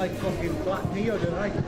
like fucking Black Neo, don't they?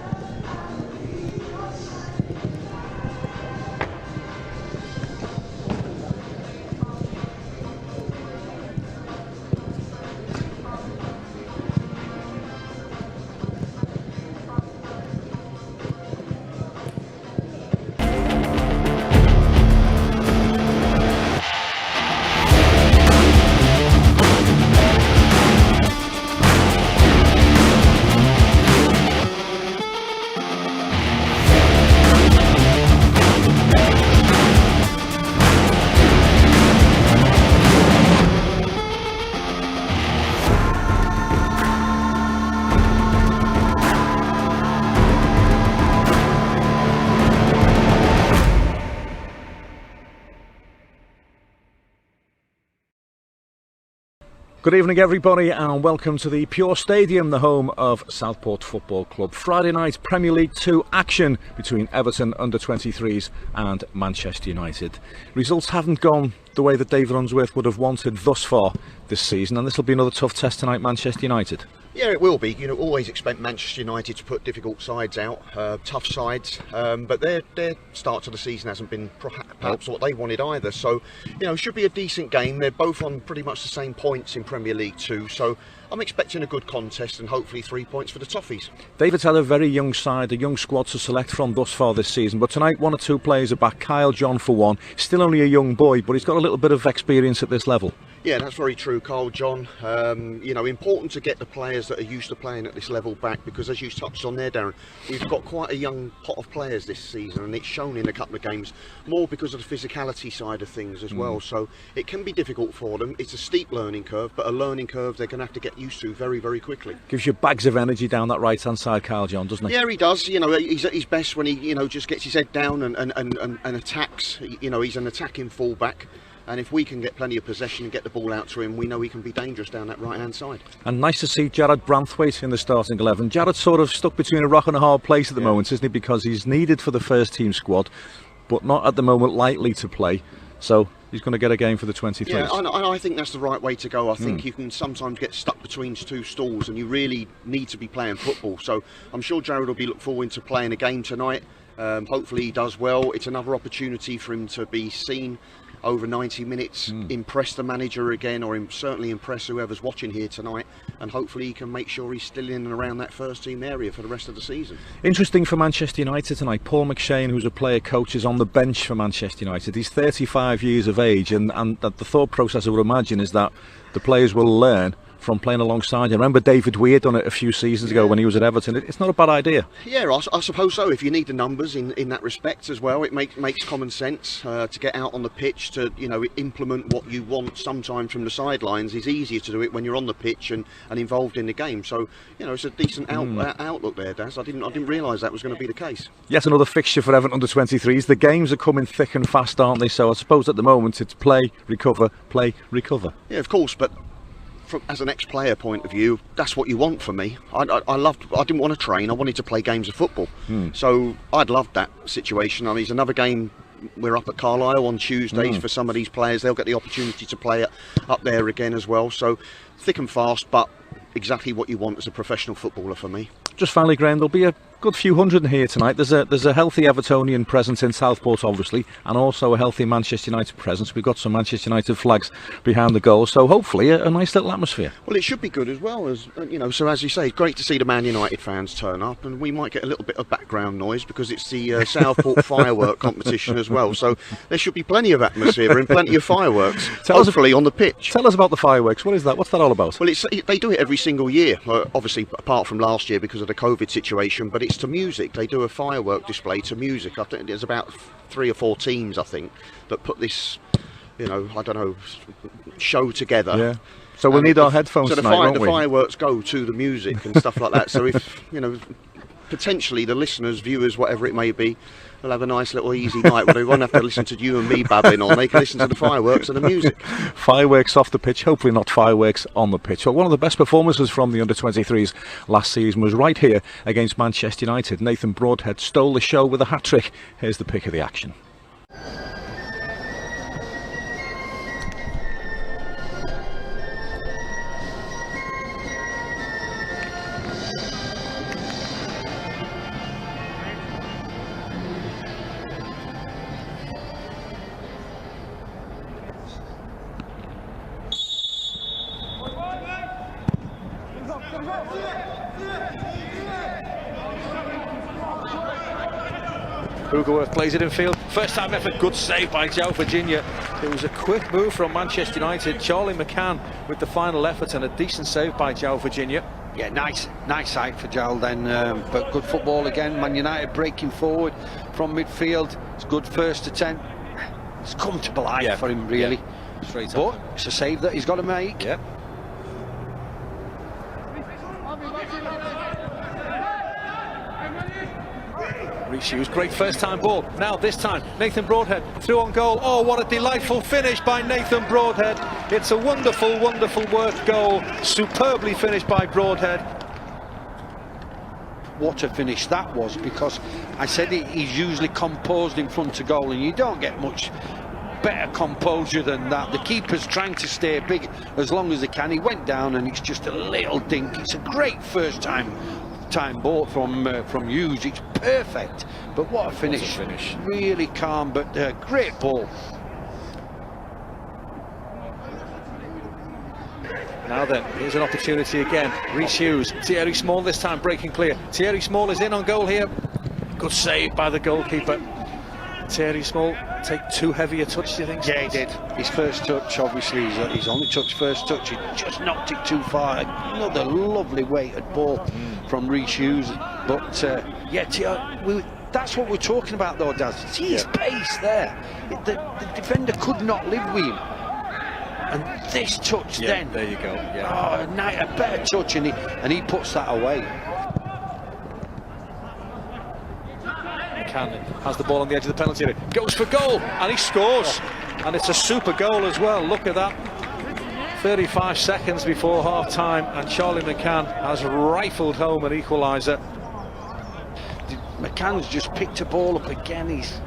Good evening everybody and welcome to the Pure Stadium, the home of Southport Football Club. Friday night Premier League 2 action between Everton under-23s and Manchester United. Results haven't gone the way that David Unsworth would have wanted thus far this season, and this will be another tough test tonight, Manchester United. Yeah, it will be. You know, always expect Manchester United to put difficult sides out, tough sides, but their start to the season hasn't been perhaps what they wanted either. So, you know, it should be a decent game. They're both on pretty much the same points in Premier League 2, so I'm expecting a good contest and hopefully 3 points for the Toffees. David's had a very young side, a young squad to select from thus far this season, but tonight one or two players are back. Kyle John for one, still only a young boy, but he's got a little bit of experience at this level. Yeah, that's very true, Carl John. You know, important to get the players that are used to playing at this level back, because as you touched on there, Darren, we've got quite a young pot of players this season, and it's shown in a couple of games, more because of the physicality side of things as well. So it can be difficult for them. It's a steep learning curve, but a learning curve they're going to have to get used to very, very quickly. Gives you bags of energy down that right-hand side, Kyle John, doesn't he? Yeah, he does. You know, he's at his best when he, you know, just gets his head down and attacks. You know, he's an attacking fullback. And if we can get plenty of possession and get the ball out to him, we know he can be dangerous down that right-hand side. And nice to see Jared Branthwaite in the starting 11. Jared's sort of stuck between a rock and a hard place at the moment, isn't he? Because he's needed for the first team squad, but not at the moment likely to play. So he's going to get a game for the 23s. Yeah, I think that's the right way to go. I think you can sometimes get stuck between two stools and you really need to be playing football. So I'm sure Jared will be looking forward to playing a game tonight. Hopefully he does well. It's another opportunity for him to be seen over 90 minutes, impress the manager again, or certainly impress whoever's watching here tonight, and hopefully he can make sure he's still in and around that first team area for the rest of the season. Interesting for Manchester United tonight, Paul McShane, who's a player coach, is on the bench for Manchester United. He's 35 years of age, and the thought process I would imagine is that the players will learn from playing alongside him. Remember David Weir done it a few seasons ago when he was at Everton. It's not a bad idea. Yeah, I suppose so. If you need the numbers in that respect as well, it makes common sense to get out on the pitch to, you know, implement what you want sometimes from the sidelines. It's easier to do it when you're on the pitch and involved in the game. So, you know, it's a decent outlook there, Daz. I didn't realise that was going to be the case. Yet another fixture for Everton under-23s. The games are coming thick and fast, aren't they? So I suppose at the moment it's play, recover, play, recover. Yeah, of course, but as an ex-player point of view, that's what you want for me. I didn't want to train, I wanted to play games of football. So I'd loved that situation. I mean, it's another game. We're up at Carlisle on Tuesdays for some of these players. They'll get the opportunity to play up there again as well. So thick and fast, but exactly what you want as a professional footballer for me. Just finally, Graham, there'll be a good few hundred in here tonight. There's a healthy Evertonian presence in Southport, obviously, and also a healthy Manchester United presence. We've got some Manchester United flags behind the goal, so hopefully a nice little atmosphere. Well, it should be good as well, as you know. So as you say, it's great to see the Man United fans turn up, and we might get a little bit of background noise because it's the Southport firework competition as well. So there should be plenty of atmosphere and plenty of fireworks, hopefully on the pitch. Tell us about the fireworks. What is that? What's that all about? Well, they do it every single year, obviously apart from last year because of the COVID situation, but it's to music. They do a firework display to music. I think there's about 3 or 4 teams, I think, that put this, you know, I don't know, show together. Yeah. So we'll need our headphones so tonight, won't the we? fireworks go to the music and stuff like that. So if, you know, potentially the listeners, viewers, whatever it may be, will have a nice little easy night where they won't have to listen to you and me babbling on. They can listen to the fireworks and the music. Fireworks off the pitch, hopefully not fireworks on the pitch. Well, one of the best performances from the under-23s last season was right here against Manchester United. Nathan Broadhead stole the show with a hat-trick. Here's the pick of the action. Hugoworth plays it in field. First time effort, good save by Joe Virginia. It was a quick move from Manchester United. Charlie McCann with the final effort and a decent save by Joe Virginia. Yeah, nice sight for Joel then, but good football again. Man United breaking forward from midfield. It's good first attempt. It's comfortable for him, really. Yeah. Straight but up. it's a save that he's got to make. Yep. Reece Hughes, great first time ball. Now this time, Nathan Broadhead through on goal. Oh, what a delightful finish by Nathan Broadhead. It's a wonderful, wonderful work goal. Superbly finished by Broadhead. What a finish that was, because I said he's usually composed in front of goal, and you don't get much better composure than that. The keeper's trying to stay big as long as he can. He went down and it's just a little dink. It's a great first time ball from Hughes. It's perfect, but what a finish. Really calm, but great ball. Now then, here's an opportunity again. Reece Hughes, Thierry Small this time breaking clear. Thierry Small is in on goal here. Good save by the goalkeeper. Thierry Small take too heavy a touch, do you think? Yeah, he did. His first touch, obviously, his only first touch, he just knocked it too far. Another lovely weighted ball from Reece Hughes. But yeah, that's what we're talking about though, Daz. See his pace there. The defender could not live with him. And this touch then. There you go. Yeah. Oh, a better touch, and he puts that away. McCann has the ball on the edge of the penalty area, goes for goal, and he scores. And it's a super goal as well. Look at that. 35 seconds before half time, and Charlie McCann has rifled home an equaliser. McCann's just picked a ball up again. He's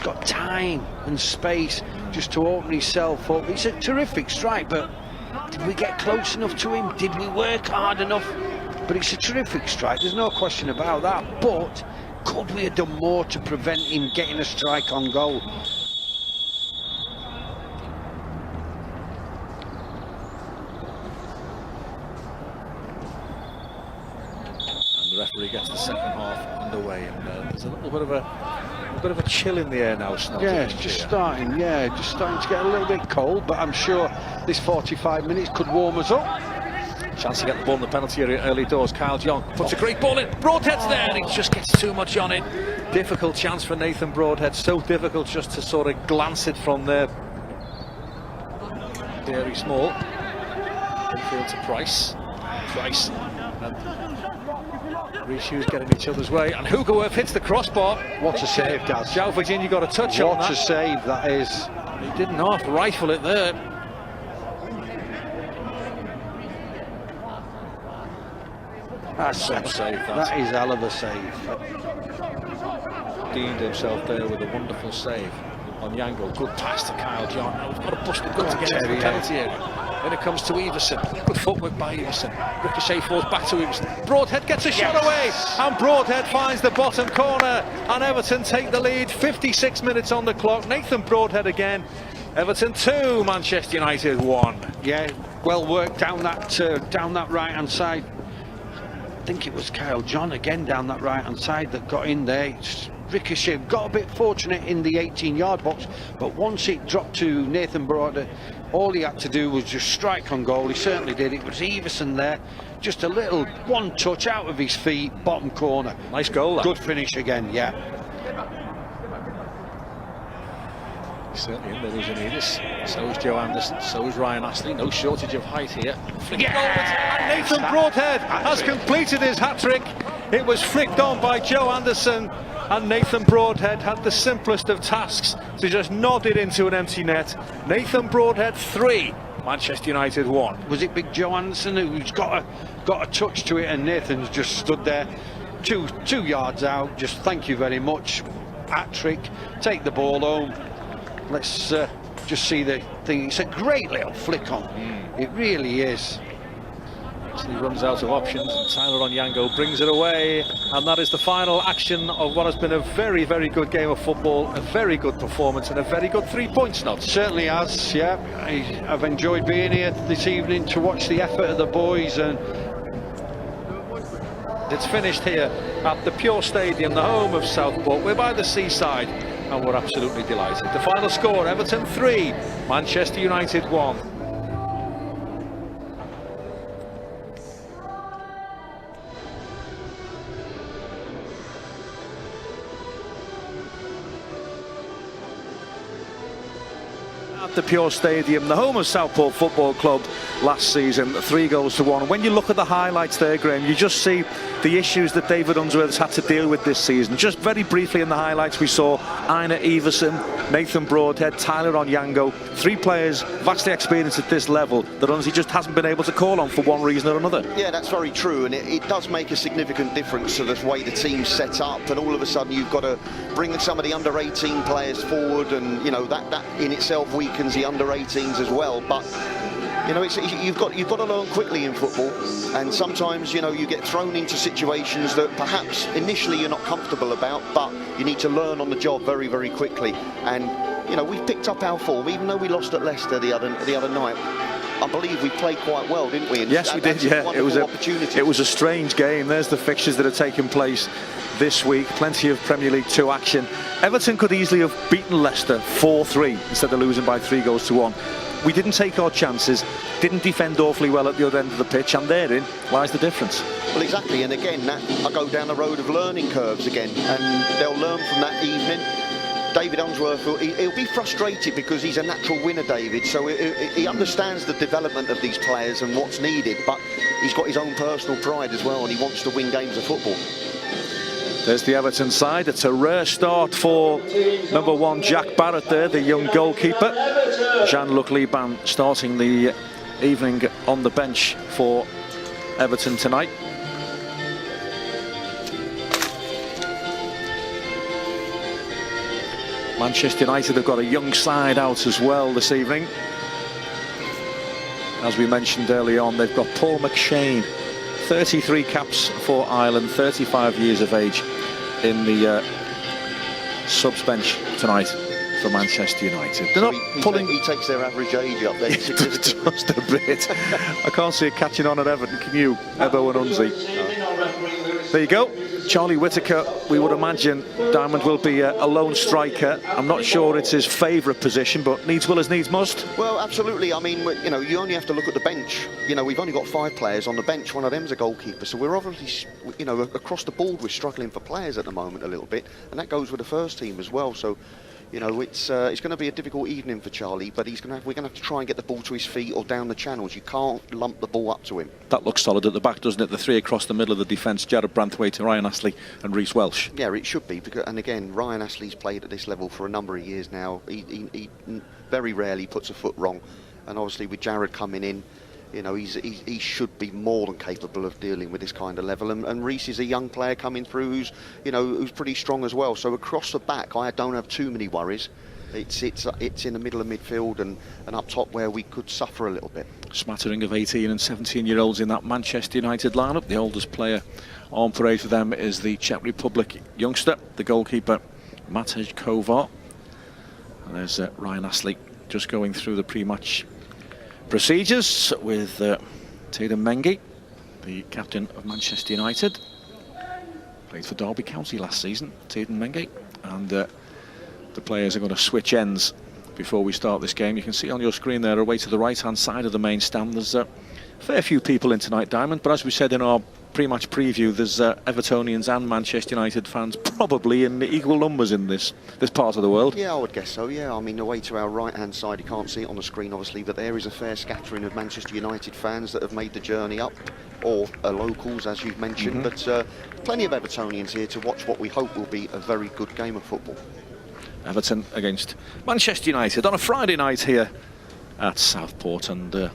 got time and space just to open himself up. It's a terrific strike, but did we get close enough to him? Did we work hard enough? But it's a terrific strike, there's no question about that. But could we have done more to prevent him getting a strike on goal? And the referee gets the second half underway, and there's a little bit of a chill in the air now. Yeah, it's just starting. Yeah, just starting to get a little bit cold. But I'm sure this 45 minutes could warm us up. Chance to get the ball in the penalty area early doors. Kyle John puts a great ball in. Broadhead's there, and he just gets too much on it. Difficult chance for Nathan Broadhead. So difficult just to sort of glance it from there. Very small. Infield to Price. And Reece Hughes getting each other's way, and Hugoworth hits the crossbar. What a save, Daz. Joe Virginia got a touch on that. What a save that is. He didn't half rifle it there. That's a save. That is a hell of a save. Deaned himself there with a wonderful save on Yango. Good pass to Kyle John. Now we've got to push the good to get into the penalty area. Then it comes to Everson. Good footwork by Everson. Ricochet falls back to Everson. Broadhead gets a shot away, and Broadhead finds the bottom corner, and Everton take the lead. 56 minutes on the clock. Nathan Broadhead again. Everton 2, Manchester United 1. Yeah, well worked down that right hand side. I think it was Kyle John again down that right hand side that got in there. Ricochet got a bit fortunate in the 18-yard box, but once it dropped to Nathan Broadhead, all he had to do was just strike on goal. He certainly did. It was Everson there, just a little one touch out of his feet, bottom corner. Nice goal, that. Good finish again, yeah. Certainly in there, Eunice. So is Joe Anderson, so is Ryan Astley. No shortage of height here. And Nathan Broadhead has completed his hat-trick. It was flicked on by Joe Anderson, and Nathan Broadhead had the simplest of tasks to just nod it into an empty net. Nathan Broadhead 3, Manchester United 1. Was it Big Joe Anderson who's got a touch to it, and Nathan's just stood there 2 yards out, just thank you very much, hat-trick, take the ball home. Let's just see the thing. It's a great little flick on. It really is. He runs out of options, and Tyler Onyango brings it away, and that is the final action of what has been a very, very good game of football, a very good performance, and a very good 3 points. Not certainly has. Yeah, I've enjoyed being here this evening to watch the effort of the boys, and it's finished here at the Pure Stadium, the home of Southport. We're by the seaside and we're absolutely delighted. The final score, Everton 3, Manchester United 1. At the Pure Stadium, the home of Southport Football Club last season, 3-1. When you look at the highlights there, Graham, you just see the issues that David Unsworth's had to deal with this season. Just very briefly in the highlights, we saw Einar Iversen, Nathan Broadhead, Tyler Onyango, 3 players vastly experienced at this level that Unsworth just hasn't been able to call on for one reason or another. Yeah, that's very true, and it does make a significant difference to the way the team's set up, and all of a sudden you've got to bring some of the under-18 players forward, and you know that in itself weakens the under-18s as well. But you know, you've got to learn quickly in football, and sometimes you know you get thrown into situations that perhaps initially you're not comfortable about, but you need to learn on the job very, very quickly. And you know, we picked up our form, even though we lost at Leicester the other night. I believe we played quite well, didn't we? And yes, we did. Yeah, it was a strange game. There's the fixtures that are taking place this week. Plenty of Premier League 2 action. Everton could easily have beaten Leicester 4-3 instead of losing by 3-1. We didn't take our chances, didn't defend awfully well at the other end of the pitch, and therein lies the difference. Well, exactly, and again, I go down the road of learning curves again, and they'll learn from that evening. David Unsworth, he'll be frustrated because he's a natural winner, David, so he understands the development of these players and what's needed, but he's got his own personal pride as well, and he wants to win games of football. There's the Everton side. It's a rare start for number 1 Jack Barrett there, the young goalkeeper. Jean-Luc Liban starting the evening on the bench for Everton tonight. Manchester United have got a young side out as well this evening. As we mentioned early on, they've got Paul McShane, 33 caps for Ireland, 35 years of age, in the subs bench tonight for Manchester United. They're not pulling. He takes their average age up there significantly. Just a bit. I can't see it catching on at Everton, can you, Ebo and Unzi? No. There you go. Charlie Whittaker, we would imagine Diamond will be a lone striker. I'm not sure it's his favourite position, but needs will as needs must. Well, absolutely. I mean, you know, you only have to look at the bench. You know, we've only got 5 players on the bench. One of them's a goalkeeper. So we're obviously, you know, across the board, we're struggling for players at the moment a little bit. And that goes with the first team as well. So, you know, it's going to be a difficult evening for Charlie, but we're going to have to try and get the ball to his feet or down the channels. You can't lump the ball up to him. That looks solid at the back, doesn't it? The 3 across the middle of the defence, Jared Branthwaite, Ryan Astley and Reece Welsh. Yeah, it should be, because, and again, Ryan Astley's played at this level for a number of years now. He very rarely puts a foot wrong, and obviously with Jared coming in, you know, he should be more than capable of dealing with this kind of level. And Reece is a young player coming through who's pretty strong as well. So across the back, I don't have too many worries. It's in the middle of midfield and up top where we could suffer a little bit. Smattering of 18 and 17-year-olds in that Manchester United lineup. The oldest player on parade for them is the Czech Republic youngster, the goalkeeper Matej Kovar. And there's Ryan Astley just going through the pre-match procedures with Tayden Mengi, the captain of Manchester United. Played for Derby County last season, Tayden Mengi, and the players are going to switch ends before we start this game. You can see on your screen there, away to the right-hand side of the main stand, there's a fair few people in tonight, Diamond, but as we said in our pre-match preview, there's Evertonians and Manchester United fans probably in equal numbers in this part of the world. Yeah, I would guess so, yeah. I mean, away to our right-hand side, you can't see it on the screen, obviously, but there is a fair scattering of Manchester United fans that have made the journey up, or locals, as you've mentioned, but plenty of Evertonians here to watch what we hope will be a very good game of football. Everton against Manchester United on a Friday night here at Southport, and the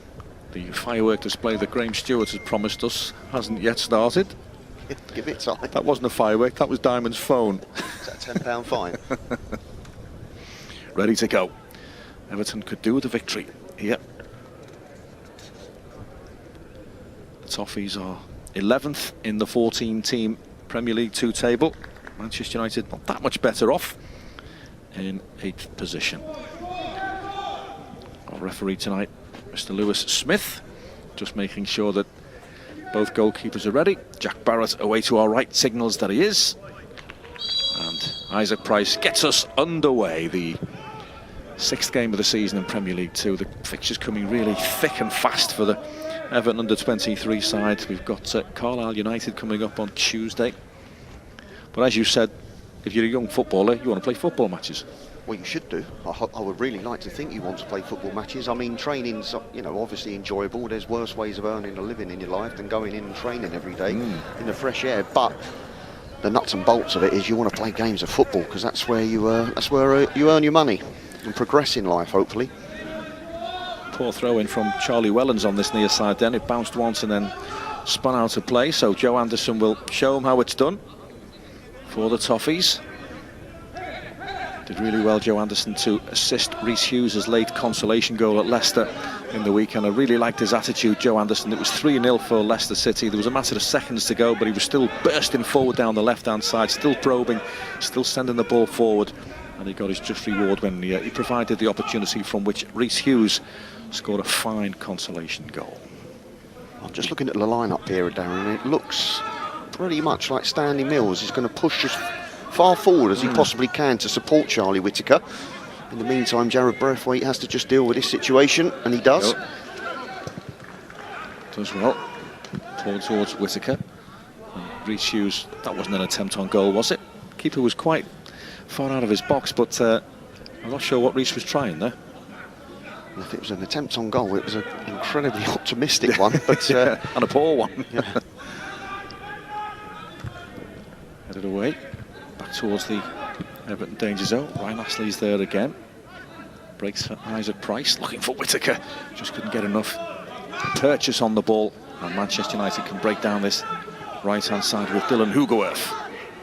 firework display that Graham Stewart has promised us hasn't yet started. Give it time. That wasn't a firework, that was Diamond's phone. Is that a £10 fine? Ready to go. Everton could do with a victory here. The Toffees are 11th in the 14-team Premier League 2 table. Manchester United not that much better off, in 8th position. Our referee tonight, Mr. Lewis Smith, just making sure that Both goalkeepers are ready. Jack Barrett away to our right signals that he is. And Isaac Price gets us underway. The 6th game of the season in Premier League 2. The fixtures coming really thick and fast for the Everton under-23 side. We've got Carlisle United coming up on Tuesday. But as you said, if you're a young footballer, you want to play football matches. Well, you should do. I would really like to think you want to play football matches. I mean, training's, you know, obviously enjoyable. There's worse ways of earning a living in your life than going in and training every day in the fresh air. But the nuts and bolts of it is you want to play games of football, because that's where you earn your money and progress in life, hopefully. Poor throw in from Charlie Wellens on this near side then. It bounced once and then spun out of play. So Joe Anderson will show him how it's done for the Toffees. Did really well, Joe Anderson, to assist Rhys Hughes' late consolation goal at Leicester in the weekend. I really liked his attitude, Joe Anderson. It was 3-0 for Leicester City. There was a matter of seconds to go, but he was still bursting forward down the left-hand side, still probing, still sending the ball forward. And he got his just reward when he provided the opportunity from which Rhys Hughes scored a fine consolation goal. I'm just looking at the lineup here, Darren, and it looks pretty much like Stanley Mills is going to push as far forward as he possibly can to support Charlie Whittaker. In the meantime, Jared Braithwaite has to just deal with this situation, and he does. Yep. Does well. Pulled towards Whittaker. And Rhys Hughes, that wasn't an attempt on goal, was it? Keeper was quite far out of his box, but I'm not sure what Rhys was trying there. If it was an attempt on goal, it was an incredibly optimistic one, but and a poor one. Yeah. Headed away. Back towards the Everton danger zone. Ryan Astley's there again. Breaks for Isaac Price, looking for Whittaker. Just couldn't get enough purchase on the ball. And Manchester United can break down this right-hand side with Dylan Hugoworth.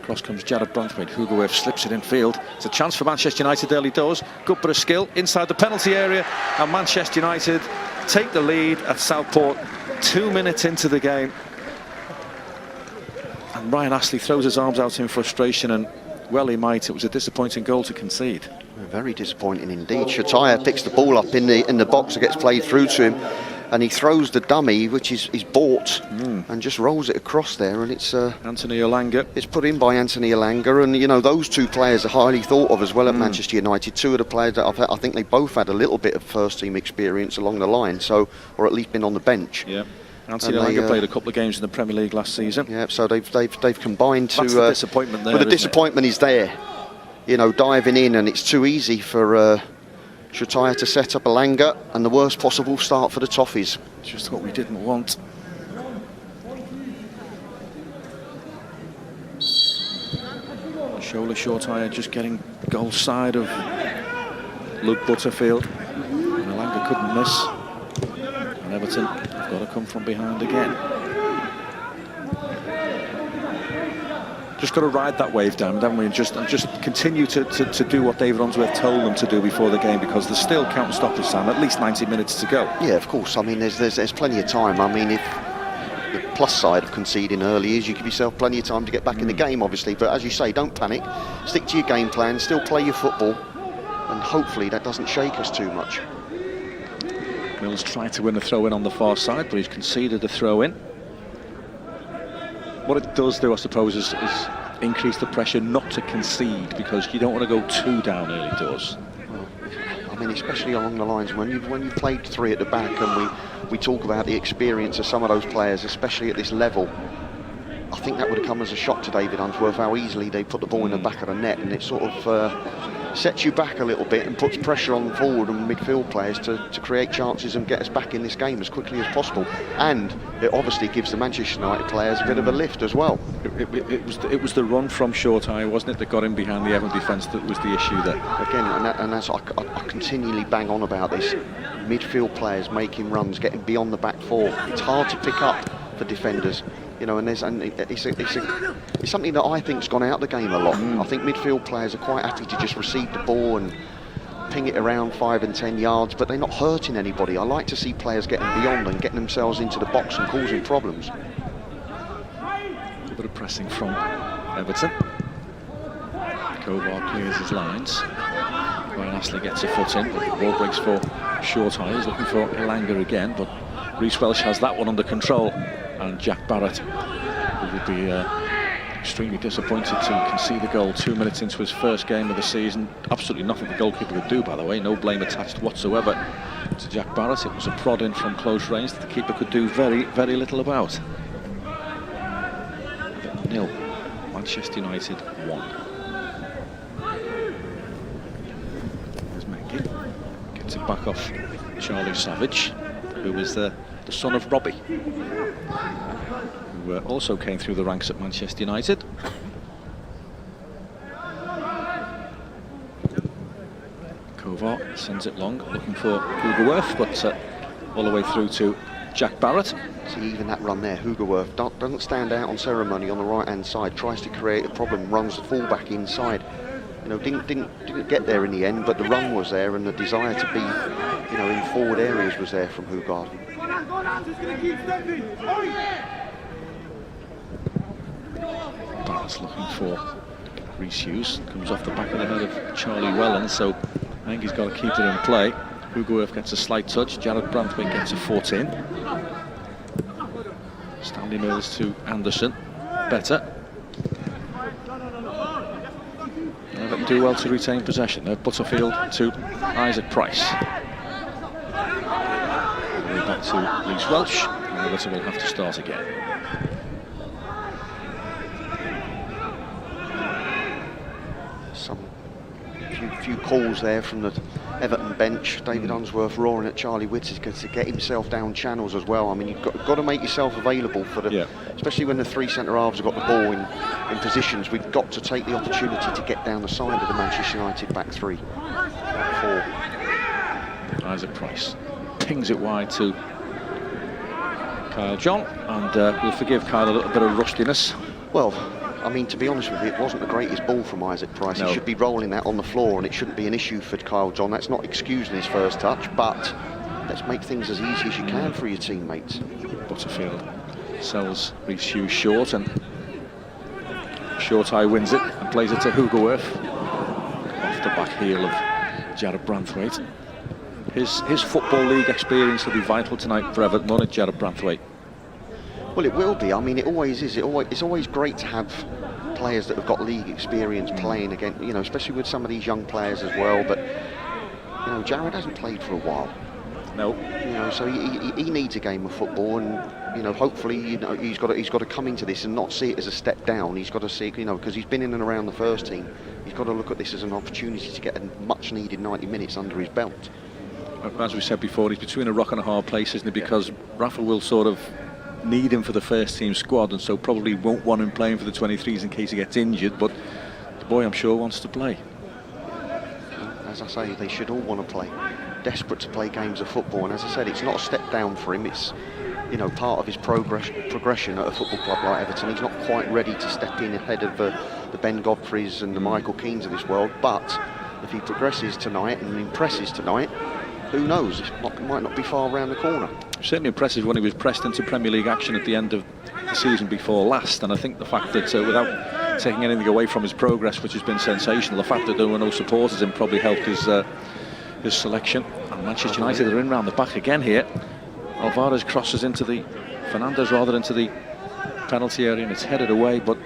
Cross comes Jared Braithwaite. Hugoworth slips it in field. It's a chance for Manchester United early doors. Good bit of skill inside the penalty area. And Manchester United take the lead at Southport 2 minutes into the game. And Ryan Astley throws his arms out in frustration, and well he might. It was a disappointing goal to concede. Very disappointing indeed. Shataya picks the ball up in the box that gets played through to him, and he throws the dummy, which is bought, and just rolls it across there, and it's Anthony Olanga. It's put in by Anthony Olanga, and you know those two players are highly thought of as well at Manchester United. Two of the players that I think they both had a little bit of first team experience along the line, so, or at least been on the bench. Yeah. Anthony Olanga played a couple of games in the Premier League last season. Yeah, so they've combined to. That's the disappointment there. But the disappointment is there, you know, diving in, and it's too easy for Shataya to set up Olanga, and the worst possible start for the Toffees. Just what we didn't want. Shola Shataya just getting goal side of Luke Butterfield. And Olanga couldn't miss. And Everton have got to come from behind again. Just got to ride that wave down, haven't we? And just continue to do what David Unsworth told them to do before the game, because there's still count and stoppers, Sam. At least 90 minutes to go. Yeah, of course. I mean, there's plenty of time. I mean, if the plus side of conceding early is you give yourself plenty of time to get back in the game, obviously. But as you say, don't panic. Stick to your game plan. Still play your football, and hopefully that doesn't shake us too much. Mills tried to win a throw-in on the far side, but he's conceded a throw-in. What it does do, I suppose, is increase the pressure not to concede, because you don't want to go too down early doors. Well, I mean, especially along the lines when you've played three at the back, and we talk about the experience of some of those players, especially at this level. I think that would have come as a shock to David Unsworth how easily they put the ball in the back of the net, and it sort of sets you back a little bit and puts pressure on forward and midfield players to create chances and get us back in this game as quickly as possible. And it obviously gives the Manchester United players a bit of a lift as well. It was the run from Shataya, wasn't it, that got him behind the Everton defence that was the issue there. Again, and that's I continually bang on about this. Midfield players making runs, getting beyond the back four. It's hard to pick up for defenders. You know, and it's something that I think's gone out the game a lot. I think midfield players are quite happy to just receive the ball and ping it around 5 and 10 yards, but they're not hurting anybody. I like to see players getting beyond and getting themselves into the box and causing problems. A bit of pressing from Everton. Kovar clears his lines. Ryan Astley gets a foot in, but the ball breaks for Shataya. He's looking for Elanga again, but Reece Welsh has that one under control, and Jack Barrett, who would be extremely disappointed to concede the goal 2 minutes into his first game of the season. Absolutely nothing the goalkeeper could do, by the way. No blame attached whatsoever to Jack Barrett. It was a prod in from close range that the keeper could do very, very little about. 0, Manchester United 1. There's Mengi. Gets it back off Charlie Savage, who is the son of Robbie, who also came through the ranks at Manchester United. Kovar sends it long, looking for Hugerworth, but all the way through to Jack Barrett. See, even that run there, Hugerworth doesn't stand out on ceremony on the right-hand side, tries to create a problem, runs the fullback inside. You know, didn't get there in the end, but the run was there, and the desire to be, you know, in forward areas was there from Hugard. Barrett's looking for Reece Hughes, comes off the back of the head of Charlie Wellen, so I think he's got to keep it in play. Hugerworth gets a slight touch, Jared Branthwaite gets a foot in. Stanley Mills to Anderson, better. Everton do well to retain possession. Butterfield to Isaac Price. Back to Reece Welsh, and Everton will have to start again. Some few calls there from the Everton bench. David Unsworth roaring at Charlie Whittaker to get himself down channels as well. I mean, you've got to make yourself available for the, especially when the three centre halves have got the ball in positions. We've got to take the opportunity to get down the side of the Manchester United back three, back four. Isaac Price pings it wide to Kyle John, and we'll forgive Kyle a little bit of rustiness. Well, I mean, to be honest with you, it wasn't the greatest ball from Isaac Price. No. He should be rolling that on the floor, and it shouldn't be an issue for Kyle John. That's not excusing his first touch, but let's make things as easy as you can for your teammates. Butterfield sells Reece Hughes short, and Short Eye wins it and plays it to Hugerworth off the back heel of Jared Branthwaite. His Football League experience will be vital tonight for Everton, won't it, Jared Branthwaite? Well, it will be. I mean, it always is. It's always great to have players that have got league experience playing again, you know, especially with some of these young players as well. But, you know, Jared hasn't played for a while. No. You know, so he needs a game of football, and, you know, hopefully, you know, he's got to come into this and not see it as a step down. He's got to see it, you know, because he's been in and around the first team. He's got to look at this as an opportunity to get a much-needed 90 minutes under his belt. As we said before, he's between a rock and a hard place, isn't he? Because Rafa will sort of need him for the first team squad, and so probably won't want him playing for the 23s in case he gets injured, but the boy, I'm sure, wants to play. As I say, they should all want to play. Desperate to play games of football, and as I said, it's not a step down for him. It's, you know, part of his progression at a football club like Everton. He's not quite ready to step in ahead of the Ben Godfreys and the Michael Keanes of this world, but if he progresses tonight and impresses tonight, who knows, it might not be far around the corner. Certainly impressive when he was pressed into Premier League action at the end of the season before last, and I think the fact that without taking anything away from his progress, which has been sensational, the fact that there were no supporters in probably helped his selection. And Manchester United are in round the back again here. Alvarez crosses into the Fernandes rather into the penalty area, and it's headed away, but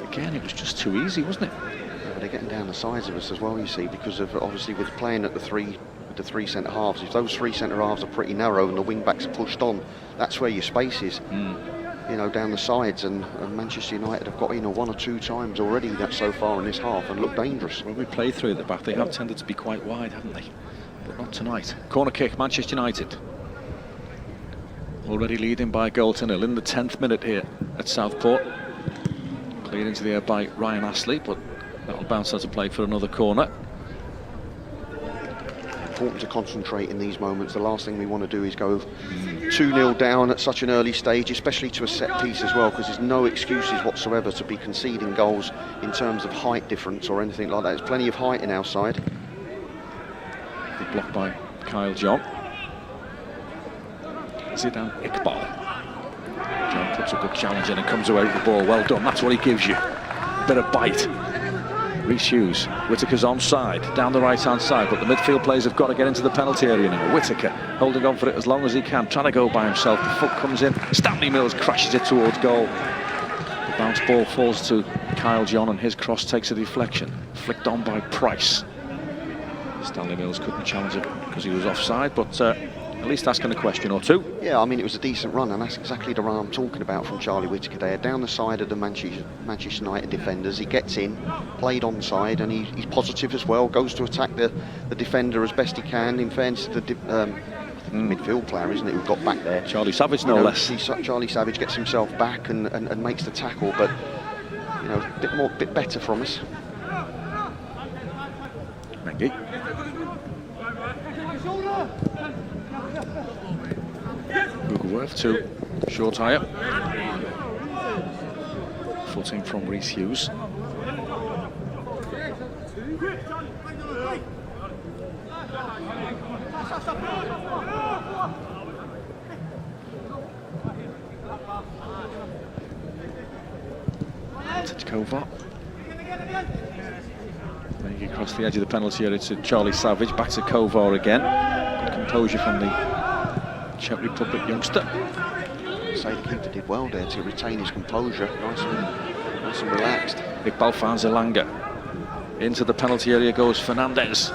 again it was just too easy, wasn't it? Yeah, but they're getting down the sides of us as well, you see, because of obviously with playing at the three centre halves. If those three centre halves are pretty narrow and the wing backs are pushed on, that's where your space is. You know, down the sides, and Manchester United have got in one or two times already that so far in this half and look dangerous. When we play through the back, they have tended to be quite wide, haven't they? But not tonight. Corner kick, Manchester United. Already leading by a goal to nil in the 10th minute here at Southport. Cleared into the air by Ryan Astley, but that'll bounce out of play for another corner. Important to concentrate in these moments. The last thing we want to do is go 2-0 down at such an early stage, especially to a set piece as well, because there's no excuses whatsoever to be conceding goals in terms of height difference or anything like that. There's plenty of height in our side. Good block by Kyle John. Zidane Iqbal. John puts a good challenge in and comes away with the ball. Well done, that's what he gives you. A bit of bite. Reece Hughes, Whittaker's onside, down the right-hand side, but the midfield players have got to get into the penalty area now. Whittaker holding on for it as long as he can, trying to go by himself. The foot comes in, Stanley Mills crashes it towards goal. The bounce ball falls to Kyle John, and his cross takes a deflection, flicked on by Price. Stanley Mills couldn't challenge it because he was offside, but at least asking a question or two. Yeah, I mean, it was a decent run, and that's exactly the run I'm talking about from Charlie Whittaker there. Down the side of the Manchester United defenders, he gets in, played onside, and he's positive as well, goes to attack the defender as best he can. In fairness to the midfield player, isn't it, who got back there? Charlie Savage, no less. Charlie Savage gets himself back and makes the tackle, but, you know, a bit better from us. Mengi. Worth to short hire. Footing from Reece Hughes. To Kovar. Making across the edge of the penalty area to Charlie Savage. Back to Kovar again. Good composure from the Czech Republic youngster. Say the keeper did well there to retain his composure, nice and relaxed. Iqbal Fanzalanga. Into the penalty area goes Fernandez.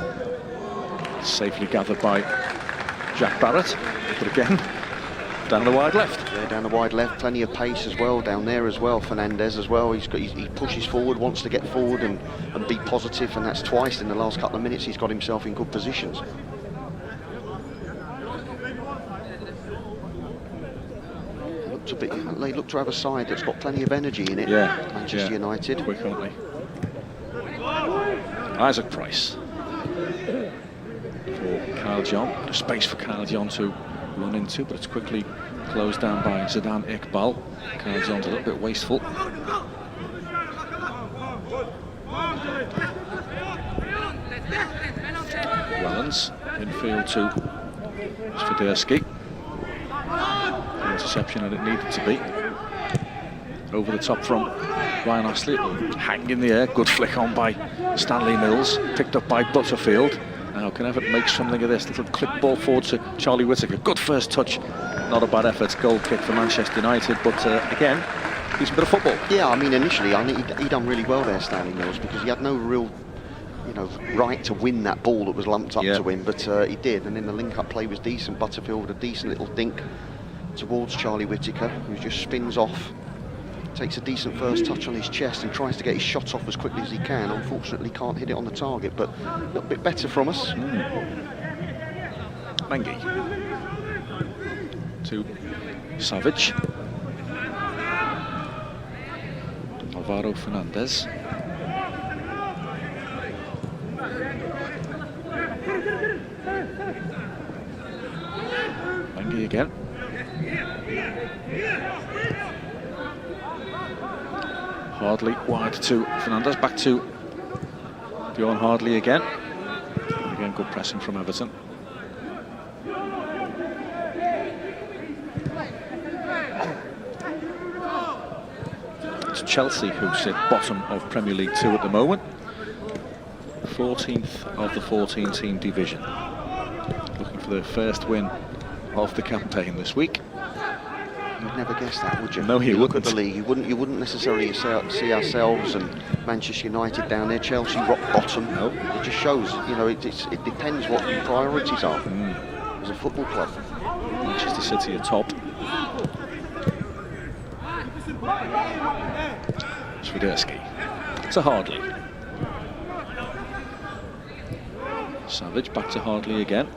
Safely gathered by Jack Barrett, but again, down the wide left. Yeah, down the wide left, plenty of pace as well down there as well. Fernandez as well, he pushes forward, wants to get forward and be positive, and that's twice in the last couple of minutes he's got himself in good positions. They look to have a side that's got plenty of energy in it. Yeah, Manchester United. Quick, aren't they? Isaac Price for Kyle John. A space for Kyle John to run into, but it's quickly closed down by Zidane Iqbal. Kyle John's a little bit wasteful. Wellens infield to Swiderski. Interception, and it needed to be. Over the top from Ryan Astley, hang in the air, good flick on by Stanley Mills, picked up by Butterfield. Now can Everton make something of this? Little clip ball forward to Charlie Whittaker, good first touch, not a bad effort, goal kick for Manchester United, but again, decent bit of football. Yeah, I mean, initially I think he done really well there, Stanley Mills, because he had no real, right to win that ball that was lumped up to him, but he did, and then the link-up play was decent. Butterfield with a decent little dink towards Charlie Whittaker, who just spins off, takes a decent first touch on his chest and tries to get his shot off as quickly as he can. Unfortunately can't hit it on the target, but a little bit better from us. Mengi to Savage. Alvaro Fernandez. Mengi again. Hardley wide to Fernandez, back to Bjorn Hardley again. Again, good pressing from Everton. It's Chelsea who sit bottom of Premier League 2 at the moment. 14th of the 14-team division. Looking for their first win of the campaign this week. You'd never guess that, would you? No, you look wouldn't. At the league, you wouldn't necessarily see ourselves and Manchester United down there. Chelsea rock bottom. No. It just shows, it depends what your priorities are as a football club. Manchester City atop. Swiderski to Hardley. Savage back to Hardley again.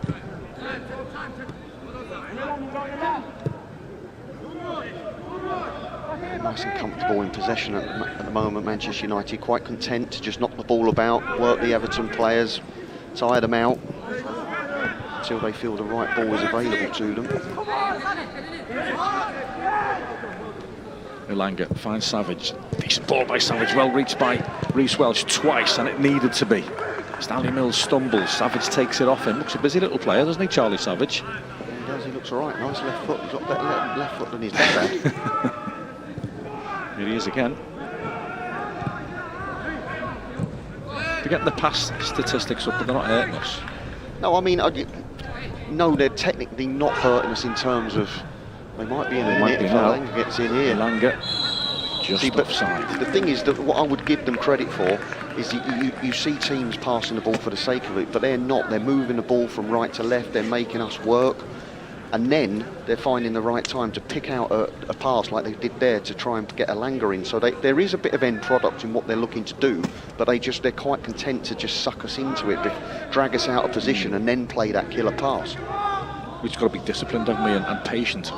Nice and comfortable in possession at the moment. Manchester United quite content to just knock the ball about, work the Everton players, tire them out until they feel the right ball is available to them. Elanga finds Savage. Decent ball by Savage, well reached by Reece Welsh twice, and it needed to be. Stanley Mills stumbles, Savage takes it off him. Looks a busy little player, doesn't he, Charlie Savage? He does, he looks all right. Nice left foot. He's got better left foot than his left hand. Here he is again. They're getting the pass statistics up, but they're not hurting us. No, I mean, no, they're technically not hurting us in terms of they might be in a minute if Elanga gets in here. Elanga just offside. The thing is that what I would give them credit for is you see teams passing the ball for the sake of it, but they're not. They're moving the ball from right to left. They're making us work, and then they're finding the right time to pick out a pass like they did there to try and get Elanga in. So there is a bit of end product in what they're looking to do, but they're quite content to just suck us into it, drag us out of position, and then play that killer pass. We've got to be disciplined, haven't we, and patient.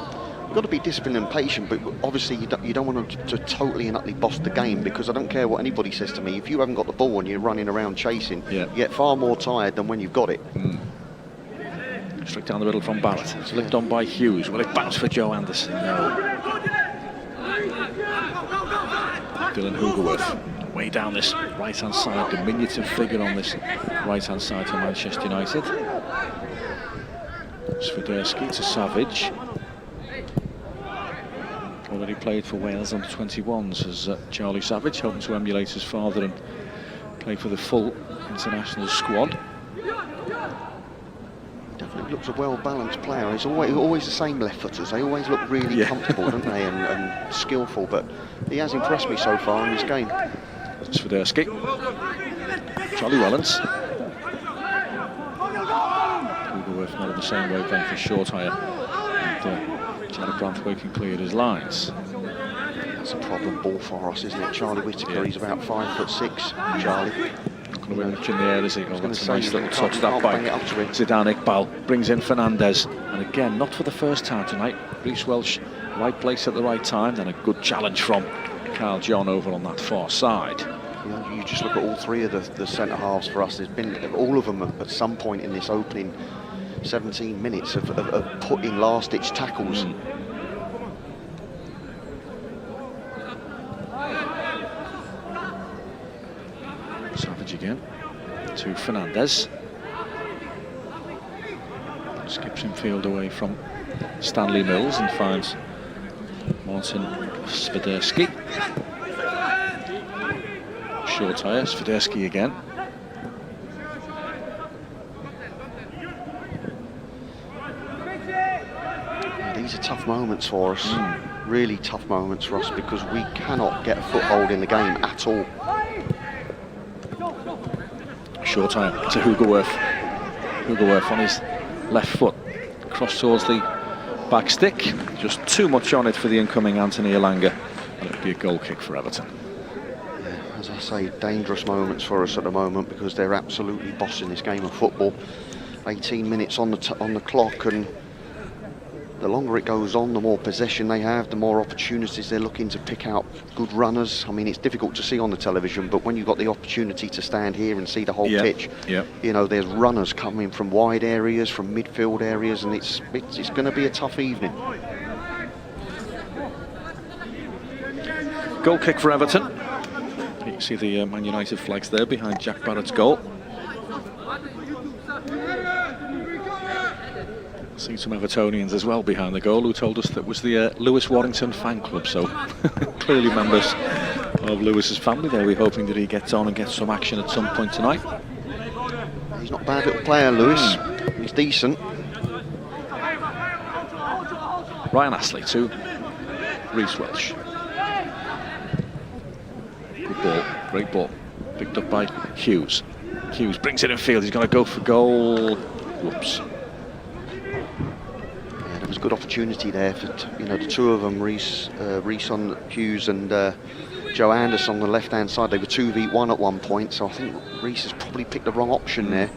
You've got to be disciplined and patient, but obviously you don't want to totally and utterly boss the game, because I don't care what anybody says to me. If you haven't got the ball and you're running around chasing, you get far more tired than when you've got it. Straight down the middle from Barrett. It's licked on by Hughes. Will it bounce for Joe Anderson? No. Dylan Hoogerworth way down this right-hand side. Diminutive figure on this right-hand side for Manchester United. Swiderski to Savage. Already played for Wales under 21s as Charlie Savage, hoping to emulate his father and play for the full international squad. Definitely looks a well-balanced player. He's always the same left-footers. They always look really comfortable, don't they, and skillful. But he has impressed me so far in this game. Swiderski. Charlie Wellens. Hoogerworth not in the same wavelength for short hire. Jared Branthwaite can clear his lines. That's a problem ball for us, isn't it? Charlie Whittaker, he's about 5'6", Charlie. Not going to win much in the air, is he? Oh, that's a nice little touch, that by Zidane Iqbal. Brings in Fernandez. And again, not for the first time tonight. Reece Welch, right place at the right time. Then a good challenge from Carl John over on that far side. You just look at all three of the centre halves for us. There's been all of them at some point in this opening 17 minutes of putting last-ditch tackles. Savage again to Fernandez. Skips in field away from Stanley Mills and finds Martin Swiderski. Short tire, Swiderski again. These are tough moments for us, really tough moments for us, because we cannot get a foothold in the game at all. Short tire to Hoogerworth. Hoogerworth on his left foot, cross towards the back stick. Just too much on it for the incoming Anthony Elanga, and it'll be a goal kick for Everton. Yeah, as I say, dangerous moments for us at the moment, because they're absolutely bossing this game of football. 18 minutes on the clock, and the longer it goes on, the more possession they have, the more opportunities they're looking to pick out good runners. I mean, it's difficult to see on the television, but when you've got the opportunity to stand here and see the whole pitch, you know, there's runners coming from wide areas, from midfield areas, and it's going to be a tough evening. Goal kick for Everton. You can see the Man United flags there behind Jack Barrett's goal. Seen some Evertonians as well behind the goal who told us that was the Lewis Warrington fan club, so clearly members of Lewis's family. They'll be hoping that he gets on and gets some action at some point tonight. He's not a bad little player, Lewis. He's decent. Ryan Astley to Reece Welch. Good ball, great ball. Picked up by Hughes. Hughes brings it in field, he's going to go for goal. Whoops. There was good opportunity there for the two of them, Reece on Hughes and Joe Anderson on the left-hand side. They were 2v1 at one point, so I think Reece has probably picked the wrong option there.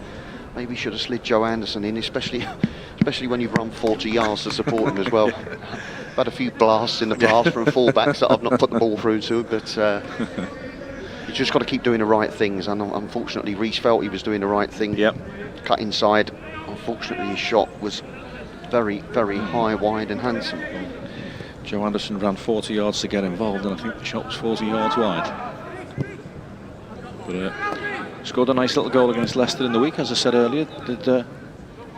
Maybe should have slid Joe Anderson in, especially when you've run 40 yards to support him as well. I've had a few blasts in the past from fullbacks that I've not put the ball through to, but you just got to keep doing the right things. And unfortunately, Reece felt he was doing the right thing. Cut inside. Unfortunately, his shot was very, very high, wide and handsome. Joe Anderson ran 40 yards to get involved, and I think the shot was 40 yards wide. But scored a nice little goal against Leicester in the week, as I said earlier. Did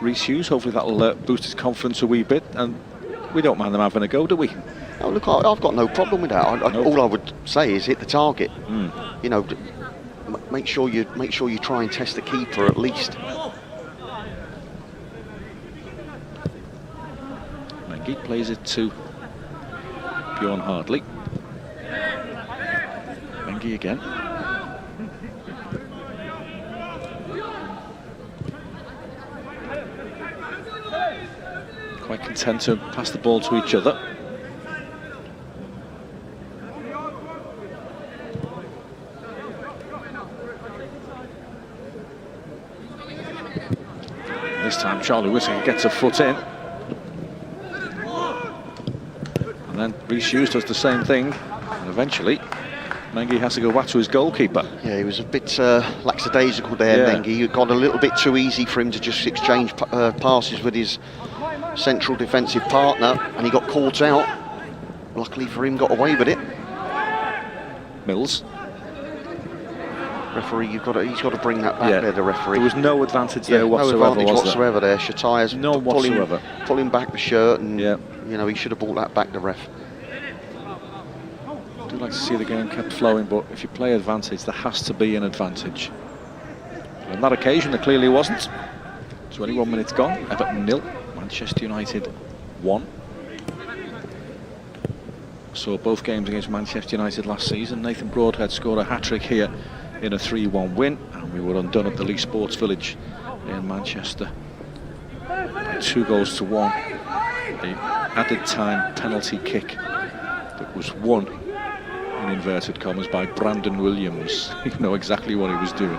Reece Hughes. Hopefully that'll boost his confidence a wee bit, and we don't mind them having a go, do we? Oh, look, I've got no problem with that. All I would say is hit the target. You know, make sure you try and test the keeper at least. Mengi plays it to Bjorn Hardley. Mengi again. Quite content to pass the ball to each other. This time Charlie Whittaker gets a foot in. And then Rhys Hughes does the same thing. And eventually, Mengi has to go back to his goalkeeper. Yeah, he was a bit lackadaisical there, Yeah. Mengi. It got a little bit too easy for him to just exchange passes with his central defensive partner, and he got caught out. Luckily for him, got away with it. Mills. Referee, he's got to bring that back there, the referee. There was no advantage there whatsoever, no advantage was there? whatsoever there. Shatire's None whatsoever. pulling back the shirt, and Yeah. you know, he should have brought that back, the ref. I do like to see the game kept flowing, but if you play advantage, there has to be an advantage. On that occasion, there clearly wasn't. 21 minutes gone. Everton 0, Manchester United 1. Saw both games against Manchester United last season. Nathan Broadhead scored a hat-trick here in a 3-1 win, and we were undone at the Lee Sports Village in Manchester by 2-1. The added time penalty kick that was won in inverted commas by Brandon Williams. You know exactly what he was doing.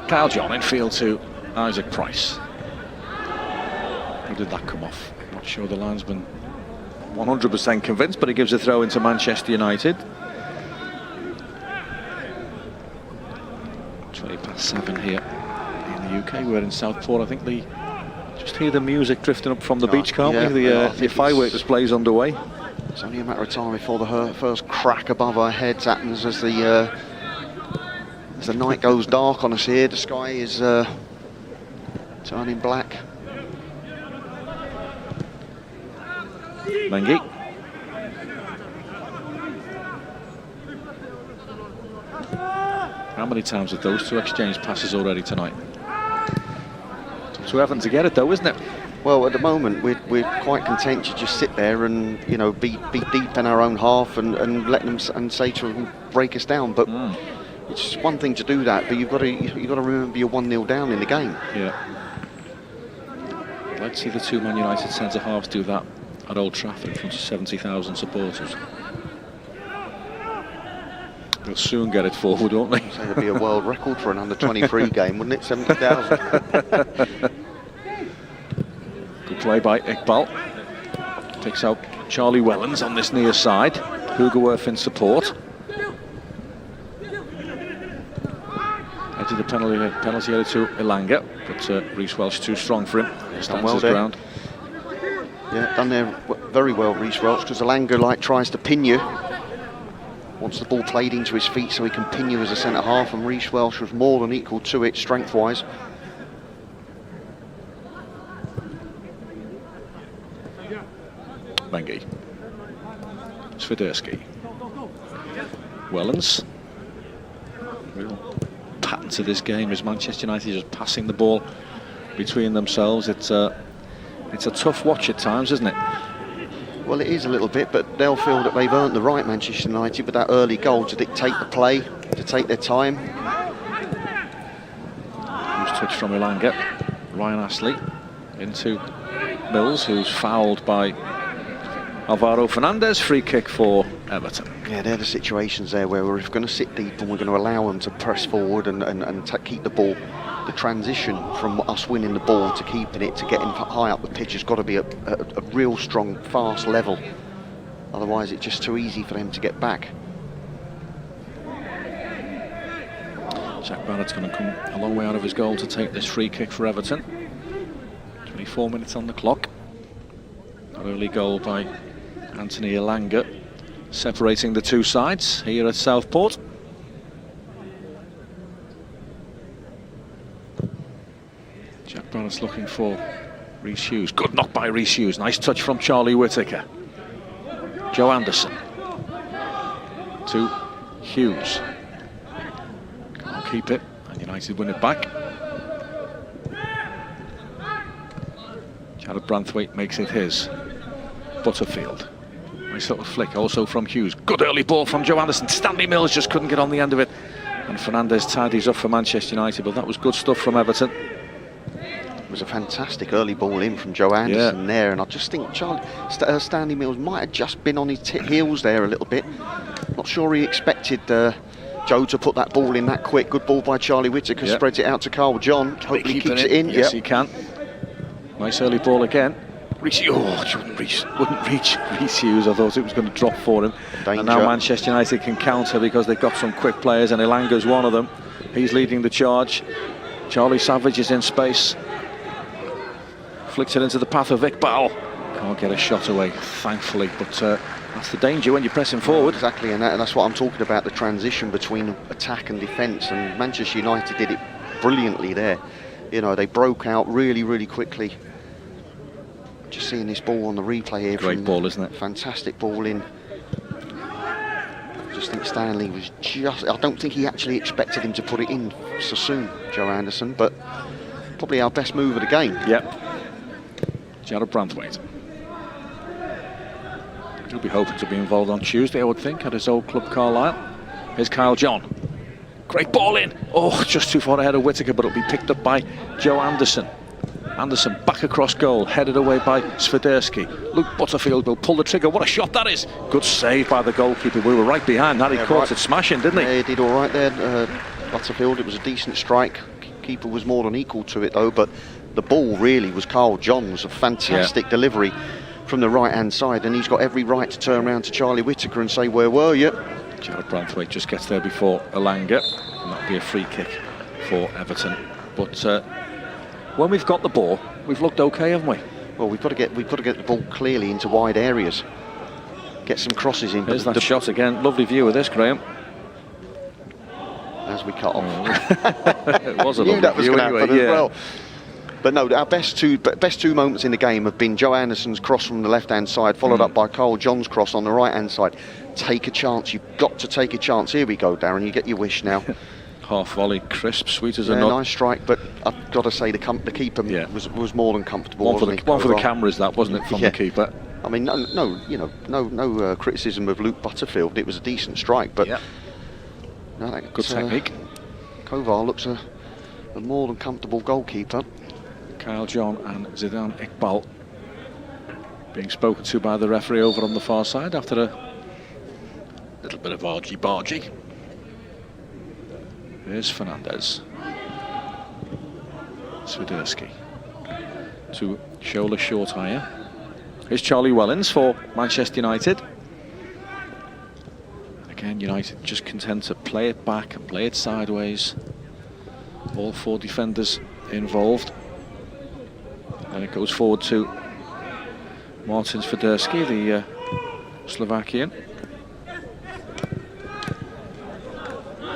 Kyle John in field to Isaac Price. How did that come off? Not sure the linesman 100% convinced, but he gives a throw into Manchester United. 7 here in the UK. We're in Southport. I think just hear the music drifting up from the beach, can't we? The firework display's underway. It's only a matter of time before the first crack above our heads happens as the night goes dark on us here. The sky is turning black. Mengi. How many times have those two exchanged passes already tonight? To Everton to get it though, isn't it? Well, at the moment we're quite content to just sit there and, you know, be deep in our own half and let them and say to them, break us down. But it's one thing to do that, but you've got to remember you're 1-0 down in the game. Yeah. I'd like to see the two Man United centre halves do that at Old Trafford in front of 70,000 supporters. They'll soon get it forward, won't they? So it'd be a world record for an under-23 game, wouldn't it? 70,000. Good play by Iqbal. Takes out Charlie Wellens on this near side. Hugoworth in support. Headed the penalty area to Elanga, but Rhys Welsh too strong for him. Stands his ground. Yeah, done there very well, Rhys Welsh, because Elanga tries to pin you. Wants the ball played into his feet so he can pin you as a centre half, and Rhys Welsh was more than equal to it strength-wise. Mengi. Swiderski. Wellens. Real pattern to this game is Manchester United just passing the ball between themselves. It's a tough watch at times, isn't it? Well, it is a little bit, but they'll feel that they've earned the right, Manchester United, with that early goal to dictate the play, to take their time. Who's touched from Elanga. Ryan Astley into Mills, who's fouled by Alvaro Fernandez. Free kick for Everton. Yeah, they're the situations there where we're going to sit deep and we're going to allow them to press forward and keep the ball. The transition from us winning the ball to keeping it to getting high up the pitch has got to be a real strong, fast level. Otherwise, it's just too easy for them to get back. Jack Barrett's going to come a long way out of his goal to take this free kick for Everton. 24 minutes on the clock. An early goal by Anthony Elanga, separating the two sides here at Southport. Jack Barrett's looking for Rhys Hughes. Good knock by Rhys Hughes. Nice touch from Charlie Whittaker. Joe Anderson to Hughes. Can't keep it, and United win it back. Jared Branthwaite makes it his. Butterfield. Nice little flick also from Hughes. Good early ball from Joe Anderson. Stanley Mills just couldn't get on the end of it. And Fernandez tidies up for Manchester United, but that was good stuff from Everton. It was a fantastic early ball in from Joe Anderson there, and I just think Stanley Mills might have just been on his heels there a little bit. Not sure he expected Joe to put that ball in that quick. Good ball by Charlie Whittaker, spreads it out to Carl John. Hopefully he keeps it in. Yes, he can. Nice early ball again. Reece, wouldn't reach Reece Hughes. I thought it was going to drop for him. Danger. And now Manchester United can counter because they've got some quick players, and Ilanga's one of them. He's leading the charge. Charlie Savage is in space. Flicks it into the path of Iqbal. Can't get a shot away, thankfully, but that's the danger when you're pressing forward. Exactly, and that's what I'm talking about, the transition between attack and defence, and Manchester United did it brilliantly there. You know, they broke out really, really quickly. Just seeing this ball on the replay here. Great ball, isn't it? Fantastic ball in. I just think Stanley was I don't think he actually expected him to put it in so soon, Joe Anderson, but probably our best move of the game. Yep. Jared Branthwaite. He'll be hoping to be involved on Tuesday, I would think, at his old club Carlisle. Here's Kyle John. Great ball in. Oh, just too far ahead of Whittaker, but it'll be picked up by Joe Anderson. Anderson back across goal, headed away by Swiderski. Luke Butterfield will pull the trigger. What a shot that is. Good save by the goalkeeper. We were right behind that. He caught it smashing, didn't he? Yeah, he did all right there, Butterfield. It was a decent strike. Keeper was more than equal to it, though, but the ball really was Carl John's. A fantastic delivery from the right-hand side, and he's got every right to turn around to Charlie Whittaker and say, where were you? Jared Branthwaite just gets there before Ilanga, and that'll be a free kick for Everton. But when we've got the ball, we've looked okay, haven't we? Well, we've got to get the ball clearly into wide areas. Get some crosses in. There's that shot again. Lovely view of this, Graham. As we cut off. It was a I knew lovely that was view going to anyway, happen as well. But no, our best two moments in the game have been Joe Anderson's cross from the left-hand side, followed up by Carl John's cross on the right-hand side. Take a chance. You've got to take a chance. Here we go, Darren. You get your wish now. Half volley, crisp, sweet as a nut. Nice strike, but I've got to say the keeper was more than comfortable. One for the cameras, that wasn't it, from the keeper. I mean, no criticism of Luke Butterfield. It was a decent strike, but good technique. Kovar looks a more than comfortable goalkeeper. Kyle John and Zidane Iqbal being spoken to by the referee over on the far side after a little bit of argy-bargy. Here's Fernandez. Swiderski to Shola Shortire. Here's Charlie Wellens for Manchester United. Again, United just content to play it back and play it sideways. All four defenders involved. And it goes forward to Martin Swiderski, the Slovakian.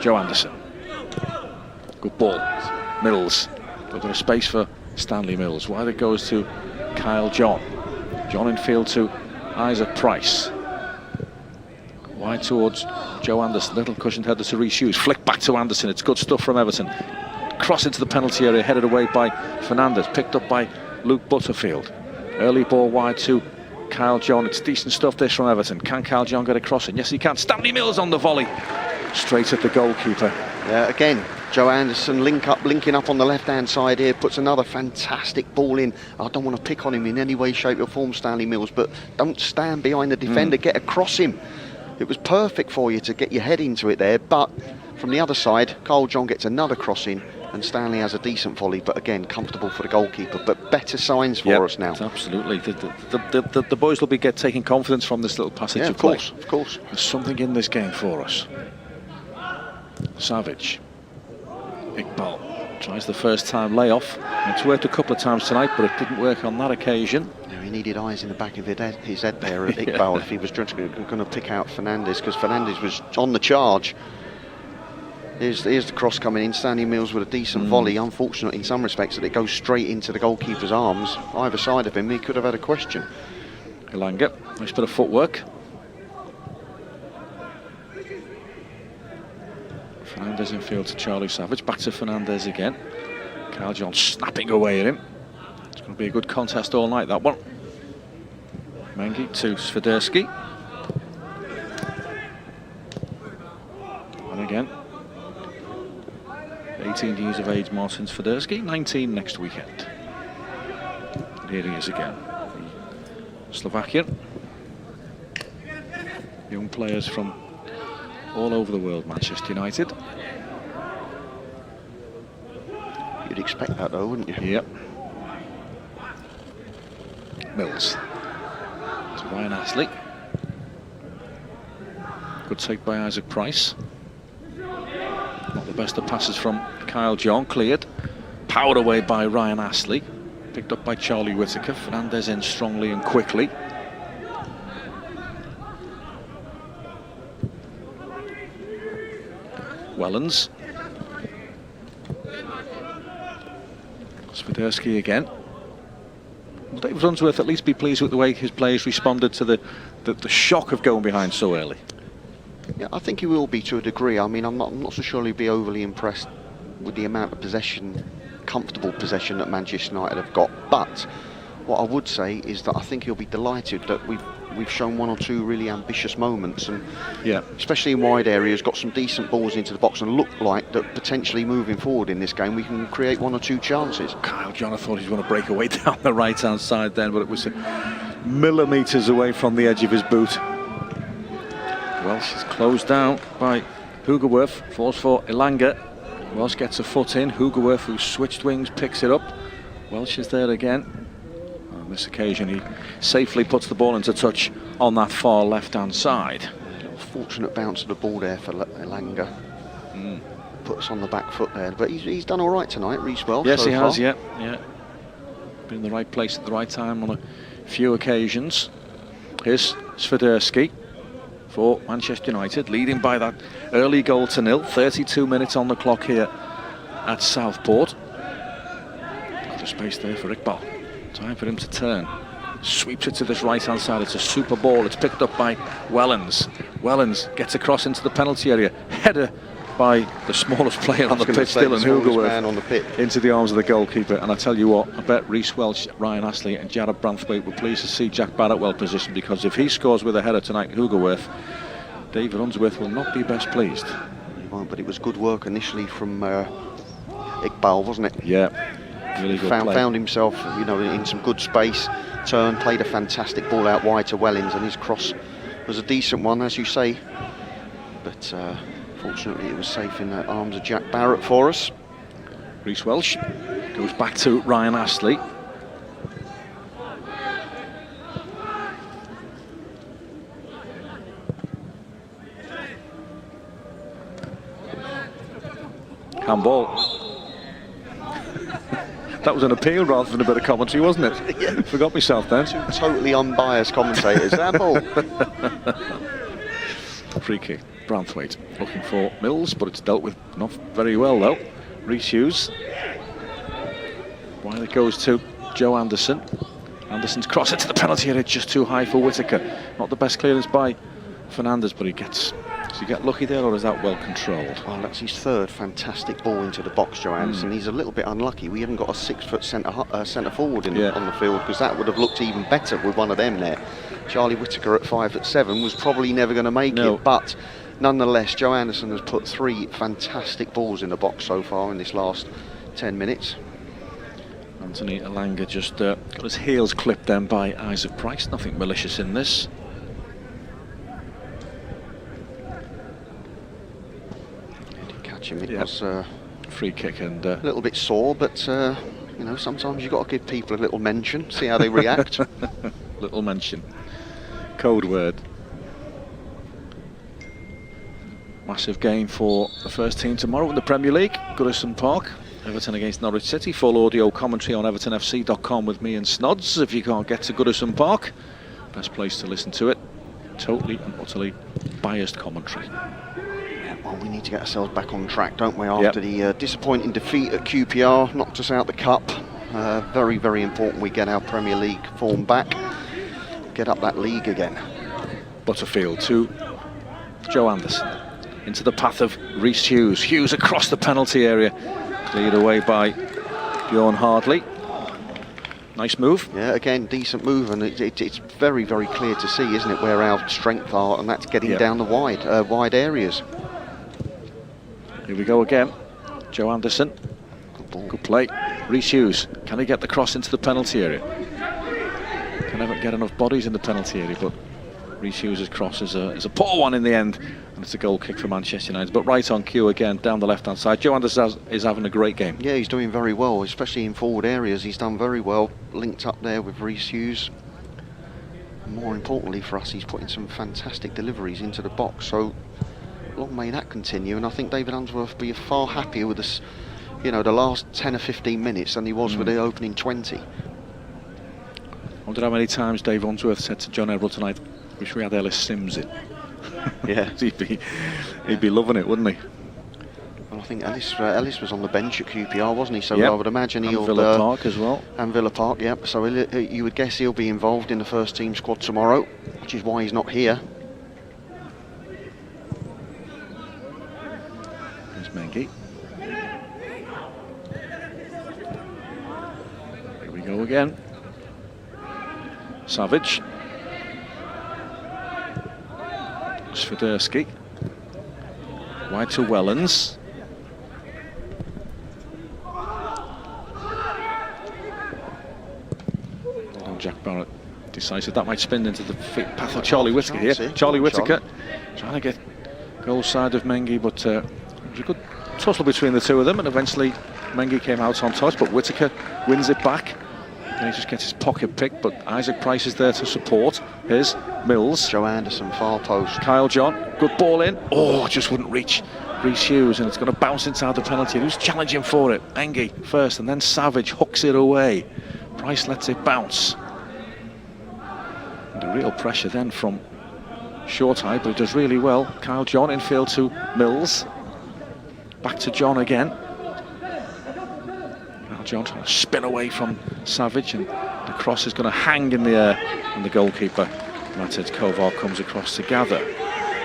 Joe Anderson. Good ball. Mills. Got a space for Stanley Mills. Wide it goes to Kyle John. John in field to Isaac Price. Wide towards Joe Anderson. Little cushioned header to Reece Hughes. Flick back to Anderson. It's good stuff from Everton. Cross into the penalty area, headed away by Fernandez. Picked up by Luke Butterfield. Early ball wide to Kyle John. It's decent stuff this from Everton. Can Kyle John get a cross in? Yes, he can. Stanley Mills on the volley. Straight at the goalkeeper. Again, Joe Anderson linking up on the left-hand side here, puts another fantastic ball in. I don't want to pick on him in any way, shape or form, Stanley Mills, but don't stand behind the defender, get across him. It was perfect for you to get your head into it there, but from the other side, Carl John gets another cross in, and Stanley has a decent volley, but again, comfortable for the goalkeeper. But better signs for us now. Absolutely. The boys will be taking confidence from this little passage of play. Of course. There's something in this game for us. Savage. Iqbal tries the first time layoff. It's worked a couple of times tonight, but it didn't work on that occasion. Yeah, he needed eyes in the back of his head there at Iqbal if he was just going to pick out Fernandez, because Fernandez was on the charge. Here's the cross coming in. Stanley Mills with a decent volley. Unfortunate in some respects that it goes straight into the goalkeeper's arms. Either side of him, he could have had a question. Ilanga, nice bit of footwork. Fernandez in field to Charlie Savage. Back to Fernandez again. Kyle John snapping away at him. It's going to be a good contest all night, that one. Mengi to Swiderski. And again, 18 years of age, Martin Swiderski, 19 next weekend. And here he is again, the Slovakian. Young players from all over the world, Manchester United. You'd expect that though, wouldn't you? Yep. Mills to Ryan Astley. Good take by Isaac Price. Not the best of passes from Kyle John, cleared. Powered away by Ryan Astley. Picked up by Charlie Whittaker. Fernandez in strongly and quickly. Wellens. Swiderski again. Will David Unsworth at least be pleased with the way his players responded to the shock of going behind so early? Yeah, I think he will be to a degree. I mean, I'm not so sure he'll be overly impressed with the amount of possession, comfortable possession that Manchester United have got. But what I would say is that I think he'll be delighted that we've shown one or two really ambitious moments, and yeah, especially in wide areas, got some decent balls into the box, and look like that potentially moving forward in this game we can create one or two chances. Kyle John, I thought he was going to break away down the right hand side then, but it was millimetres away from the edge of his boot. Welsh is closed down by Hugerworth, falls for Elanga. Welsh gets a foot in. Hugerworth, who switched wings, picks it up. Welsh is there again. On this occasion, he safely puts the ball into touch on that far left-hand side. Fortunate bounce of the ball there for Elanga. Put us on the back foot there, but he's done all right tonight, Reece Welsh. Yes, so he far. has, yeah. Been in the right place at the right time on a few occasions. Here's Swiderski for Manchester United, leading by that early goal to 0. 32 minutes on the clock here at Southport. Got the space there for Iqbal. Time for him to turn. Sweeps it to this right-hand side. It's a super ball. It's picked up by Wellens. Wellens gets across into the penalty area. Header by the smallest player on the pitch, Dylan Hugerworth, into the arms of the goalkeeper. And I tell you what, I bet Reece Welsh, Ryan Astley and Jared Branthwaite were pleased to see Jack Barrett well positioned, because if he scores with a header tonight, Hugerworth, David Unsworth will not be best pleased. Well, but it was good work initially from Iqbal, wasn't it? Yeah, really good play. Found himself, in some good space, turned, played a fantastic ball out wide to Wellens, and his cross was a decent one, as you say. But fortunately, it was safe in the arms of Jack Barrett for us. Reece Welsh goes back to Ryan Astley. Handball. That was an appeal rather than a bit of commentary, wasn't it? Yeah. Forgot myself then. Two totally unbiased commentators. Handball. Free kick. Branthwaite looking for Mills, but it's dealt with not very well though. Reece Hughes. While it goes to Joe Anderson. Anderson's cross into the penalty area, just too high for Whittaker. Not the best clearance by Fernandez, but he gets. Does he get lucky there, or is that well controlled? Well, that's his third fantastic ball into the box, Joe Anderson. He's a little bit unlucky. We haven't got a 6-foot centre forward on the field, because that would have looked even better with one of them there. Charlie Whittaker at 5'7" was probably never going to make it, but nonetheless, Joe Anderson has put 3 fantastic balls in the box so far in this last 10 minutes. Anthony Elanga just got his heels clipped then by Isaac Price. Nothing malicious in this. It was free kick and a little bit sore, but sometimes you've got to give people a little mention, see how they react. Little mention, code word. Massive game for the first team tomorrow in the Premier League, Goodison Park. Everton against Norwich City. Full audio commentary on evertonfc.com with me and Snods. If you can't get to Goodison Park, best place to listen to it. Totally and utterly biased commentary. Well, we need to get ourselves back on track, don't we, after the disappointing defeat at QPR, knocked us out the cup. Very, very important we get our Premier League form back, get up that league again. Butterfield to Joe Anderson, into the path of Reece Hughes. Hughes across the penalty area, cleared away by Bjorn Hardley. Nice move. Yeah, again, decent move, and it's very, very clear to see, isn't it, where our strengths are, and that's getting down the wide areas. Here we go again. Joe Anderson. Good ball. Good play. Rhys Hughes. Can he get the cross into the penalty area? Can never get enough bodies in the penalty area, but Rhys Hughes' cross is a poor one in the end, and it's a goal kick for Manchester United. But right on cue again, down the left-hand side. Joe Anderson is having a great game. Yeah, he's doing very well, especially in forward areas. He's done very well, linked up there with Rhys Hughes. And more importantly for us, he's putting some fantastic deliveries into the box. So long may that continue, and I think David Unsworth will be far happier with this, the last 10 or 15 minutes than he was with the opening 20. I wonder how many times Dave Unsworth said to John Everett tonight, wish we had Ellis Sims in. Yeah. he'd be loving it, wouldn't he? Well, I think Ellis was on the bench at QPR, wasn't he? So I would imagine and he'll... Villa Park as well. And Villa Park, yeah. So you would guess he'll be involved in the first team squad tomorrow, which is why he's not here. There's Mengi. Here we go again. Savage. Swiderski. Wide to Wellens. And Jack Barrett decisive. That might spin into the path of Charlie Whittaker here. Charlie Whittaker trying to get goal side of Mengi, but it was a good tussle between the two of them, and eventually Mengi came out on top, but Whittaker wins it back. And he just gets his pocket picked, but Isaac Price is there to support. Here's Mills. Joe Anderson, far post. Kyle John, good ball in. Oh, just wouldn't reach Rhys Hughes, and it's going to bounce inside the penalty. Who's challenging for it? Mengi first, and then Savage hooks it away. Price lets it bounce. And a real pressure then from Shorteye, but he does really well. Kyle John infield to Mills. Back to John again. John trying to spin away from Savage, and the cross is going to hang in the air, and the goalkeeper Matej Kovar comes across to gather.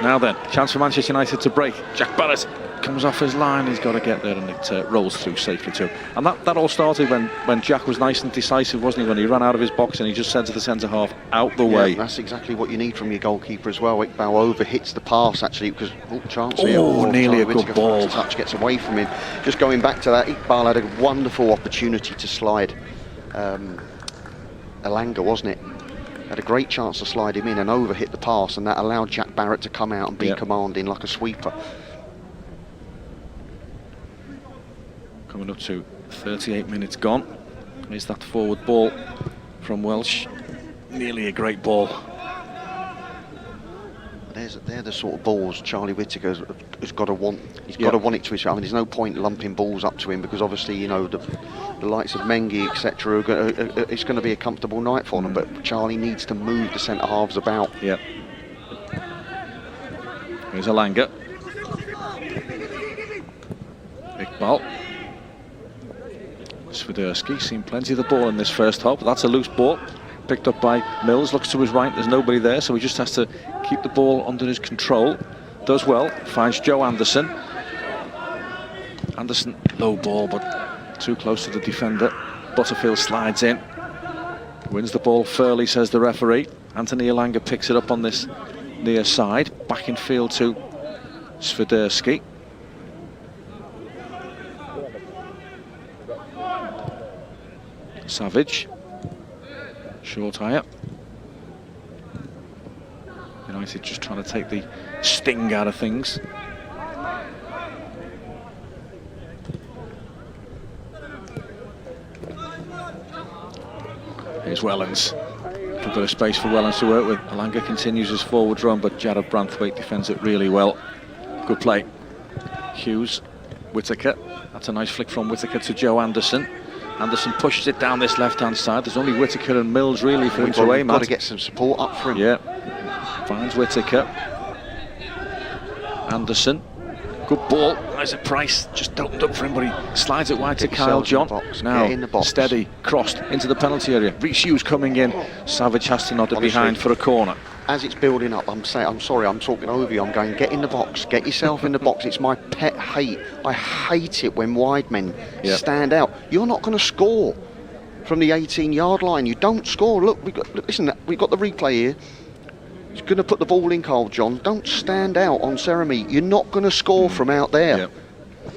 Now then, chance for Manchester United to break. Jack Barrett comes off his line, he's got to get there, and it rolls through safely too. And that all started when Jack was nice and decisive, wasn't he, when he ran out of his box and he just said to the centre half, out the way. That's exactly what you need from your goalkeeper as well. Iqbal over hits the pass actually, because chance here. Nearly a good ball. Touch gets away from him. Just going back to that, Iqbal had a wonderful opportunity to slide Elanga, wasn't it? Had a great chance to slide him in and over hit the pass, and that allowed Jack Barrett to come out and be commanding like a sweeper. Coming up to 38 minutes gone. Here's that forward ball from Welsh. Nearly a great ball. They're the sort of balls Charlie Whittaker has got to want. He's got to want it to his. I mean, there's no point lumping balls up to him, because obviously, the likes of Mengi, etc. It's going to be a comfortable night for them. But Charlie needs to move the centre halves about. Yep. Here's Elanga. Iqbal. Swiderski seen plenty of the ball in this first half, but that's a loose ball. Picked up by Mills, looks to his right, there's nobody there, so he just has to keep the ball under his control. Does well, finds Joe Anderson. Anderson, low ball, but too close to the defender. Butterfield slides in. Wins the ball fairly, says the referee. Anthony Elanga picks it up on this near side. Back in field to Swiderski. Savage. Short hire. United just trying to take the sting out of things. Here's Wellens. A bit of space for Wellens to work with. Elanga continues his forward run, but Jared Branthwaite defends it really well. Good play. Hughes, Whittaker. That's a nice flick from Whittaker to Joe Anderson. Anderson pushes it down this left-hand side. There's only Whittaker and Mills really for him to aim at. Got to get some support up for him. Yeah. Finds Whittaker. Anderson. Good ball. Isaac Price just opened up for him, but he slides it wide to Kyle John. Now in the box. Steady, crossed into the penalty area. Rhys Hughes coming in. Savage has to nod it behind for a corner. As it's building up, I'm sorry, I'm talking over you. I'm going, get in the box, get yourself in the box. It's my pet hate. I hate it when wide men stand out. You're not going to score. from the 18-yard line. You don't score. Look, we've got the replay here. He's going to put the ball in, Carl John. Don't stand out on ceremony. You're not going to score from out there. Yep.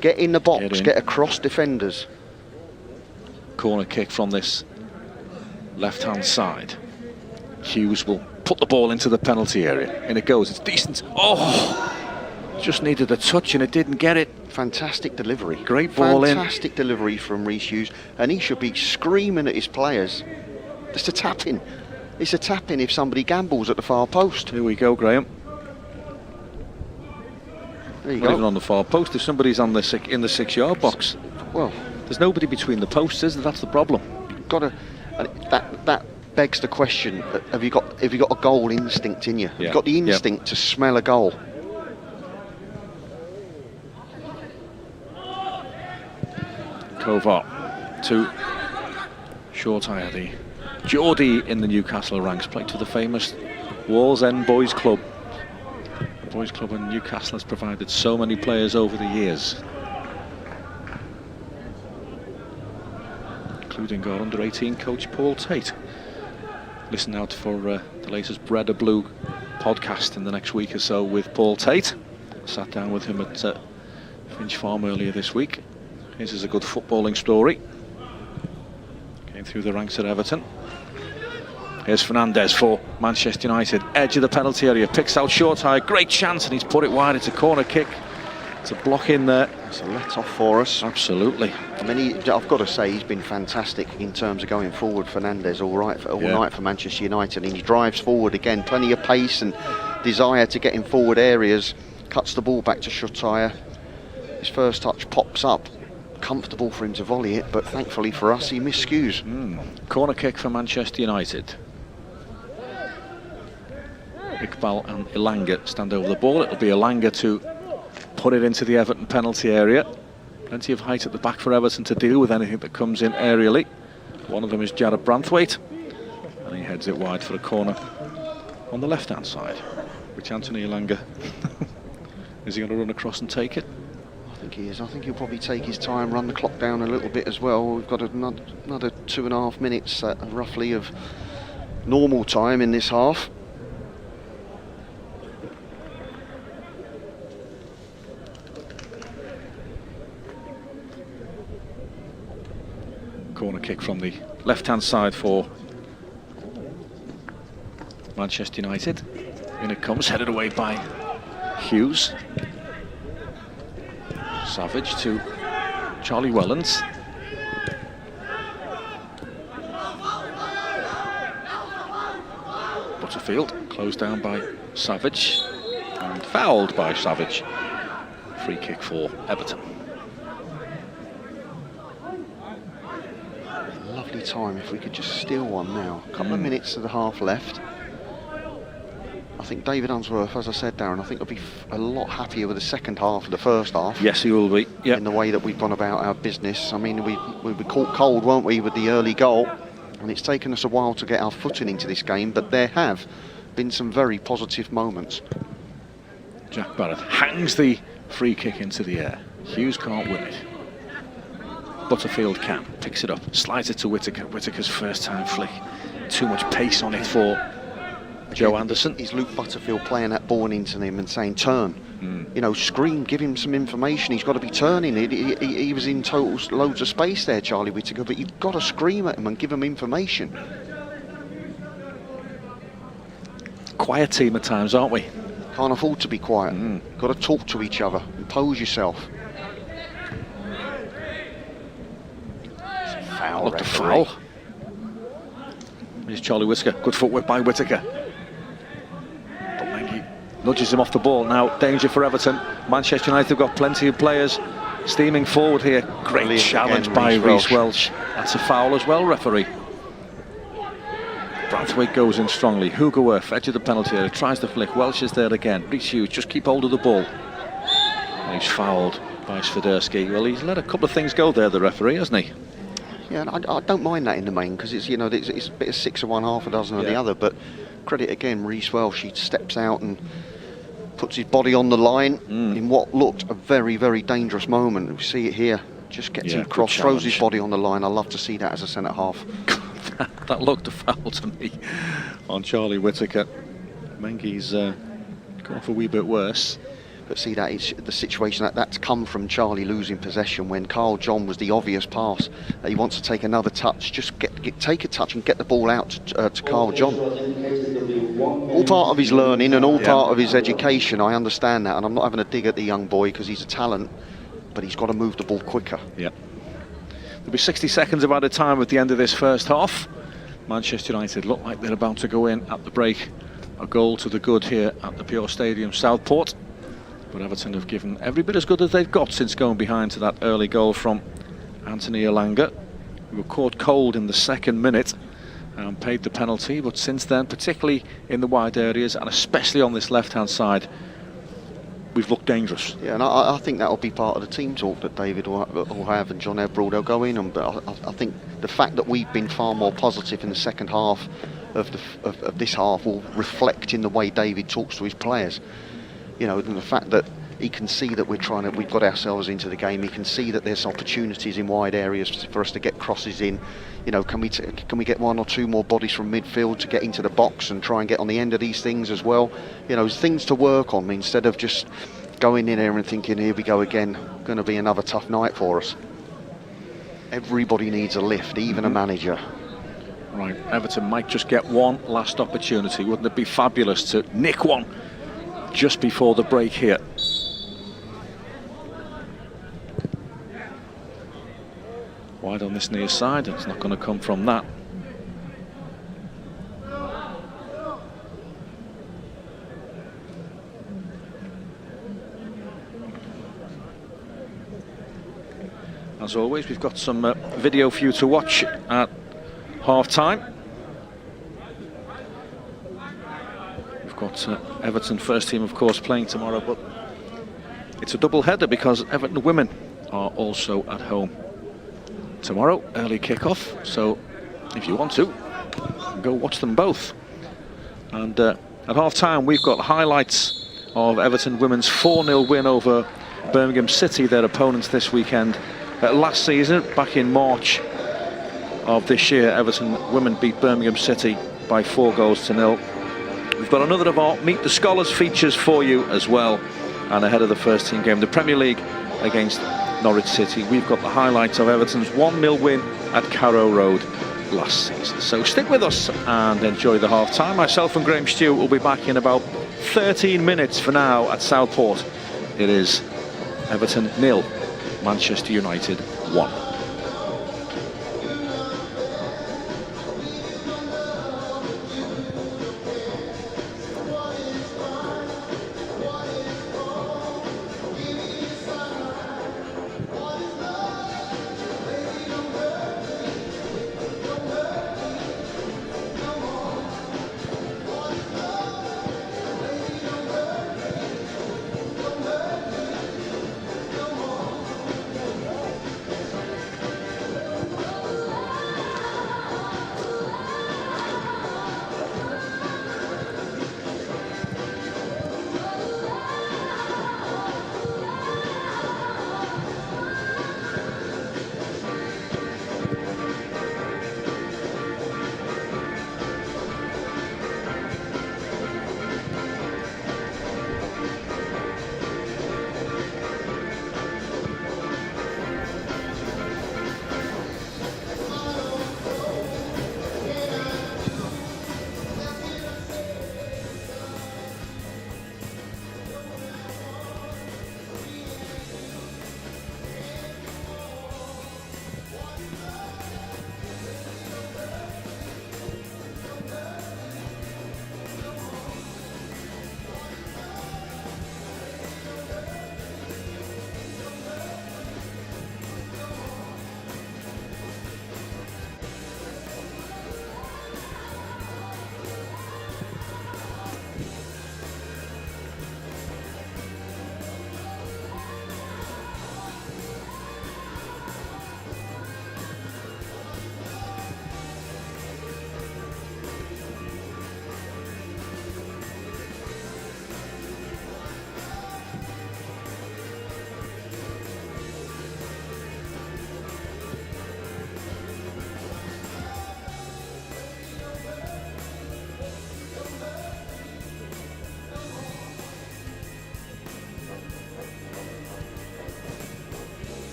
Get in the box, get across defenders. Corner kick from this left-hand side. Hughes will put the ball into the penalty area. In it goes. It's decent. Oh! Just needed a touch and it didn't get it. Fantastic delivery. Great ball in. Fantastic delivery from Rhys Hughes. And he should be screaming at his players. Just a tap-in. It's a tap-in if somebody gambles at the far post. Here we go, Graham. There you Not go. even on the far post. If somebody's on the in the 6-yard box, Well, there's nobody between the posts, is there? That's the problem. got to. That begs the question: Have you got a goal instinct in you? Have you got the instinct to smell a goal? Kovar to Shortire, the Geordie in the Newcastle ranks, played for the famous Walls End Boys Club. The Boys Club in Newcastle has provided so many players over the years, including our under-18 coach Paul Tate. Listen out for the latest Bread of Blue podcast in the next week or so with Paul Tate. Sat down with him at Finch Farm earlier this week. His is a good footballing story. Came through the ranks at Everton. Here's Fernandez for Manchester United. Edge of the penalty area, picks out Shortire. Great chance, and he's put it wide. It's a corner kick. It's a block in there. It's a let-off for us. Absolutely. I mean, I've got to say, he's been fantastic in terms of going forward. Fernandez, all night for Manchester United, and he drives forward again. Plenty of pace and desire to get in forward areas. Cuts the ball back to Shortire. His first touch pops up. Comfortable for him to volley it, but thankfully for us, he miscues. Corner kick for Manchester United. Iqbal and Ilanga stand over the ball. It'll be Ilanga to put it into the Everton penalty area. Plenty of height at the back for Everton to deal with anything that comes in aerially. One of them is Jared Branthwaite, and he heads it wide for a corner on the left-hand side, which Anthony Ilanga is he going to run across and take it? I think he is. I think he'll probably take his time, run the clock down a little bit as well. We've got another 2.5 minutes roughly of normal time in this half. Corner kick from the left-hand side for Manchester United. In it comes, headed away by Hughes. Savage to Charlie Wellens. Butterfield closed down by Savage and fouled by Savage. Free kick for Everton. Lovely time if we could just steal one now. A couple of minutes to the half left. I think David Unsworth, as I said, Darren, I think will be a lot happier with the second half of the first half. Yes, he will be. Yep. In the way that we've gone about our business. I mean, we were caught cold, weren't we, with the early goal, and it's taken us a while to get our footing into this game, but there have been some very positive moments. Jack Barrett hangs the free kick into the air. Hughes can't win it. Butterfield can, picks it up, slides it to Whittaker. Whittaker's first time flick. Too much pace on it for Joe Anderson. Is Luke Butterfield playing that ball into him and saying, turn? You know, scream, give him some information. He's got to be turning. He was in total loads of space there, Charlie Whittaker, but you've got to scream at him and give him information. Quiet team at times, aren't we? Can't afford to be quiet. Got to talk to each other, impose yourself. Foul, Looked a foul. Here's Charlie Whittaker. Good footwork by Whittaker. But Mengi nudges him off the ball. Now danger for Everton. Manchester United have got plenty of players steaming forward here. Great Brilliant challenge again, by Reece Reece Welch. That's a foul as well, referee. Branthwaite goes in strongly. Hugoworth, edge of the penalty area, tries to flick. Welch is there again. Rhys Hughes, just keep hold of the ball. And he's fouled by Swiderski. Well, he's let a couple of things go there, the referee, hasn't he? Yeah, and I don't mind that in the main, because it's, you know, it's a bit of 6 of one, half a dozen of the other. But credit again, Reece Welch. He steps out and puts his body on the line in what looked a very, very dangerous moment. We see it here. Just gets him cross, throws his body on the line. I love to see that as a centre half. That looked a foul to me on Charlie Whittaker. Mengi's gone off a wee bit worse. But see, that is the situation that's come from Charlie losing possession when Carl John was the obvious pass. He wants to take another touch, just take a touch and get the ball out to Carl John. All part of his learning and all part of his education, I understand that, and I'm not having a dig at the young boy because he's a talent, but he's got to move the ball quicker. Yeah. There'll be 60 seconds of added time at the end of this first half. Manchester United look like they're about to go in at the break. A goal to the good here at the Pure Stadium, Southport. But Everton have given every bit as good as they've got since going behind to that early goal from Anthony Elanga, who were caught cold in the second minute and paid the penalty. But since then, particularly in the wide areas and especially on this left-hand side, we've looked dangerous. Yeah, and I think that'll be part of the team talk that David will have and John Ebbrell, they'll go in on. But I think the fact that we've been far more positive in the second half of this half will reflect in the way David talks to his players. You know, and the fact that he can see that we've got ourselves into the game. He can see that there's opportunities in wide areas for us to get crosses in. You know, can we get one or two more bodies from midfield to get into the box and try and get on the end of these things as well? You know, things to work on instead of just going in there and thinking, here we go again, going to be another tough night for us. Everybody needs a lift, even a manager. Right, Everton might just get one last opportunity. Wouldn't it be fabulous to nick one just before the break here? Wide on this near side, it's not going to come from that. As always, we've got some video for you to watch at half-time. We've got Everton first team, of course, playing tomorrow, but it's a double header because Everton women are also at home tomorrow, early kick-off. So if you want to, go watch them both. And at half-time, we've got highlights of Everton women's 4-0 win over Birmingham City, their opponents this weekend. Last season, back in March of this year, Everton women beat Birmingham City by 4-0. We've got another of our Meet the Scholars features for you as well. And ahead of the first team game, the Premier League against Norwich City, we've got the highlights of Everton's 1-0 win at Carrow Road last season. So stick with us and enjoy the half-time. Myself and Graham Stewart will be back in about 13 minutes. For now at Southport, it is Everton 0, Manchester United 1.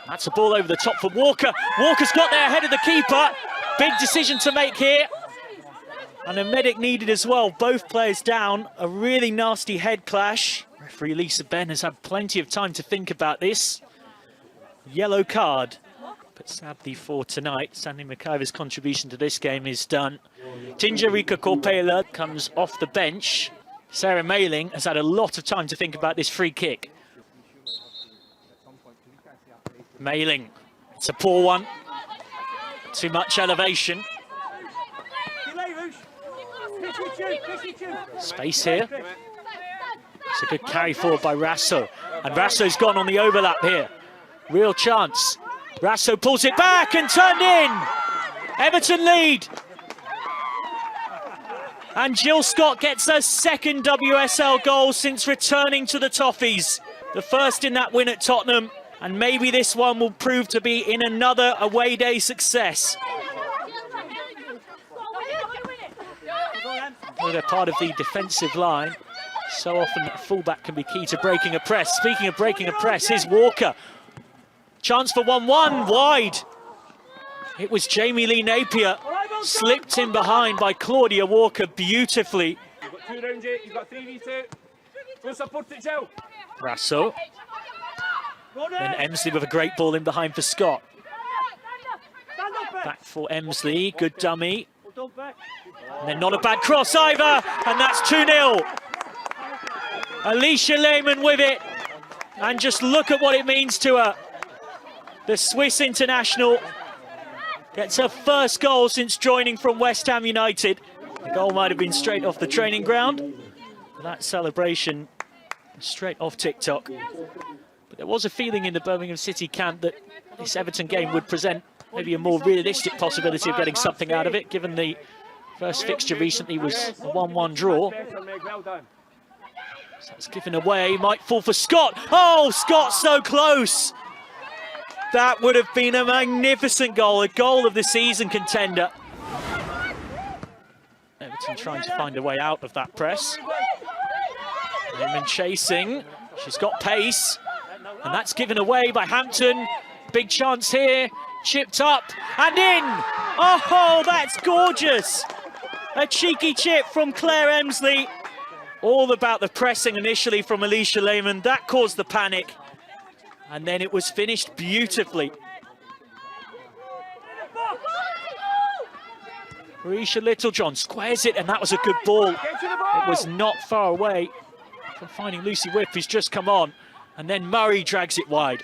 That's a ball over the top for Walker. Walker's got there ahead of the keeper. Big decision to make here. And a medic needed as well. Both players down. A really nasty head clash. Referee Lisa Ben has had plenty of time to think about this. Yellow card. But sadly for tonight, Sandy McIver's contribution to this game is done. Tinjarika Kopela comes off the bench. Sarah Mailing has had a lot of time to think about this free kick. Mailing, it's a poor one. Too much elevation. Space here. It's a good carry forward by Rasso. And Rasso's gone on the overlap here. Real chance. Rasso pulls it back and turned in. Everton lead. And Jill Scott gets her second WSL goal since returning to the Toffees. The first in that win at Tottenham. And maybe this one will prove to be in another away day success. Well, they're part of the defensive line. So often a fullback can be key to breaking a press. Speaking of breaking a press, here's Walker. Chance for 1-1, wide. It was Jamie Lee Napier, slipped in behind by Claudia Walker beautifully. You've got 2 rounds here, you've got 3v2. Go support it, Joe. Rasso. Then Emsley with a great ball in behind for Scott. Back for Emsley, good dummy. And then not a bad cross either, and that's 2-0. Alicia Lehmann with it, and just look at what it means to her. The Swiss international gets her first goal since joining from West Ham United. The goal might have been straight off the training ground. That celebration straight off TikTok. But there was a feeling in the Birmingham City camp that this Everton game would present maybe a more realistic possibility of getting something out of it, given the first fixture recently was a 1-1 draw. So it's given away, might fall for Scott. Oh, Scott so close. That would have been a magnificent goal, a goal of the season contender. Everton trying to find a way out of that press. Lehmann chasing, she's got pace, and that's given away by Hampton. Big chance here, chipped up and in. Oh, that's gorgeous. A cheeky chip from Claire Emsley. All about the pressing initially from Alicia Lehmann. That caused the panic. And then it was finished beautifully. Marisha Littlejohn squares it, and that was a good ball. It was not far away from finding Lucy Whip, who's just come on. And then Murray drags it wide.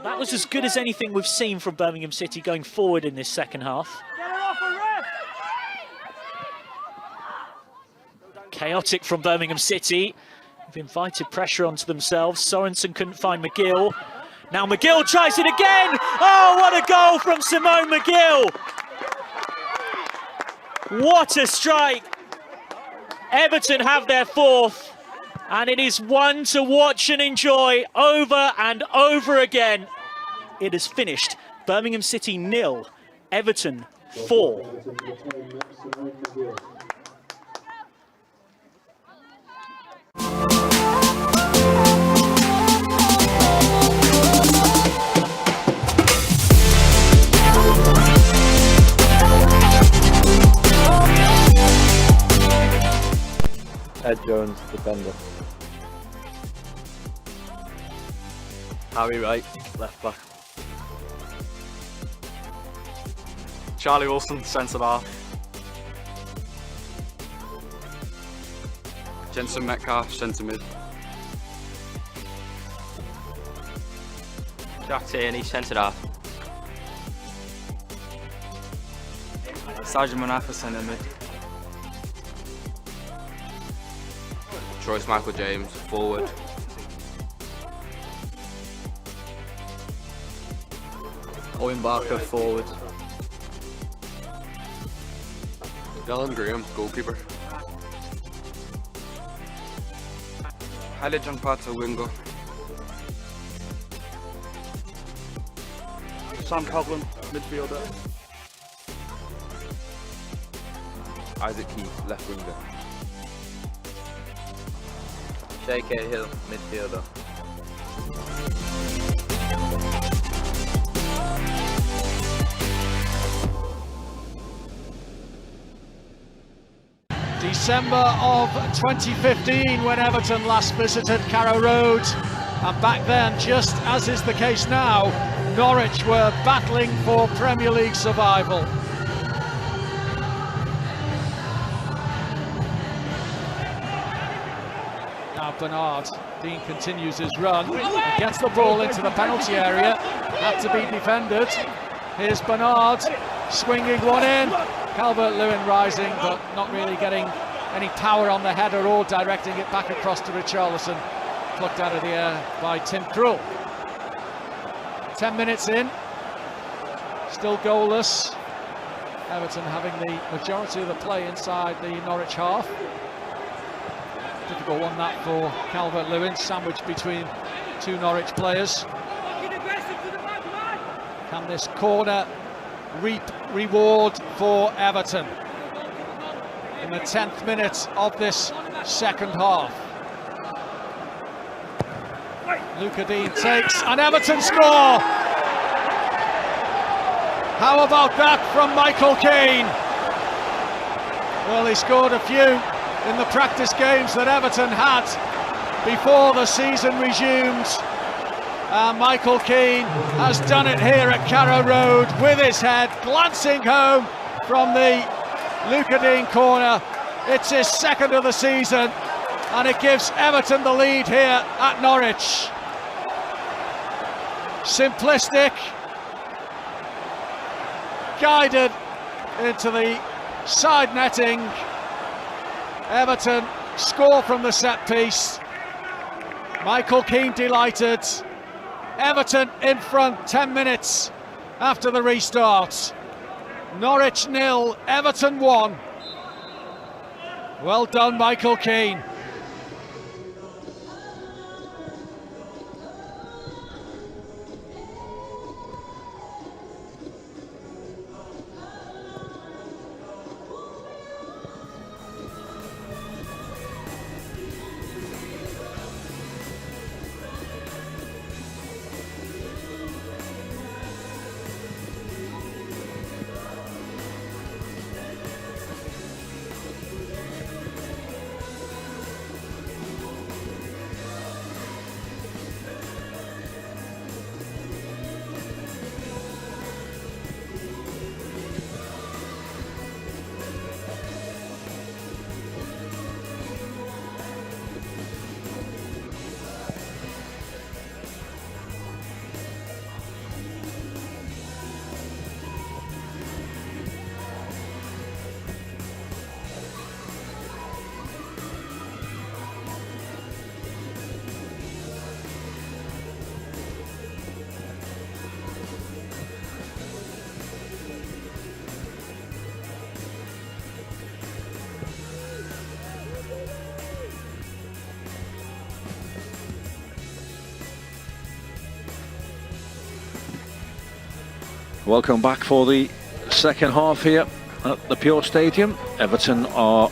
That was as good as anything we've seen from Birmingham City going forward in this second half. Chaotic from Birmingham City. They've invited pressure onto themselves. Sorensen couldn't find McGill. Now McGill tries it again. Oh, what a goal from Simone McGill. What a strike. Everton have their fourth. And it is one to watch and enjoy over and over again. It has finished. Birmingham City 0, Everton 4. Ed Jones, defender. Harry Wright, left back. Charlie Wilson, centre half. Jensen Metcalf, centre mid. Jack Tierney, centre half. Sergeant Manafa, centre mid. Troyce Michael James, forward. Owen Barker, forward. Dylan Graham, goalkeeper. Haile John Pata, winger. Sam Coughlin, midfielder. Isaac Keith, left winger. Shay Cahill, midfielder. December of 2015 when Everton last visited Carrow Road, and back then, just as is the case now, Norwich were battling for Premier League survival. Now Bernard, Dean continues his run, gets the ball into the penalty area, had to be defended. Here's Bernard, swinging one in, Calvert-Lewin rising, but not really getting any power on the header or directing it back across to Richarlison, plucked out of the air by Tim Krul. 10 minutes in, still goalless. Everton having the majority of the play inside the Norwich half. Difficult one that for Calvert-Lewin, sandwiched between two Norwich players. Can this corner reap reward for Everton in the 10th minute of this second half? Luca Dean takes, and Everton score! How about that from Michael Keane? Well, he scored a few in the practice games that Everton had before the season resumed. Michael Keane has done it here at Carrow Road with his head, glancing home from the Luca Dean corner. It's his second of the season, and it gives Everton the lead here at Norwich. Simplistic, guided into the side netting. Everton score from the set piece. Michael Keane delighted. Everton in front 10 minutes after the restart. Norwich 0, Everton 1. Well done, Michael Keane. Welcome back for the second half here at the Pure Stadium. Everton are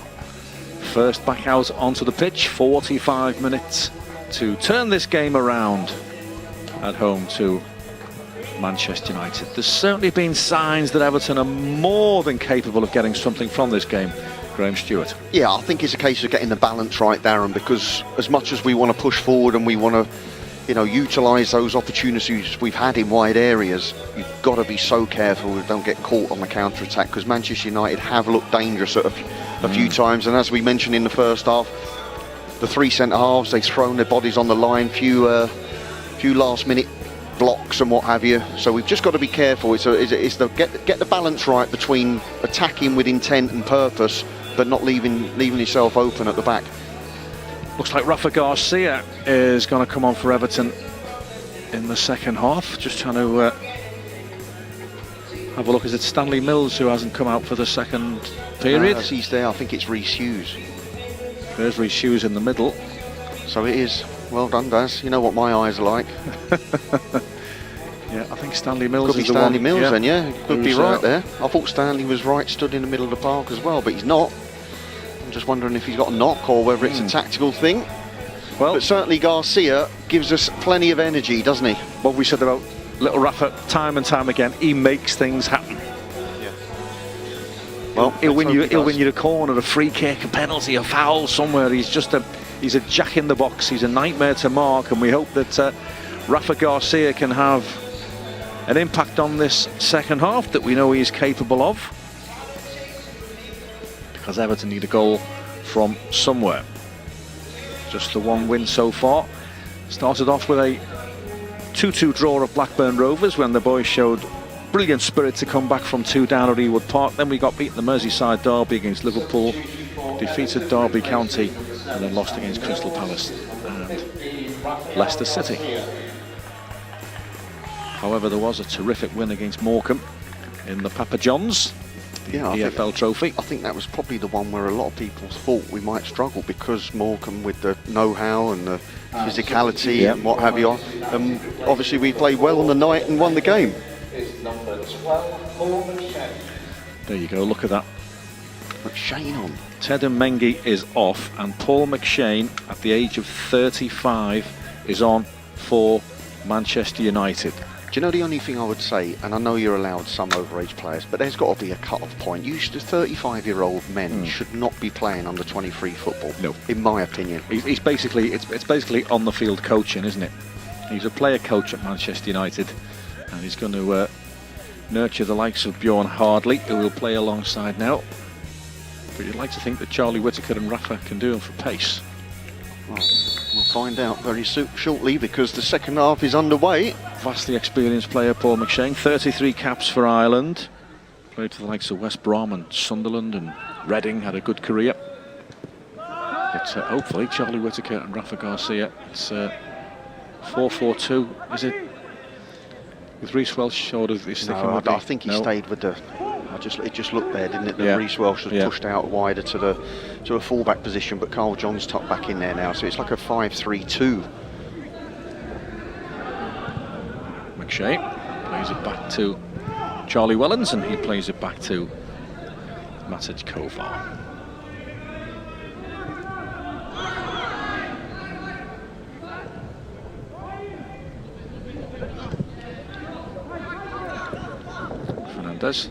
first back out onto the pitch. 45 minutes to turn this game around at home to Manchester United. There's certainly been signs that Everton are more than capable of getting something from this game. Graham Stewart. Yeah, I think it's a case of getting the balance right, Darren, because as much as we want to push forward and we want to, you know, utilise those opportunities we've had in wide areas, you've got to be so careful we don't get caught on the counter-attack, because Manchester United have looked dangerous at a few times, and as we mentioned in the first half, the three centre-halves, they've thrown their bodies on the line, few last-minute blocks and what have you, so we've just got to be careful. It's get the balance right between attacking with intent and purpose, but not leaving yourself open at the back. Looks like Rafa Garcia is going to come on for Everton in the second half. Just trying to have a look. Is it Stanley Mills who hasn't come out for the second period? As he's there, I think it's Rhys Hughes. There's Rhys Hughes in the middle. So it is. Well done, Daz. You know what my eyes are like. Yeah, I think Stanley Mills could be is the Stanley one. Mills, yeah. then, yeah. Could be right there. I thought Stanley was right, stood in the middle of the park as well, but he's not. I'm just wondering if he's got a knock or whether it's a tactical thing. Well, but certainly Garcia gives us plenty of energy, doesn't he? what we said about little Rafa time and time again, he makes things happen. Well, He'll win you a corner, a free kick, a penalty, a foul somewhere. He's a jack in the box. He's a nightmare to mark, and we hope that Rafa Garcia can have an impact on this second half that we know he is capable of, because Everton need a goal from somewhere. Just the one win so far. Started off with a 2-2 draw at Blackburn Rovers when the boys showed brilliant spirit to come back from 2 down at Ewood Park. Then we got beaten the Merseyside derby against Liverpool, defeated Derby County, and then lost against Crystal Palace and Leicester City. However, there was a terrific win against Morecambe in the Papa John's, the EFL trophy. I think that was probably the one where a lot of people thought we might struggle, because Morecambe, with the know-how and the physicality and what have you, obviously we played well on the night and won the game. There you go, look at that. McShane on. Ted Mengi is off, and Paul McShane, at the age of 35, is on for Manchester United. Do you know the only thing I would say, and I know you're allowed some overage players, but there's got to be a cut-off point. You 35-year-old men should not be playing under 23 football. No, in my opinion. He's basically it's basically on the field coaching, isn't it? He's a player coach at Manchester United, and he's going to nurture the likes of Bjorn Hardley, who will play alongside now. But you'd like to think that Charlie Whittaker and Rafa can do him for pace. Well, we'll find out very shortly, because the second half is underway. Vastly experienced player, Paul McShane, 33 caps for Ireland. Played for the likes of West Brom and Sunderland and Reading, had a good career. But hopefully Charlie Whittaker and Rafa Garcia, it's 4-4-2, is it? With Reece Welsh short of this. No, I think he stayed with the. It just looked there, didn't it? That Reece Welsh was pushed out wider to a fullback position, but Carl John's tucked back in there now, so it's like a 5-3-2. McShane plays it back to Charlie Wellens, and he plays it back to Matic Kovar. Fernandez,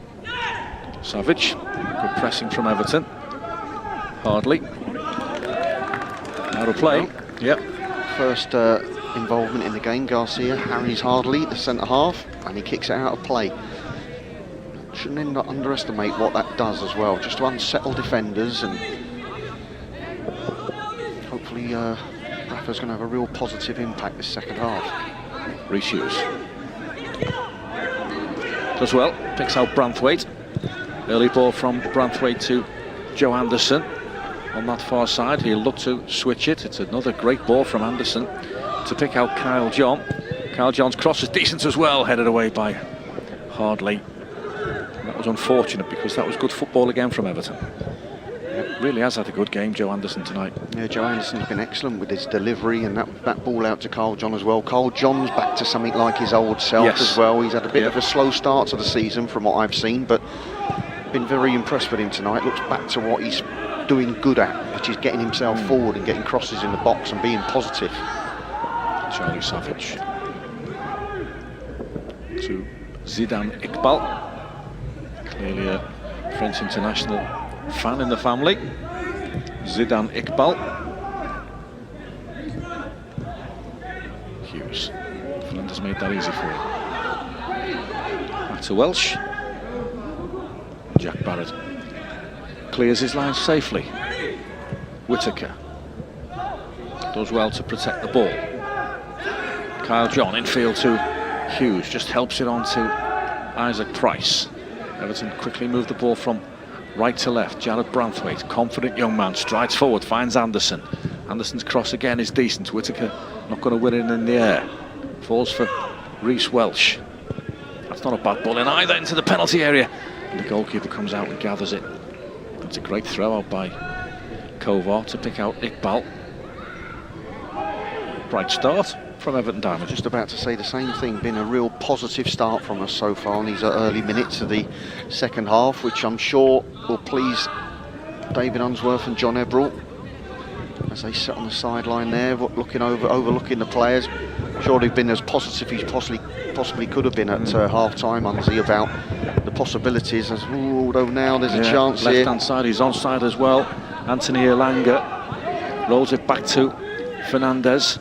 Savage, good pressing from Everton. Hardley, out of play. Yep. First involvement in the game, Garcia harries Hardley, the centre half, and he kicks it out of play. Shouldn't underestimate what that does as well, just to unsettle defenders, and hopefully Rafa's going to have a real positive impact this second half. Reece Hughes does well, picks out Branthwaite. Early ball from Branthwaite to Joe Anderson on that far side. He'll look to switch it. It's another great ball from Anderson to pick out Kyle John. Kyle John's cross is decent as well, headed away by Hardley. That was unfortunate, because that was good football again from Everton. Really has had a good game, Joe Anderson, tonight. Yeah, Joe Anderson's been excellent with his delivery, and that ball out to Carl John as well. Carl John's back to something like his old self as well. He's had a bit of a slow start to the season from what I've seen, but been very impressed with him tonight. Looks back to what he's doing good at, which is getting himself forward and getting crosses in the box and being positive. Charlie Savage to Zidane Iqbal, clearly a French international fan in the family. Zidane Iqbal. Hughes. Fernandez made that easy for him. Back to Welsh. Jack Barrett clears his line safely. Whittaker does well to protect the ball. Kyle John infield to Hughes, just helps it on to Isaac Price. Everton quickly move the ball from right to left. Jared Branthwaite, confident young man, strides forward, finds Anderson. Anderson's cross again is decent. Whittaker not going to win it in the air. Falls for Reece Welsh. That's not a bad ball in either, into the penalty area. And the goalkeeper comes out and gathers it. It's a great throw out by Kovar to pick out Iqbal. Bright start from Everton Diamond. Just about to say the same thing. Been a real positive start from us so far in these early minutes of the second half, which I'm sure will please David Unsworth and John Ebrell. as they sit on the sideline there, looking overlooking the players. Sure, they've been as positive as possibly could have been at half-time, Unsey, about the possibilities. Although now there's a chance here. Left-hand side, he's onside as well. Anthony Elanga rolls it back to Fernandez.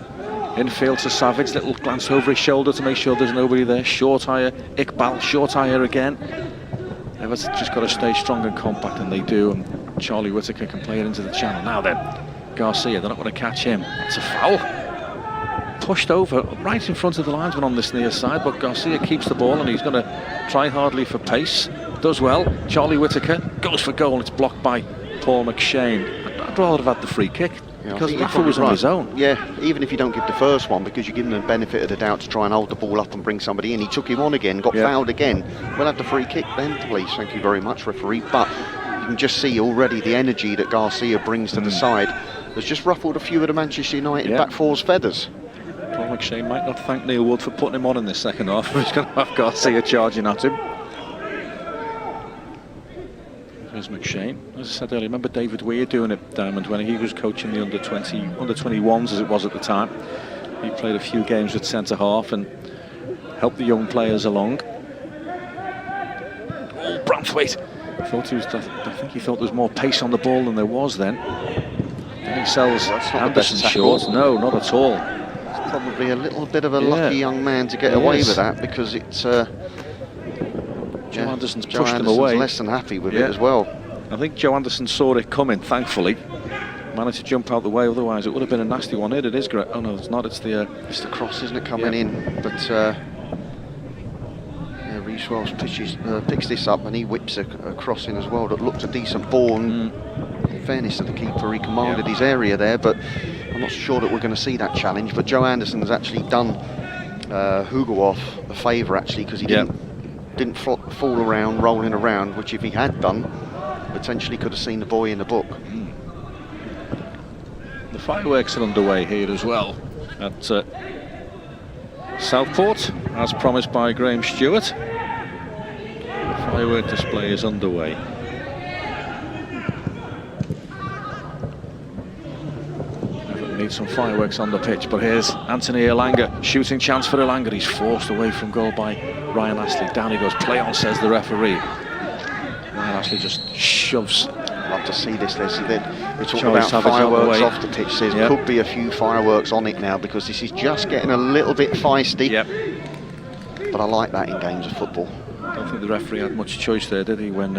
Infield to Savage, little glance over his shoulder to make sure there's nobody there. Short hire, Iqbal, short hire again. Everton just got to stay strong and compact, and they do. And Charlie Whittaker can play it into the channel. Now then, Garcia, they're not going to catch him. It's a foul. Pushed over right in front of the linesman on this near side, but Garcia keeps the ball and he's going to try hardly for pace. Does well. Charlie Whittaker goes for goal. It's blocked by Paul McShane. I'd rather have had the free kick. Because Rafa was on his own. Yeah, even if you don't give the first one, because you're giving him the benefit of the doubt to try and hold the ball up and bring somebody in. He took him on again, got fouled again. We'll have the free kick then, please. Thank you very much, referee. But you can just see already the energy that Garcia brings to the side has just ruffled a few of the Manchester United back four's feathers. Paul McShane might not thank Neil Wood for putting him on in this second half. He's going to have Garcia charging at him. There's McShane. As I said earlier, remember David Weir doing it, Diamond, when he was coaching the under-21s as it was at the time. He played a few games at centre-half and helped the young players along. Oh, Branthwaite! I think he thought there was more pace on the ball than there was then. Then he sells Anderson short. No, not at all. It's probably a little bit of a lucky young man to get away with that, because it's... Joe Anderson's Joe pushed Anderson's him away. less than happy with it as well. I think Joe Anderson saw it coming, thankfully. Managed to jump out the way, otherwise it would have been a nasty one. It is great. Oh no, it's not. It's the cross, isn't it, coming in? But Reece Wells picks this up and he whips a cross in as well that looked a decent ball. And in fairness to the keeper, he commanded his area there, but I'm not sure that we're going to see that challenge. But Joe Anderson has actually done Hugo a favour, actually, because he didn't fall around, rolling around, which if he had done, potentially could have seen the boy in the book. The fireworks are underway here as well at Southport, as promised by Graham Stewart. The firework display is underway. Need some fireworks on the pitch, but here's Anthony Elanga, shooting chance for Elanga. He's forced away from goal by Ryan Astley. Down he goes, play on, says the referee. Ryan Astley just shoves. I'd love to see this. We're talking about fireworks off the pitch. There could be a few fireworks on it now, because this is just getting a little bit feisty. But I like that in games of football. I don't think the referee had much choice there, did he, when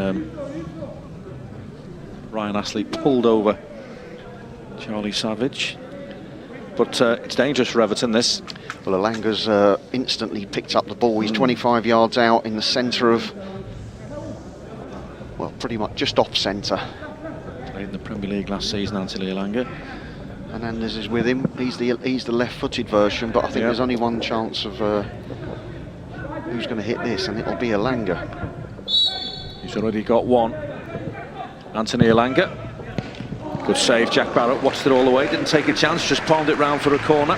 Ryan Astley pulled over Charlie Savage. But it's dangerous for Everton, this. Well, Elanga's instantly picked up the ball. He's 25 yards out in the centre of, well, pretty much just off centre. Played in the Premier League last season, Anthony Elanga. Hernandez is with him. He's the left-footed version, but I think there's only one chance of who's going to hit this, and it'll be Elanga. He's already got one. Anthony Elanga. Good save, Jack Barrett watched it all the way, didn't take a chance, just palmed it round for a corner.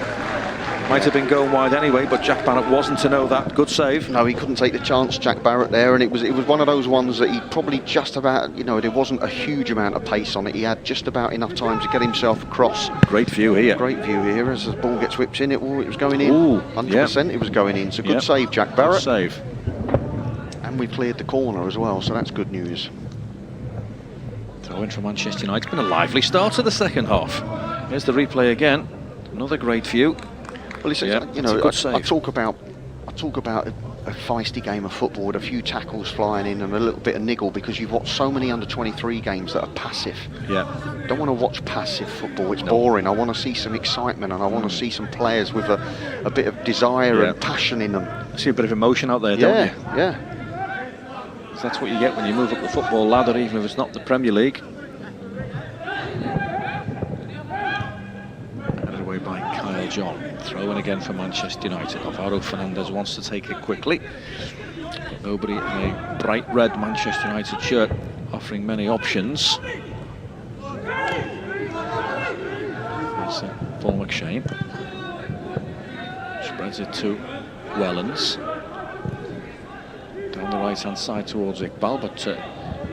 Might have been going wide anyway, but Jack Barrett wasn't to know that. Good save. No, he couldn't take the chance, Jack Barrett, there, and it was one of those ones that he probably just about, there wasn't a huge amount of pace on it. He had just about enough time to get himself across. Great view here. Great view here as the ball gets whipped in. It was going in. 100% it was going in. So good save, Jack Barrett. Good save. And we cleared the corner as well, so that's good news. Throw in for Manchester United. It's been a lively start to the second half. Here's the replay again. Another great view. Well, it's I talk about a feisty game of football with a few tackles flying in and a little bit of niggle, because you've watched so many under-23 games that are passive. Don't want to watch passive football. It's boring. I want to see some excitement, and I want to see some players with a bit of desire and passion in them. See a bit of emotion out there, don't you? Yeah. So that's what you get when you move up the football ladder, even if it's not the Premier League. Headed away by Kyle John. Throw in again for Manchester United. Alvaro Fernandez wants to take it quickly. But nobody in a bright red Manchester United shirt offering many options. There's Paul McShane. Spreads it to Wellens. Down the right-hand side towards Iqbal, but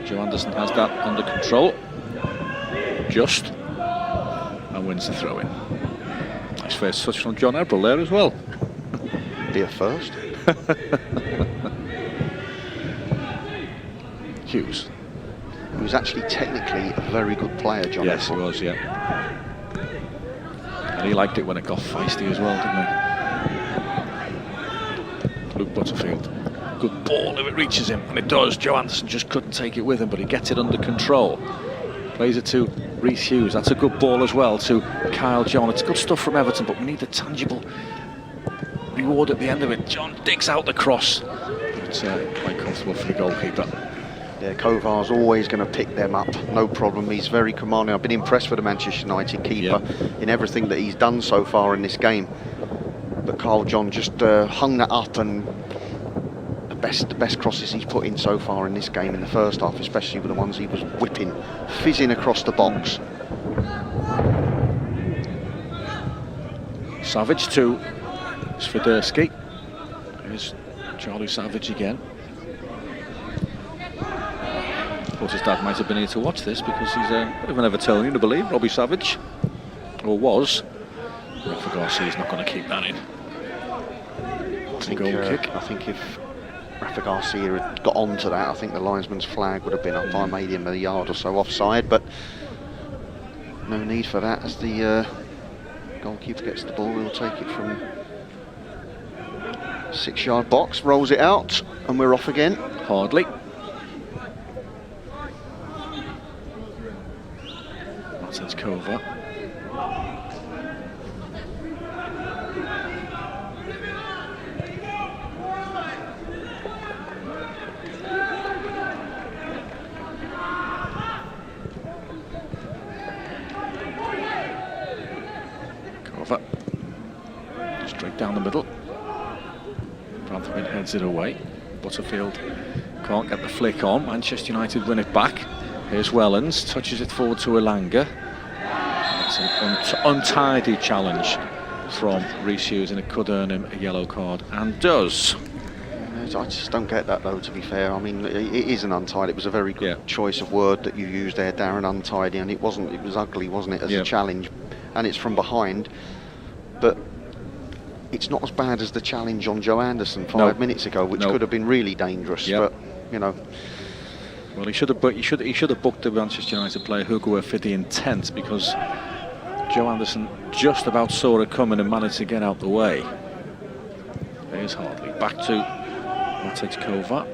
Joe Anderson has that under control. And wins the throw-in. Nice first touch from John Ebrell there as well. Be a first. Hughes. He was actually technically a very good player, John. Yes, he was, yeah. And he liked it when it got feisty as well, didn't he? Luke Butterfield. Good ball if it reaches him, and it does. Joe Anderson just couldn't take it with him, but he gets it under control. Plays it to Reece Hughes. That's a good ball as well to Kyle John. It's good stuff from Everton, but we need a tangible reward at the end of it. John digs out the cross. It's quite comfortable for the goalkeeper. Yeah, Kovar's always going to pick them up, no problem. He's very commanding. I've been impressed with the Manchester United keeper in everything that he's done so far in this game. But Kyle John just hung that up, and the best crosses he's put in so far in this game in the first half, especially with the ones he was whipping, fizzing across the box. Savage to Swiderski. Here's Charlie Savage again. Thought his dad might have been here to watch this because he's a bit of an Evertonian, I believe, Robbie Savage, or was. Rafa Garcia's not going to keep that in. I think if Rafa Garcia had got onto that, I think the linesman's flag would have been up. I made him a yard or so offside, but no need for that as the goalkeeper gets the ball. He'll take it from 6-yard box, rolls it out, and we're off again. Hardly. Martins Kova. Straight down the middle. Branthwaite heads it away. Butterfield can't get the flick on. Manchester United win it back. Here's Wellens, touches it forward to Elanga. It's an untidy challenge from Reece Hughes, and it could earn him a yellow card, and does. I just don't get that though, to be fair. I mean, it is an untidy. It was a very good choice of word that you used there, Darren, untidy, and it wasn't. It was ugly, wasn't it, as a challenge? And it's from behind, but it's not as bad as the challenge on Joe Anderson 5 minutes ago, which could have been really dangerous. But you know, well, he should have booked the Manchester United player Hugo for the intent, because Joe Anderson just about saw it coming and managed to get out the way. There's Hartley back to Matic Kova.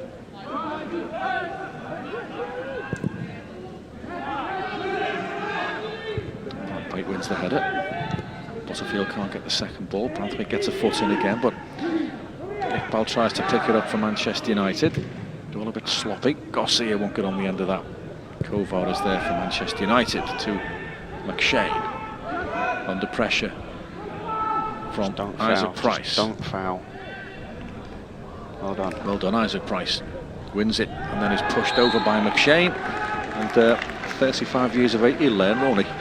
Branthwaite wins the header. Butterfield can't get the second ball. Branthwaite gets a foot in again, but Iqbal tries to pick it up for Manchester United. All a bit sloppy. Garcia won't get on the end of that. Kovar is there for Manchester United to McShane. Under pressure from Isaac Price. Don't foul. Well done. Well done, Isaac Price. Wins it and then is pushed over by McShane. And 35 years of age, he'll learn, won't he?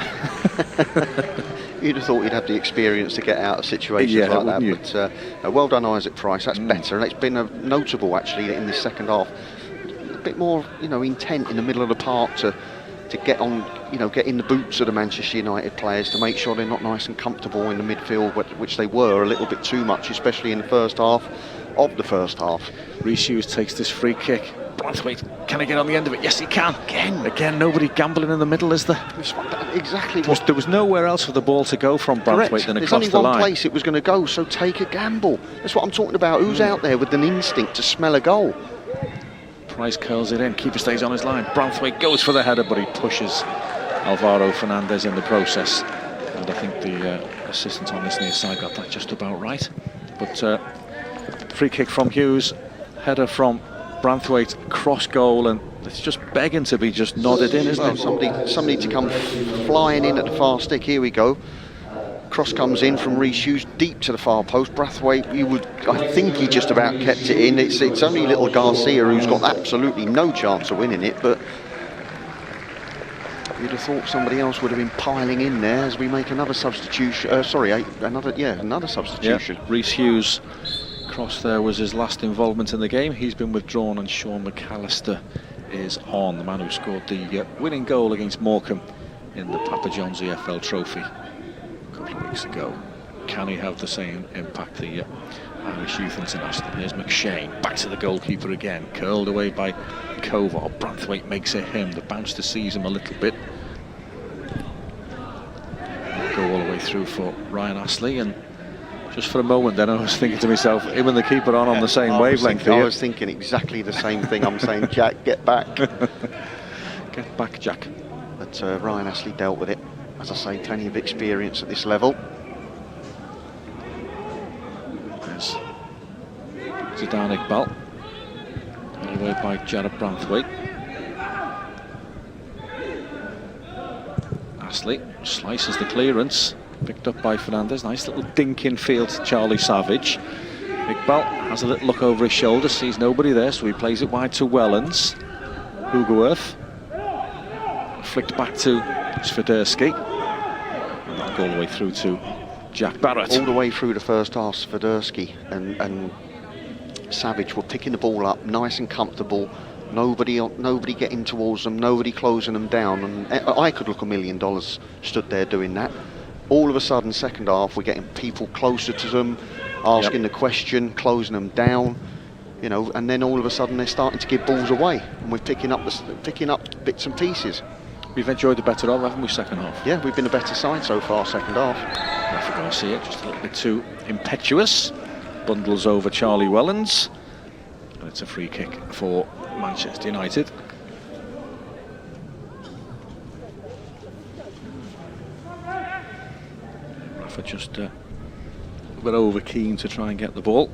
You'd have thought he'd have the experience to get out of situations like that. But well done, Isaac Price. That's better, and it's been notable actually in the second half. A bit more, intent in the middle of the park to get on, get in the boots of the Manchester United players to make sure they're not nice and comfortable in the midfield, which they were a little bit too much, especially in the first half of the first half. Reece Hughes takes this free kick. Branthwaite, can he get on the end of it? Yes, he can. Again, nobody gambling in the middle, is there? Exactly. There was nowhere else for the ball to go from Branthwaite than across the line. There's only one place it was going to go, so take a gamble. That's what I'm talking about. Who's out there with an instinct to smell a goal? Price curls it in. Keeper stays on his line. Branthwaite goes for the header, but he pushes Alvaro Fernandez in the process. And I think the assistant on this near side got that just about right. But free kick from Hughes, header from Branthwaite, cross goal, and it's just begging to be just nodded in, isn't it? Somebody to come flying in at the far stick. Here we go. Cross comes in from Reece Hughes deep to the far post. Brathwaite, I think he just about kept it in. It's only little Garcia who's got absolutely no chance of winning it, but you'd have thought somebody else would have been piling in there as we make another substitution. Another substitution. Yeah. Reece Hughes' cross there was his last involvement in the game. He's been withdrawn, and Sean McAllister is on, the man who scored the winning goal against Morecambe in the Papa John's EFL Trophy couple of weeks ago. Can he have the same impact, the Irish Youth International? Here's McShane, back to the goalkeeper again, curled away by Kovar. Branthwaite makes it him. The bounce to seize him a little bit. Go all the way through for Ryan Astley, and just for a moment then I was thinking to myself, him and the keeper on the same wavelength here. I was thinking exactly the same thing. I'm saying, Jack, get back. Get back, Jack. But Ryan Astley dealt with it. As I say, plenty of experience at this level. There's Zidane Iqbal, held away by Jared Branthwaite. Astley slices the clearance, picked up by Fernandez. Nice little dink in field to Charlie Savage. Iqbal has a little look over his shoulder, sees nobody there, so he plays it wide to Wellens. Hugoworth flicked back to Swiderski, and that'll go all the way through to Jack Barrett. All the way through the first half, Swiderski and Savage were picking the ball up nice and comfortable. Nobody getting towards them, nobody closing them down, and I could look $1 million stood there doing that. All of a sudden, second half, we're getting people closer to them, asking the question, closing them down, you know, and then all of a sudden they're starting to give balls away, and we're picking up bits and pieces. We've enjoyed the better of, haven't we, second half? Yeah, we've been a better side so far, second half. I forgot to see it, just a little bit too impetuous. Bundles over Charlie Wellens, and it's a free kick for Manchester United. Rafa just a bit over keen to try and get the ball.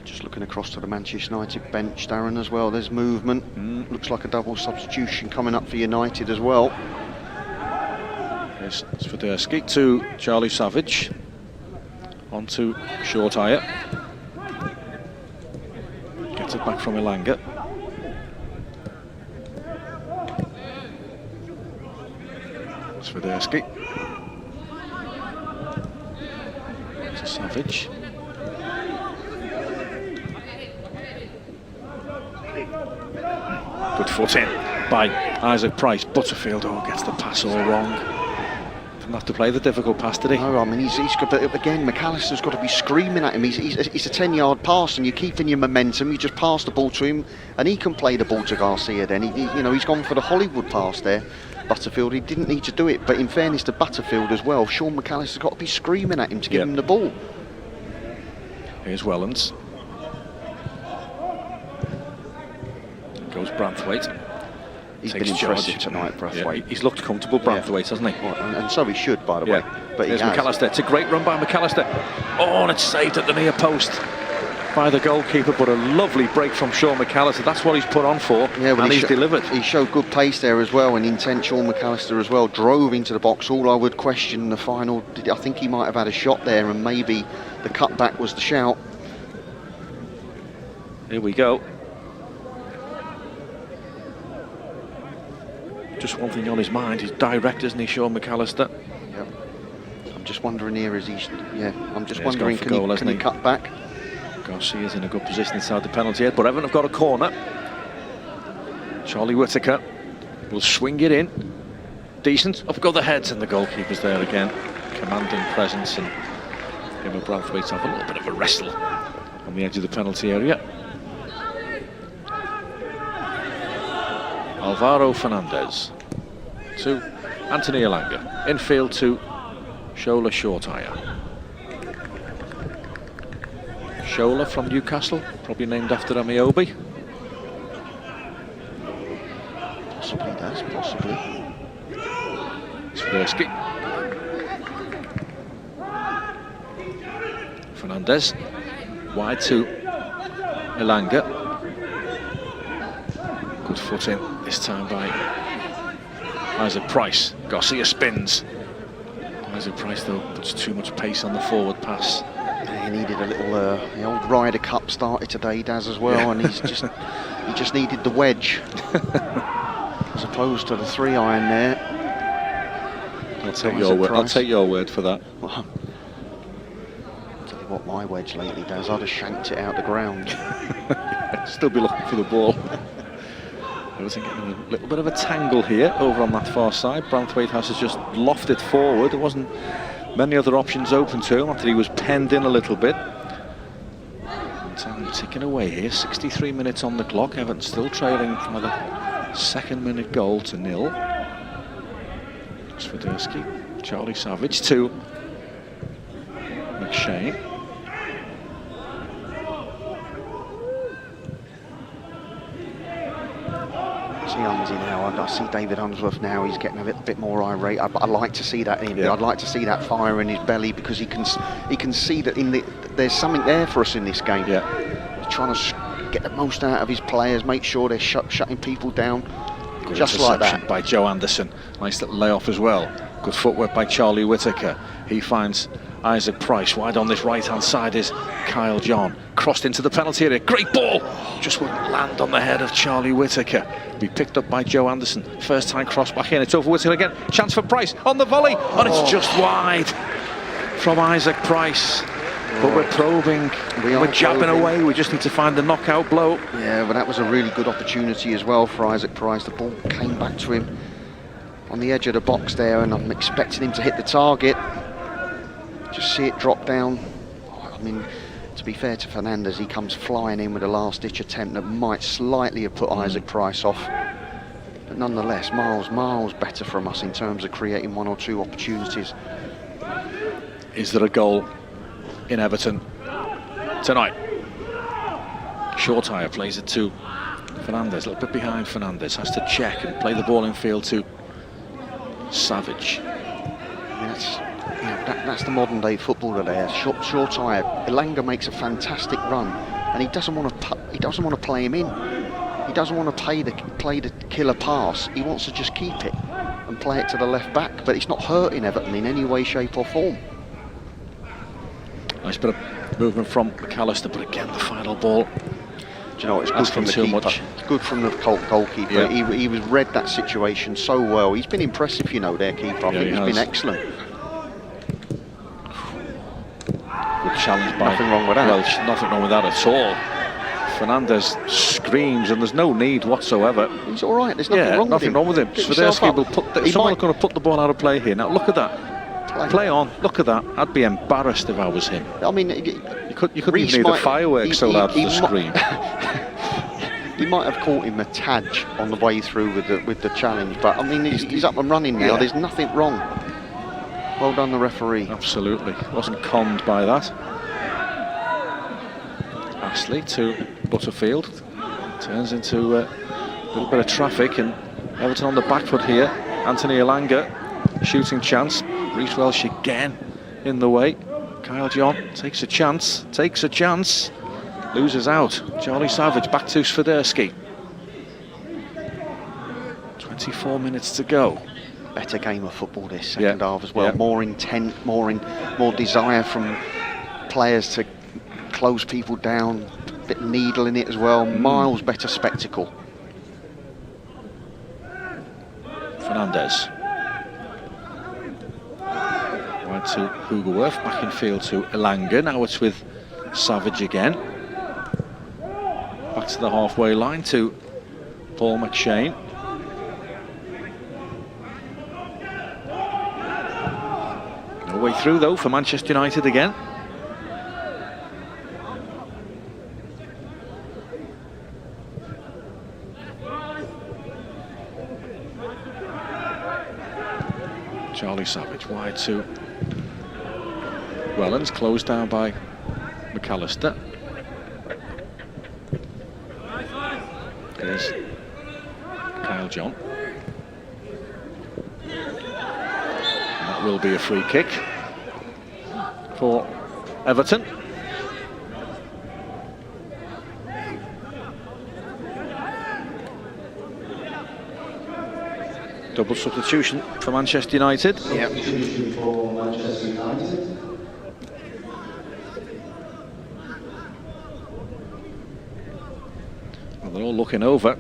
Just looking across to the Manchester United bench, Darren, as well. There's movement. Looks like a double substitution coming up for United as well. There's Swiderski to Charlie Savage. On to Shortire. Gets it back from Elanga. Swiderski. To Savage. Good foot in by Isaac Price. Butterfield, gets the pass all wrong. Didn't have to play the difficult pass, did he? No, I mean, he's got to, again, McAllister's got to be screaming at him. He's a 10-yard pass, and you're keeping your momentum. You just pass the ball to him, and he can play the ball to Garcia then. He's gone for the Hollywood pass there. Butterfield, he didn't need to do it, but in fairness to Butterfield as well, Sean McAllister's got to be screaming at him to give him the ball. Here's Wellens. Goes Branthwaite. He's been impressive tonight, Branthwaite. Yeah, he's looked comfortable, Branthwaite, hasn't he? Well, and so he should, by the way. But there's McAllister. It's a great run by McAllister. And it's saved at the near post by the goalkeeper, but a lovely break from Sean McAllister. That's what he's put on for, and he's delivered. He showed good pace there as well, and intent. Sean McAllister as well drove into the box. All I would question the final, I think he might have had a shot there, and maybe the cutback was the shout. Here we go. Just one thing on his mind, he's direct, isn't he, Sean McAllister? Yep. I'm just wondering here, I'm just wondering, can he cut back? Garcia's in a good position inside the penalty area, but Everton have got a corner. Charlie Whittaker will swing it in. Decent, up go the heads, and the goalkeeper's there again. Commanding presence, and him and Branthwaite have a little bit of a wrestle on the edge of the penalty area. Alvaro Fernandez to Anthony Elanga. Infield to Shola Shortire. Shola from Newcastle, probably named after Amiobi. Possibly does, possibly. Swiderski. Fernandez. Wide to Elanga. Good foot in this time by Isaac Price. Garcia spins. Isaac Price though puts too much pace on the forward pass. He needed a little. The old Ryder Cup started today, Daz, as well, and he just needed the wedge as opposed to the 3-iron there. I'll take your word. I'll take your word for that. Well, tell you what, my wedge lately, Daz, I'd have shanked it out the ground. Still be looking for the ball. Everton getting a little bit of a tangle here over on that far side. Branthwaite has just lofted forward. It wasn't many other options open to him after he was penned in a little bit. Time ticking away here, 63 minutes on the clock. Everton still trailing by the second-minute goal to 0. Swiderski, Charlie Savage to McShane. See Humsey now. I see David Unsworth now. He's getting a little bit more irate. I'd like to see that in him. Yeah. I'd like to see that fire in his belly, because he can see that there's something there for us in this game. Yeah. He's trying to get the most out of his players, make sure they're shutting people down. Good just like interception that. by Joe Anderson. Nice little layoff as well. Good footwork by Charlie Whittaker. He finds Isaac Price. Wide on this right-hand side is Kyle John. Crossed into the penalty area. Great ball! Just wouldn't land on the head of Charlie Whittaker. Be picked up by Joe Anderson. First time cross back in. It's over Whittaker again. Chance for Price on the volley. And it's just wide from Isaac Price. But we're probing. We're jabbing away. We just need to find the knockout blow. Yeah, but that was a really good opportunity as well for Isaac Price. The ball came back to him on the edge of the box there, and I'm expecting him to hit the target. Just see it drop down. I mean, to be fair to Fernandez, he comes flying in with a last-ditch attempt that might slightly have put Isaac Price off. But nonetheless, miles better from us in terms of creating one or two opportunities. Is there a goal in Everton tonight? Shortire plays it to Fernandez, a little bit behind Fernandez, has to check and play the ball in field to Savage. That's the modern day footballer there. Shortire. Elanga makes a fantastic run, and he doesn't want to play him in. He doesn't want to play the killer pass. He wants to just keep it and play it to the left back. But it's not hurting Everton in any way, shape, or form. Nice bit of movement from McAllister, but again the final ball. Do you know, it's good from the keeper. It's good from the goalkeeper. Yeah. He was read that situation so well. He's been impressive, you know, their keeper. I think he's been excellent. Good challenge by... Nothing wrong with that. Well, nothing wrong with that at all. Fernandez screams, and there's no need whatsoever. He's all right. There's nothing wrong with him. Nothing wrong with him. Swiderski will put... Someone's going to put the ball out of play here. Now look at that. Play on. Look at that. I'd be embarrassed if I was him. I mean, you couldn't even hear the fireworks so loud to scream. He might have caught him a tadge on the way through with the challenge, but I mean, he's up and running now. There's nothing wrong. Well done, the referee. Absolutely. Wasn't conned by that. Ashley to Butterfield. Turns into a little bit of traffic, and Everton on the back foot here. Anthony Elanga, shooting chance. Reece Welsh again in the way. Kyle John takes a chance. Loses out. Charlie Savage back to Swiderski. 24 minutes to go. Better game of football this second half as well. More intent, more desire from players to close people down. A bit needle in it as well. Miles better spectacle. Fernandez. Wide to Hugerworth, back in field to Elanga. Now it's with Savage again. Back to the halfway line to Paul McShane. No way through though for Manchester United again. Charlie Savage wide to Wellens, closed down by McAllister. There's Kyle John. And that will be a free kick for Everton. Double substitution for Manchester United. Yep. Well, they're all looking over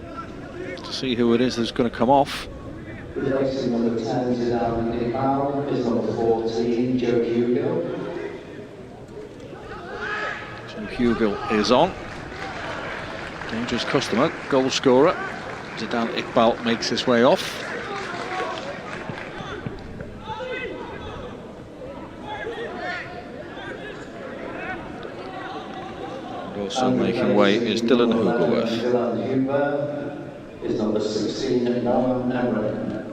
to see who it is that's going to come off. Replacing number 10 is number 14, Joe Hugo. Joe Hugo is on. Dangerous customer, goal scorer. Zidane Iqbal makes his way off. Also making way is Dylan Hoogerworth. Dylan Huber is number 16, Noam Emmerich.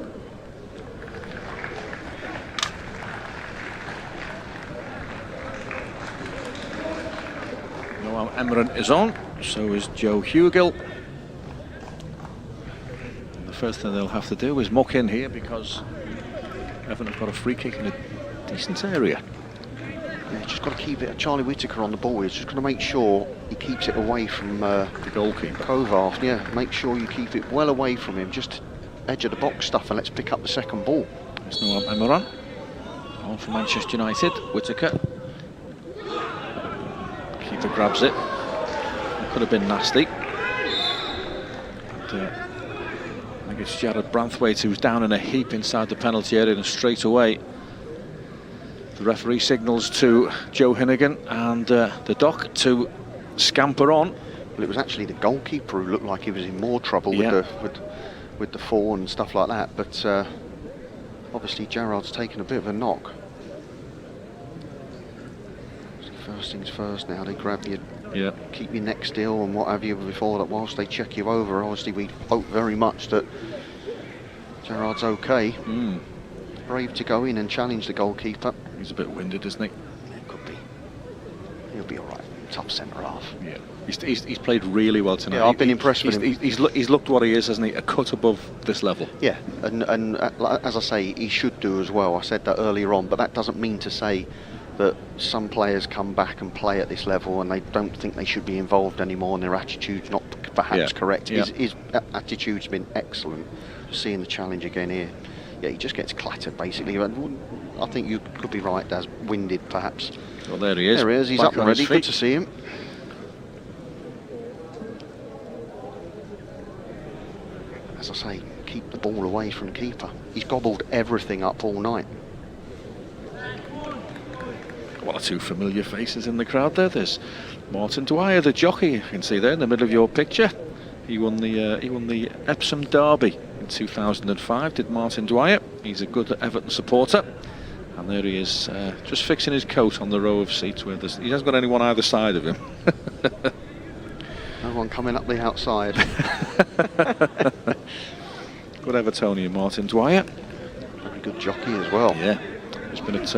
Noam Emmerich is on, so is Joe Hugill. And the first thing they'll have to do is muck in here because Everton have got a free kick in a decent area. Yeah, just got to keep it. Charlie Whittaker on the ball. He's just got to make sure he keeps it away from the goalkeeper. Kovar. Yeah, make sure you keep it well away from him. Just edge of the box stuff, and let's pick up the second ball. There's Noam Emmerich on for Manchester United. Whittaker. Keeper grabs it. Could have been nasty. And, I think it's Jared Branthwaite who's down in a heap inside the penalty area, and straight away the referee signals to Joe Hinnigan and the doc to scamper on. Well, it was actually the goalkeeper who looked like he was in more trouble with the fall and stuff like that. But obviously Gerrard's taken a bit of a knock. So first things first. Now they grab you, keep your neck still and what have you. Before that, whilst they check you over, obviously we hope very much that Gerrard's okay. Brave to go in and challenge the goalkeeper. He's a bit winded, isn't he? It could be. He'll be all right. Tough centre half. Yeah, he's played really well tonight. Yeah, I've been impressed with him. He's looked what he is, hasn't he? A cut above this level. Yeah, and as I say, he should do as well. I said that earlier on, but that doesn't mean to say that some players come back and play at this level and they don't think they should be involved anymore and their attitude's not perhaps correct. Yeah. His attitude's been excellent. Seeing the challenge again here. Yeah, he just gets clattered basically. I think you could be right, Daz. Winded perhaps. Well, there he is. There he is. He's Back up and on his ready. feet. Good to see him. As I say, keep the ball away from the keeper. He's gobbled everything up all night. One or two familiar faces in the crowd there. There's Martin Dwyer, the jockey. You can see there in the middle of your picture. He won the Epsom Derby in 2005. Did Martin Dwyer? He's a good Everton supporter. And there he is, just fixing his coat on the row of seats where he hasn't got anyone either side of him. No one coming up the outside. Good Evertonian, Martin Dwyer. Very good jockey as well. Yeah, he's been at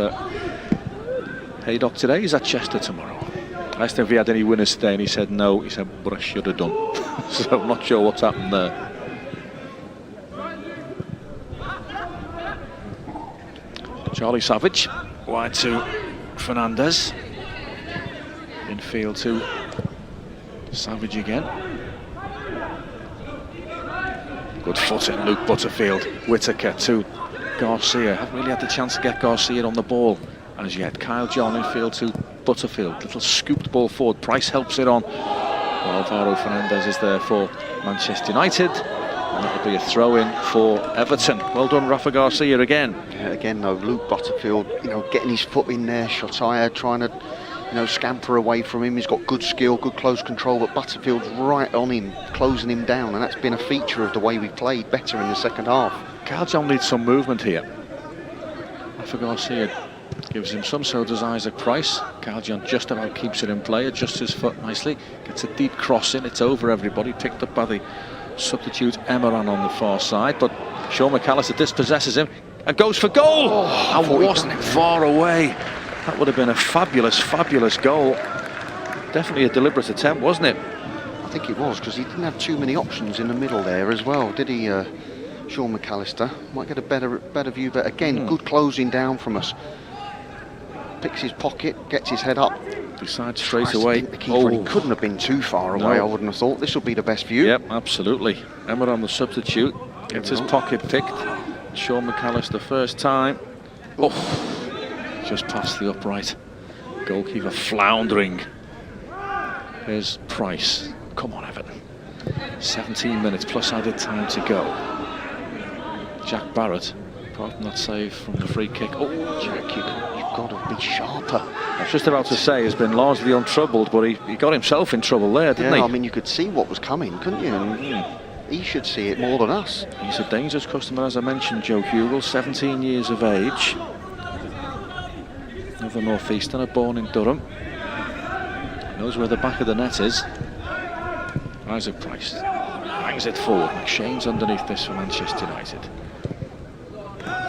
Haydock today. He's at Chester tomorrow. I asked him if he had any winners today, and he said no. He said, but I should have done. So I'm not sure what's happened there. Charlie Savage, wide to Fernandez. Infield to Savage again. Good foot in Luke Butterfield. Whittaker to Garcia. Haven't really had the chance to get Garcia on the ball as yet. Kyle John infield to Butterfield. Little scooped ball forward. Price helps it on. Well, Alvaro Fernandez is there for Manchester United. And it'll be a throw-in for Everton. Well done, Rafa Garcia again. Yeah, again though, Luke Butterfield, getting his foot in there. Shotaya trying to, scamper away from him. He's got good skill, good close control, but Butterfield's right on him, closing him down, and that's been a feature of the way we played better in the second half. Kyle John needs some movement here. Rafa Garcia gives him some, so does Isaac Price. Kyle John just about keeps it in play, adjusts his foot nicely, gets a deep cross in, it's over everybody, picked up by the substitute Emeran on the far side, but Sean McAllister dispossesses him and goes for goal. And wasn't it far away? That would have been a fabulous, fabulous goal. Definitely a deliberate attempt, wasn't it? I think it was, because he didn't have too many options in the middle there as well, did he, Sean McAllister? Might get a better view, but again, good closing down from us. Picks his pocket, gets his head up. Decides straight away. The keeper, he couldn't have been too far away, I wouldn't have thought. This will be the best view. Yep, absolutely. Emeran, the substitute, gets his pocket picked. Sean McAllister first time. Oh, just past the upright. Goalkeeper floundering. Here's Price. Come on, Everton. 17 minutes plus added time to go. Jack Barrett, apart from that save from the free kick. Oh, Jack, you've got to be sharper. I was just about to say, has been largely untroubled, but he got himself in trouble there, didn't he? I mean, you could see what was coming, couldn't you? And he should see it more than us. He's a dangerous customer, as I mentioned, Joe Hugill, 17 years of age. Another North Easterner, born in Durham. Knows where the back of the net is. Isaac Price bangs it forward. McShane's underneath this for Manchester United.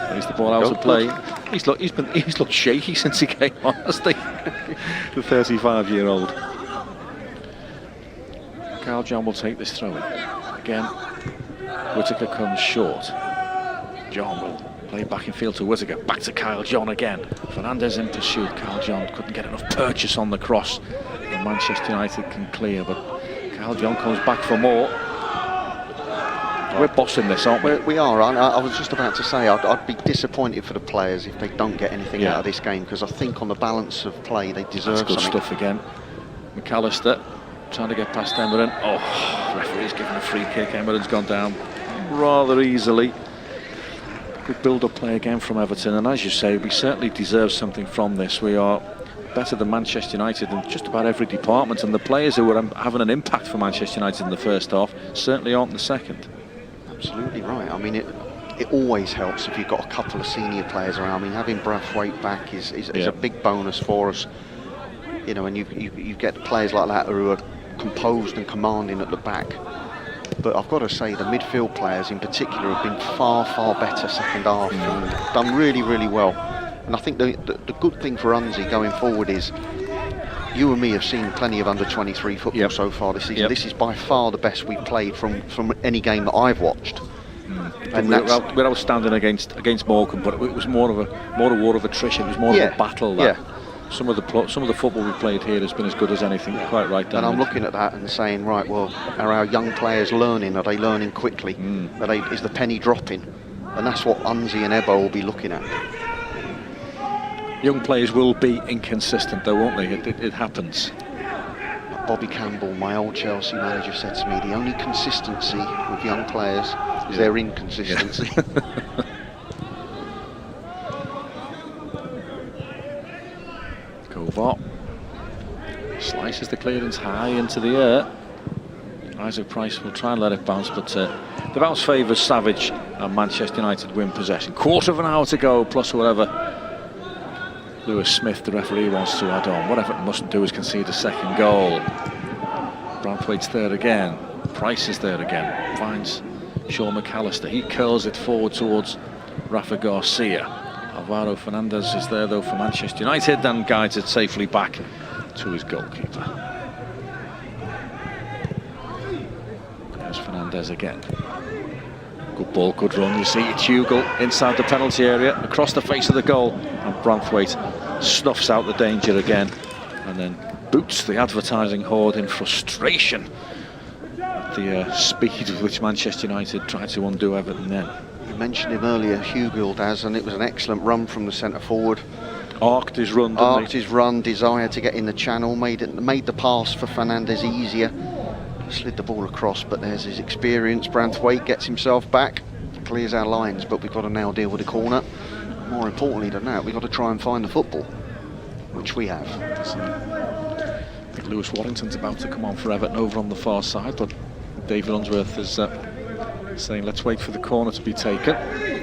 Plays the ball out of play. He's looked shaky since he came on, hasn't he? The 35-year-old. Carl John will take this throw in. Again, Whittaker comes short. John will play back in field to Whittaker. Back to Kyle John again. Fernandez in pursuit. Kyle John couldn't get enough purchase on the cross. And Manchester United can clear, but Kyle John comes back for more. We're bossing this, aren't we? We are. I was just about to say, I'd be disappointed for the players if they don't get anything out of this game, because I think on the balance of play they deserve something. That's good stuff again. McAllister trying to get past Emerin. Oh, the referee's given a free kick. Emerin's gone down rather easily. Good build-up play again from Everton, and as you say, we certainly deserve something from this. We are better than Manchester United in just about every department, and the players who were having an impact for Manchester United in the first half certainly aren't in the second. Absolutely right. I mean, it always helps if you've got a couple of senior players around. I mean, having Brathwaite back is a big bonus for us. You know, and you get players like that who are composed and commanding at the back. But I've got to say, the midfield players in particular have been far, far better second half and done really, really well. And I think the good thing for Unzi going forward is, you and me have seen plenty of under-23 football so far this season. This is by far the best we've played from any game that I've watched. And we're outstanding against Morecambe, but it was more of a war of attrition. It was more of a battle. Some of the football we played here has been as good as anything. Quite right, Dan. And I'm looking at that and saying, right, well, are our young players learning? Are they learning quickly? Is the penny dropping? And that's what Unzi and Ebbo will be looking at. Young players will be inconsistent, though, won't they? It happens. Bobby Campbell, my old Chelsea manager, said to me, the only consistency with young players is their inconsistency. Kovar slices the clearance high into the air. Isaac Price will try and let it bounce, but the bounce favours Savage, and Manchester United win possession. Quarter of an hour to go, plus whatever Lewis Smith, the referee, wants to add on. What Everton mustn't do is concede a second goal. Branthwaite's there again. Price is there again. Finds Sean McAllister. He curls it forward towards Rafa Garcia. Alvaro Fernandez is there, though, for Manchester United, and guides it safely back to his goalkeeper. There's Fernandez again. Good ball, good run. You see Tuchel inside the penalty area, across the face of the goal, and Branthwaite snuffs out the danger again, and then boots the advertising horde in frustration at the speed with which Manchester United tried to undo Everton then. You mentioned him earlier, Hugill does, and it was an excellent run from the centre forward. Arced his run, Arced his run, desire to get in the channel, made the pass for Fernandez easier. Slid the ball across, but there's his experience. Branthwaite gets himself back, clears our lines, but we've got to now deal with the corner. More importantly than that, we've got to try and find the football, which we have. I think Lewis Warrington's about to come on for Everton over on the far side, but David Unsworth is saying let's wait for the corner to be taken.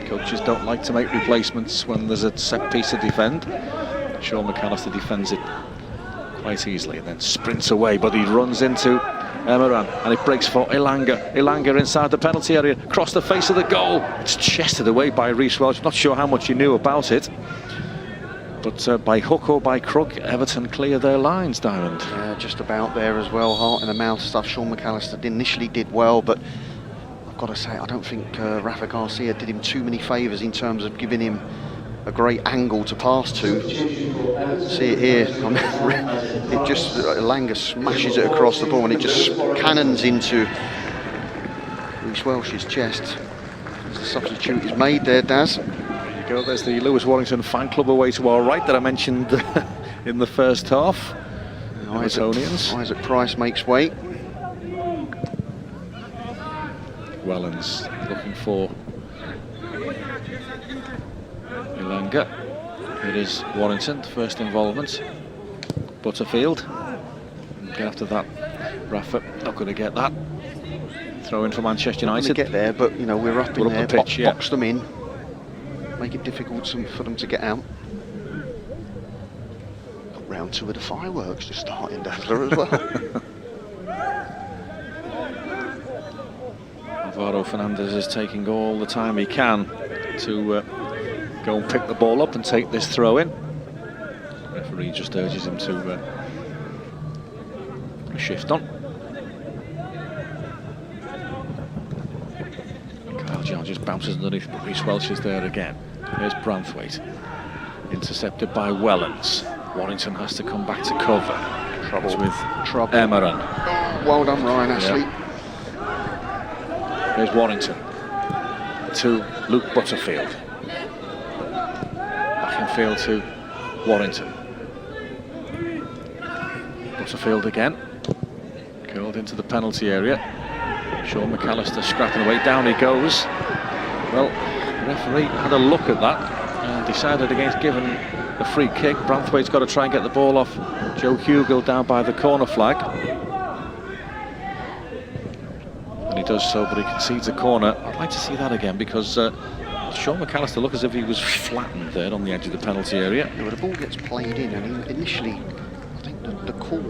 Coaches don't like to make replacements when there's a set piece to defend. Sean McAllister defends it quite easily and then sprints away, but he runs into Emeran, and it breaks for Elanga. Elanga inside the penalty area, across the face of the goal. It's chested away by Reece Welch. Not sure how much he knew about it, but by hook or by crook, Everton clear their lines, Diamond. Yeah, just about there as well. Heart in the mouth stuff. Sean McAllister initially did well, but I've got to say, I don't think Rafa Garcia did him too many favours in terms of giving him a great angle to pass to. See it here. I mean, it just Elanga smashes it across the ball, and it just cannons into Reece Welch's chest. The substitute is made there, Daz. There you go. There's the Lewis Warrington fan club away to our right that I mentioned in the first half. Isaac Price makes way. Wellens looking for Elanga. It is Warrington, first involvement. Butterfield. Get after that. Rafa not going to get that. Throw in for Manchester United. Not going to get there, but you know, we're up in there. The pitch, box them in. Make it difficult for them to get out. Got round 2 of the fireworks just starting, Dazzler, as well. Alvaro Fernandez is taking all the time he can to go and pick the ball up and take this throw in. The referee just urges him to shift on. Kyle John just bounces underneath, but Reece Welch is there again. Here's Branthwaite, intercepted by Wellens. Warrington has to come back to cover. Trouble with Emeran. Oh, well done, Ryan Ashley. Yeah. Here's Warrington to Luke Butterfield. Back in field to Warrington. Butterfield again. Curled into the penalty area. Sean McAllister scrapping away. Down he goes. Well, the referee had a look at that and decided against giving a free kick. Branthwaite's got to try and get the ball off Joe Hugill down by the corner flag. And he does so, but he concedes a corner. I'd like to see that again because Sean McAllister looked as if he was flattened there on the edge of the penalty area. Yeah, well, the ball gets played in, and initially, I think the call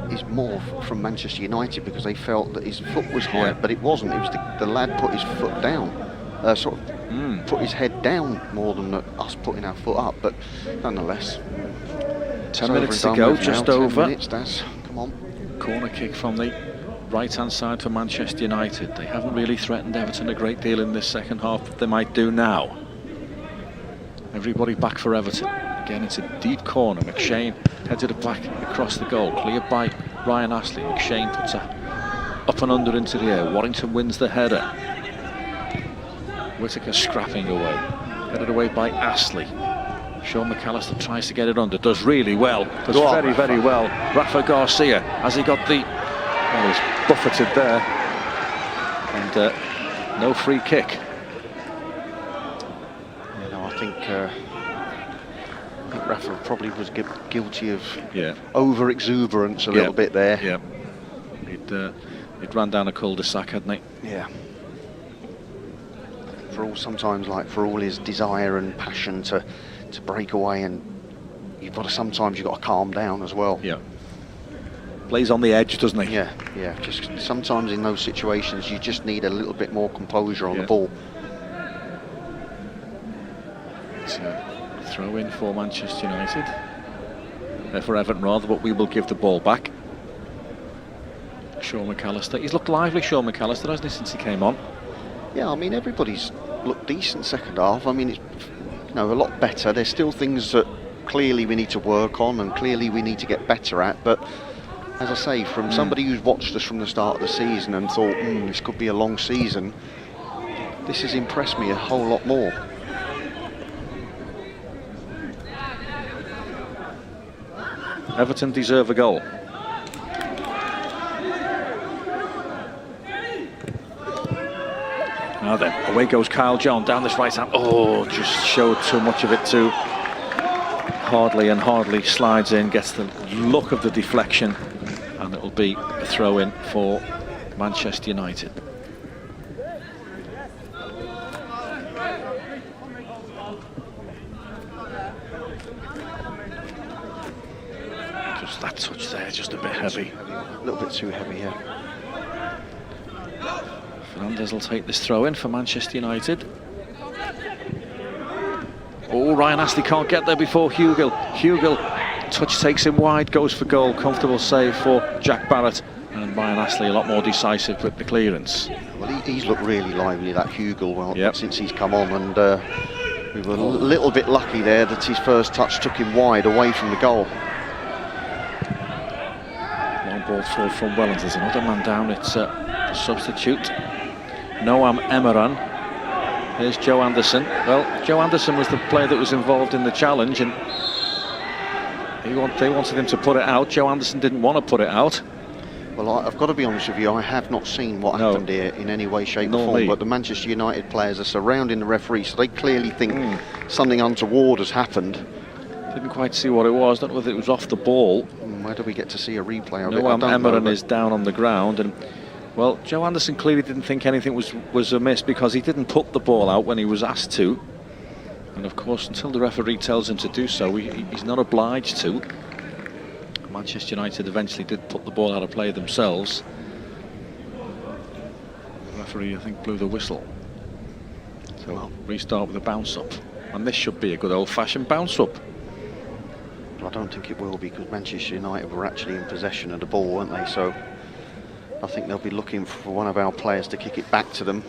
is more from Manchester United because they felt that his foot was high, but it wasn't. It was the lad put his foot down, put his head down more than us putting our foot up. But nonetheless, 10 minutes to go, just over. 10 minutes, Daz. Come on. Corner kick from the right-hand side for Manchester United. They haven't really threatened Everton a great deal in this second half, but they might do now. Everybody back for Everton. Again, it's a deep corner. McShane headed it back across the goal, cleared by Ryan Astley. McShane puts it up and under into the air. Warrington wins the header. Whittaker scrapping away, headed away by Astley. Sean McAllister tries to get it under, does really well, does very, very well. Rafa Garcia, has he got the... Well, he's buffeted there, and no free kick. You know, I think Rafa probably was guilty of over-exuberance a little bit there. Yeah, he'd run down a cul-de-sac, hadn't he? Yeah. For all his desire and passion to break away, and sometimes you've got to calm down as well. Yeah. Plays on the edge, doesn't he? Yeah, yeah. Just sometimes in those situations, you just need a little bit more composure on the ball. It's a throw in for Manchester United. For Everton rather, but we will give the ball back. Sean McAllister. He's looked lively, Sean McAllister, hasn't he, since he came on? Yeah, I mean, everybody's looked decent second half. I mean, it's a lot better. There's still things that clearly we need to work on and clearly we need to get better at, but as I say, from somebody who's watched us from the start of the season and thought, this could be a long season, this has impressed me a whole lot more. Everton deserve a goal. Now then, away goes Kyle John down this right hand. Oh, just showed too much of it to Hardley, and Hardley slides in, gets the look of the deflection, and it'll be a throw in for Manchester United. Just that touch there, just a bit heavy. A little bit too heavy, yeah. Fernandez will take this throw in for Manchester United. Oh, Ryan Astley can't get there before Hugill. Hugill, touch takes him wide, goes for goal. Comfortable save for Jack Barrett. And Ryan Astley a lot more decisive with the clearance. Well, he's looked really lively, that Hugill, since he's come on. And we were a little bit lucky there that his first touch took him wide away from the goal. Long ball through from Wellens. There's another man down. It's a substitute. Noam Emeran. Here's Joe Anderson. Well, Joe Anderson was the player that was involved in the challenge, and they wanted him to put it out. Joe Anderson didn't want to put it out. Well, I've got to be honest with you, I have not seen what happened here in any way, shape or form, but the Manchester United players are surrounding the referee, so they clearly think something untoward has happened. Didn't quite see what it was, don't know whether it was off the ball. Where do we get to see a replay of Noam Emeran is down on the ground, and well, Joe Anderson clearly didn't think anything was amiss because he didn't put the ball out when he was asked to. And of course, until the referee tells him to do so, he's not obliged to. Manchester United eventually did put the ball out of play themselves. The referee, I think, blew the whistle. So restart with a bounce up. And this should be a good old-fashioned bounce up. Well, I don't think it will, because Manchester United were actually in possession of the ball, weren't they? So I think they'll be looking for one of our players to kick it back to them.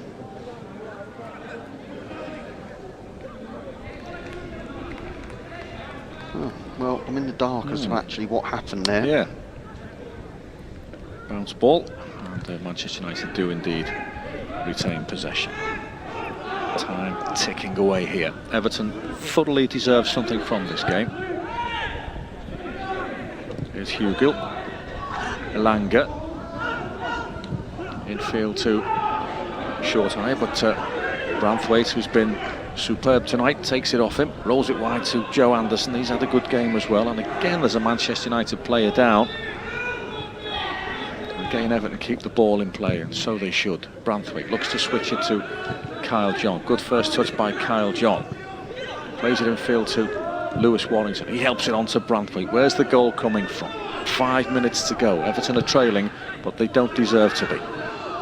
Oh, well, I'm in the dark as to actually what happened there. Yeah. Bounce ball, and Manchester United do indeed retain possession. Time ticking away here. Everton thoroughly deserve something from this game. Here's Hugill. Elanga. Infield to short eye, but Branthwaite, who's been superb tonight, takes it off him, rolls it wide to Joe Anderson. He's had a good game as well, and again there's a Manchester United player down. Again, Everton keep the ball in play, and so they should. Branthwaite looks to switch it to Kyle John. Good first touch by Kyle John. Plays it in field to Lewis Warrington. He helps it on to Branthwaite. Where's the goal coming from? 5 minutes to go. Everton are trailing, but they don't deserve to be.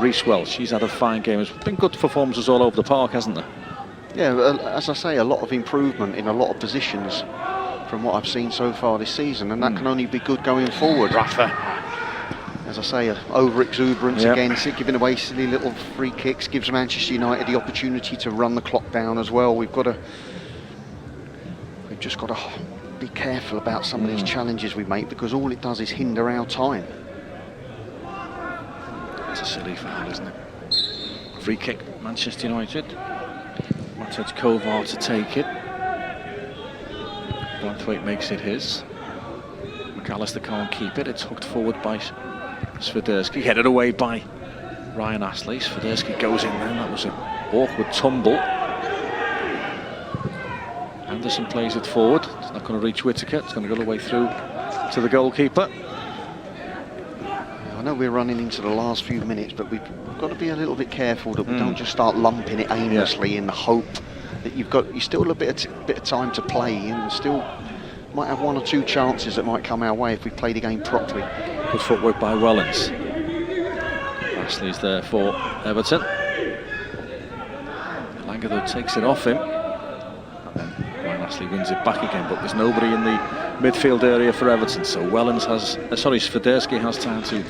Reece Welch, she's had a fine game. There's been good performances all over the park, hasn't there? Yeah, as I say, a lot of improvement in a lot of positions from what I've seen so far this season, and that can only be good going forward. Rafa, as I say, over-exuberance again, giving away silly little free kicks, gives Manchester United the opportunity to run the clock down as well. We've just got to be careful about some of these challenges we make, because all it does is hinder our time. It's a silly foul, isn't it? Free kick, Manchester United. Matej Kovar to take it. Branthwaite makes it his. McAllister can't keep it. It's hooked forward by Swiderski, headed away by Ryan Astley. Swiderski goes in then. That was an awkward tumble. Anderson plays it forward. It's not going to reach Whittaker. It's going to go all the way through to the goalkeeper. I know we're running into the last few minutes, but we've got to be a little bit careful that we don't just start lumping it aimlessly in the hope that you still have a bit of time to play, and still might have one or two chances that might come our way if we play the game properly. Good footwork by Wellens. Ashley's there for Everton. Elanga though takes it off him, and then Ryan Astley wins it back again, but there's nobody in the midfield area for Everton, so Wellens Swiderski has time to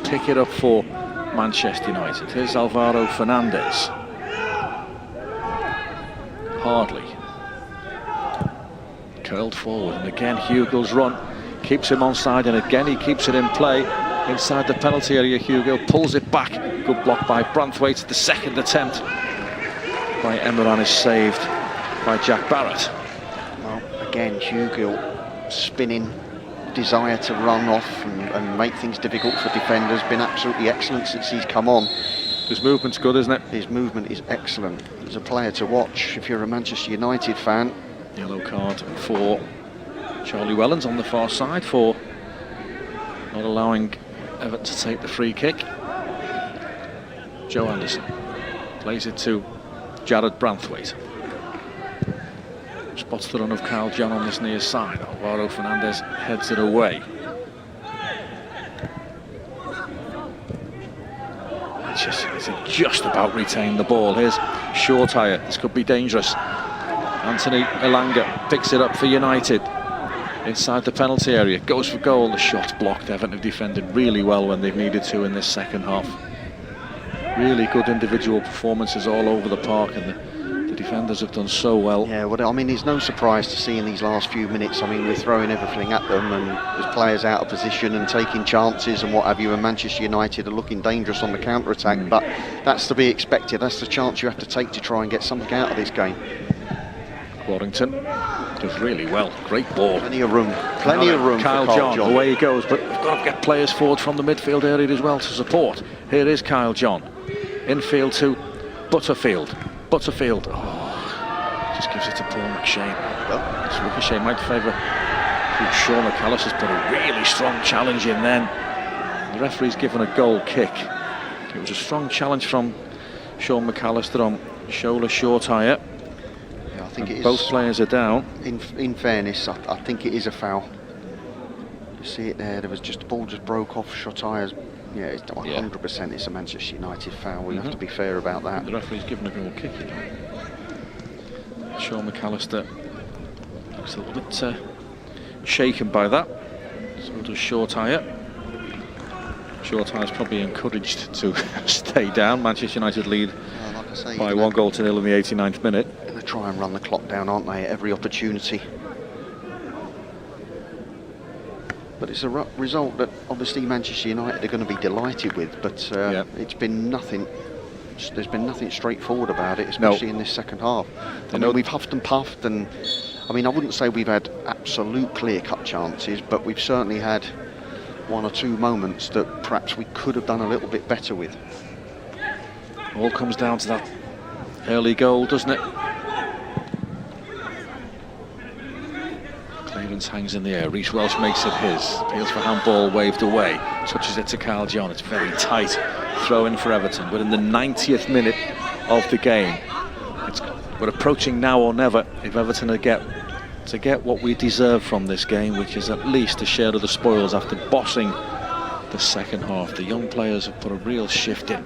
pick it up for Manchester United. Here's Alvaro Fernandez. Hardly. Curled forward, and again Hugill's run keeps him onside, and again he keeps it in play inside the penalty area. Hugill pulls it back. Good block by Branthwaite. The second attempt by Emran is saved by Jack Barrett. Well, again, Hugill spinning, desire to run off and make things difficult for defenders. Been absolutely excellent since he's come on. His movement's good, isn't it? His movement is excellent. He's a player to watch if you're a Manchester United fan. Yellow card for Charlie Wellens on the far side for not allowing Everton to take the free kick. Joe Anderson plays it to Jared Branthwaite. Spots the run of Kyle John on this near side. Alvaro Fernandez heads it away. Manchester United just about retain the ball. Here's Shortire. This could be dangerous. Anthony Elanga picks it up for United. Inside the penalty area, goes for goal. The shot's blocked. Everton have defended really well when they've needed to in this second half. Really good individual performances all over the park, and the defenders have done so well. Yeah, well, I mean, there's no surprise to see in these last few minutes. I mean, we're throwing everything at them, and there's players out of position and taking chances and what have you, and Manchester United are looking dangerous on the counter-attack, but that's to be expected. That's the chance you have to take to try and get something out of this game. Warrington does really well. Great ball. Plenty of room. Plenty of room Kyle for Kyle John. Away he goes, but we've got to get players forward from the midfield area as well to support. Here is Kyle John. Infield to Butterfield. Butterfield. Oh, just gives it to Paul McShane. Well, this ricochet might favour Sean McAllister's put a really strong challenge in then. The referee's given a goal kick. It was a strong challenge from Sean McAllister on Shola Shortire. I think it is, both players are down. In fairness, I think it is a foul. You see it there. There was just the ball just broke off. Shotai, yeah, it's 100%. It's a Manchester United foul. We have to be fair about that. The referee's given a goal kick. Sean McAllister looks a little bit shaken by that. So does Shotai. Shotai is probably encouraged to stay down. Manchester United lead like I say, by 1-0 to 0 in the 89th minute. Going to try and run the clock down, aren't they, at every opportunity? But it's a result that obviously Manchester United are going to be delighted with. But it's been nothing. There's been nothing straightforward about it, especially in this second half. I mean, we've huffed and puffed, and I mean, I wouldn't say we've had absolute clear-cut chances, but we've certainly had one or two moments that perhaps we could have done a little bit better with. All comes down to that early goal, doesn't it? Clearance hangs in the air. Reece Welsh makes it his. Appeals for handball, waved away. Touches it to Kyle John. It's very tight. Throw in for Everton. But in the 90th minute of the game, we're approaching now or never if Everton are to get what we deserve from this game, which is at least a share of the spoils after bossing the second half. The young players have put a real shift in.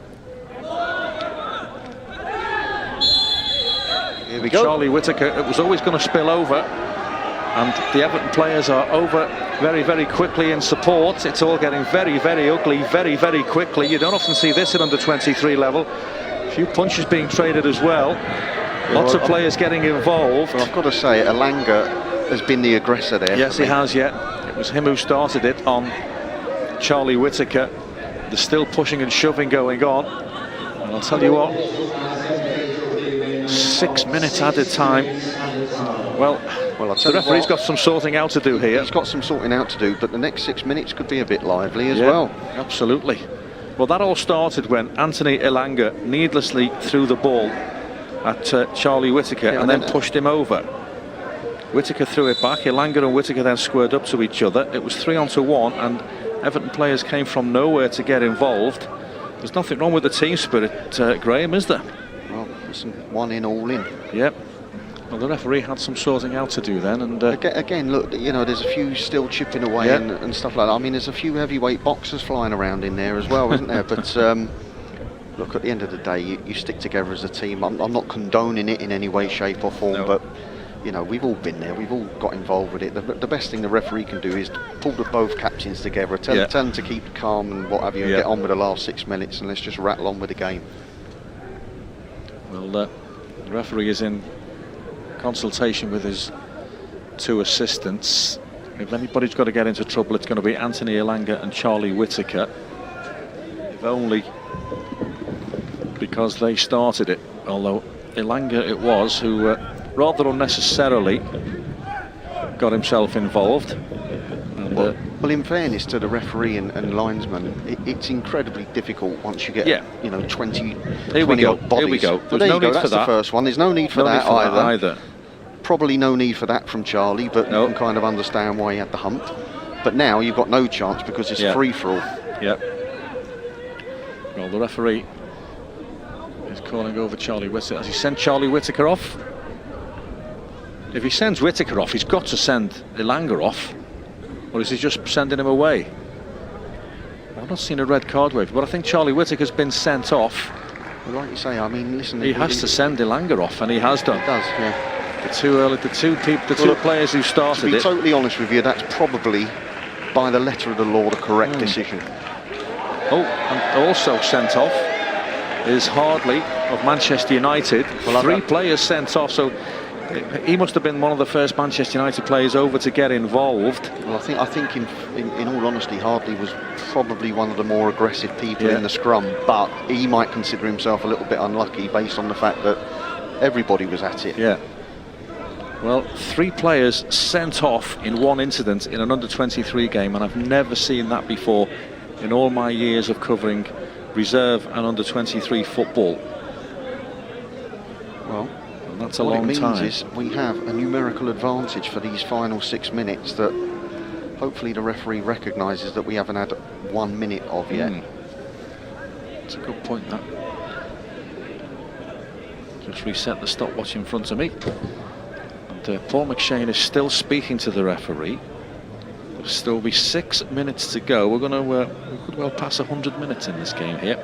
Here we go. Charlie Whittaker, it was always going to spill over, and the Everton players are over very, very quickly in support. It's all getting very, very ugly, very, very quickly. You don't often see this at under 23 level. A few punches being traded as well. Lots of players getting involved. Well, I've got to say, Elanga has been the aggressor there. Yes, he has, It was him who started it on Charlie Whittaker. There's still pushing and shoving going on. And I'll tell you what, 6 minutes added time. Well, the referee's got some sorting out to do here. He's got some sorting out to do, but the next 6 minutes could be a bit lively as well. Absolutely. Well, that all started when Anthony Elanga needlessly threw the ball at Charlie Whittaker and then pushed him over. Whittaker threw it back. Elanga and Whittaker then squared up to each other. It was 3-on-1, and Everton players came from nowhere to get involved. There's nothing wrong with the team spirit, Graham, is there? Well, listen, one in, all in. Yep. Well, the referee had some sorting out to do then, and again, look, you know, there's a few still chipping away and stuff like that. I mean, there's a few heavyweight boxers flying around in there as well, isn't there? But look, at the end of the day, you stick together as a team. I'm not condoning it in any way, shape or form, but you know, we've all been there. We've all got involved with it. The best thing the referee can do is pull both captains together, tell them to keep calm and what have you, and get on with the last 6 minutes, and let's just rattle on with the game. Well, the referee is in consultation with his two assistants. If anybody's got to get into trouble, it's going to be Anthony Elanga and Charlie Whittaker. If only because they started it, although Elanga it was who rather unnecessarily got himself involved. And, well, in fairness to the referee and linesman, it's incredibly difficult once you get, you know, 20 odd bodies. Here we go. Well, there you go. That's the first one. There's no need for that either. Probably no need for that from Charlie, but you can kind of understand why he had the hump. But now you've got no chance because it's free for all. Yep. Well, the referee is calling over Charlie Whittaker. Has he sent Charlie Whittaker off? If he sends Whittaker off, he's got to send Elanga off. Or is he just sending him away? I've not seen a red card waved, but I think Charlie Whittaker's been sent off. Well, like you say, I mean, listen, he has to send Elanga off, and he has done. He does, yeah. The two players who started it. To be totally honest with you, that's probably, by the letter of the law, the correct decision. Oh, and also sent off is Hardley of Manchester United. Well, 3 players sent off, so he must have been one of the first Manchester United players over to get involved. Well, I think in all honesty, Hardley was probably one of the more aggressive people in the scrum, but he might consider himself a little bit unlucky based on the fact that everybody was at it. Yeah. Well, 3 players sent off in one incident in an under-23 game, and I've never seen that before in all my years of covering reserve and under-23 football. Well, and that's a long time. What it means is we have a numerical advantage for these final 6 minutes that hopefully the referee recognises that we haven't had 1 minute of yet. That's a good point, that. Just reset the stopwatch in front of me. And Paul McShane is still speaking to the referee. Still be 6 minutes to go. We're going to we could well pass 100 minutes in this game here.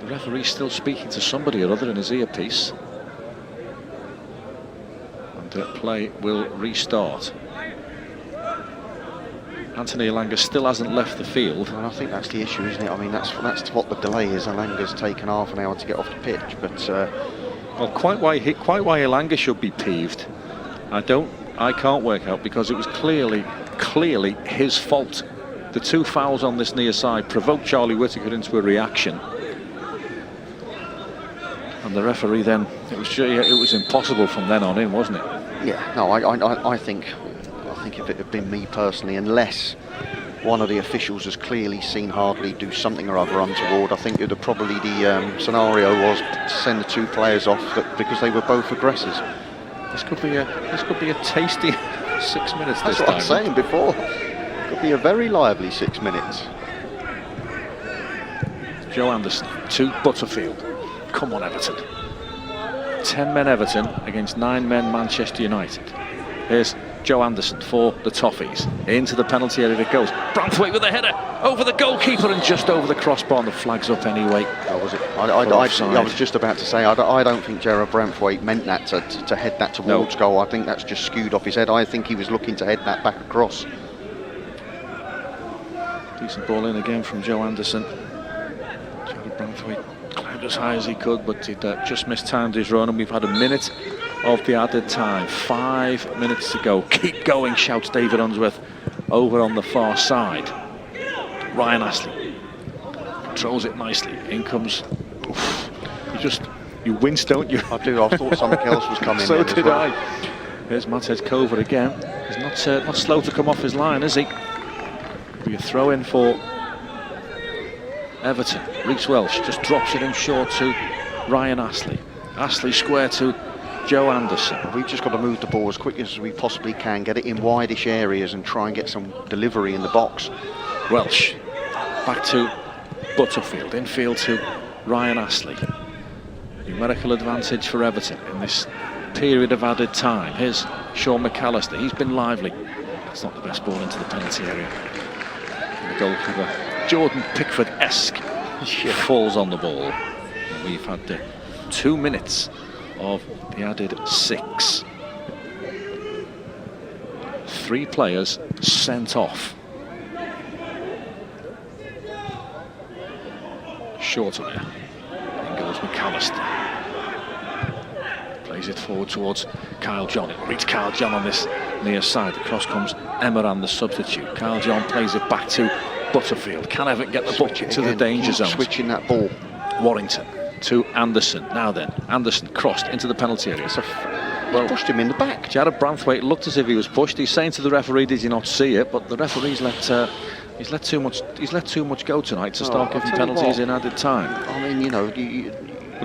The referee's still speaking to somebody or other in his earpiece. And play will restart. Anthony Elanga still hasn't left the field. And I think that's the issue, isn't it? I mean, that's what the delay is. Elanga's taken half an hour to get off the pitch, but well, quite why Elanga should be peeved, I can't work out, because it was clearly his fault. The 2 fouls on this near side provoked Charlie Whittaker into a reaction, and the referee then, it was impossible from then on in, wasn't it? Yeah, no, I think if it had been me personally, unless one of the officials has clearly seen Hardley do something or other untoward, I think the scenario was to send the 2 players off because they were both aggressors. This could be a tasty 6 minutes this time. That's what I was saying before. Could be a very lively 6 minutes. Joe Anderson to Butterfield. Come on, Everton. 10 men Everton against 9 men Manchester United. Here's Joe Anderson for the Toffees. Into the penalty area it goes. Branthwaite with a header over the goalkeeper and just over the crossbar, and the flag's up anyway. That was it. I was just about to say, I don't think Gerard Branthwaite meant that to head that towards goal. I think that's just skewed off his head. I think he was looking to head that back across. Decent ball in again from Joe Anderson. Gerard Branthwaite climbed as high as he could, but he'd just mistimed his run, and we've had a minute of the added time. 5 minutes to go. Keep going, shouts David Unsworth over on the far side. Ryan Astley controls it nicely. In comes. Oof, you wince, don't you? I do. I thought something else was coming. So did I. Here's Matej Kovar again. He's not slow to come off his line, is he? Be a throw in for Everton. Reece Welsh just drops it in short to Ryan Astley. Astley square to Joe Anderson. We've just got to move the ball as quick as we possibly can, get it in wideish areas and try and get some delivery in the box. Welsh back to Butterfield, infield to Ryan Astley. Numerical advantage for Everton in this period of added time. Here's Sean McAllister. He's been lively. That's not the best ball into the penalty area. And the goalkeeper, Jordan Pickford-esque, falls on the ball. And we've had 2 minutes of the added 6. 3 players sent off. Shorter there. In goes McAllister. Plays it forward towards Kyle John. It reads Kyle John on this near side. Across comes Emeran, the substitute. Kyle John plays it back to Butterfield. Can Everton get the ball to the danger zone? Switching that ball. Warrington to Anderson. Now then, Anderson crossed into the penalty area. Well, pushed him in the back. Jared Branthwaite looked as if he was pushed. He's saying to the referee, "Did you not see it?" But the referee's he's let too much go tonight to start giving penalties in added time. I mean, you know, but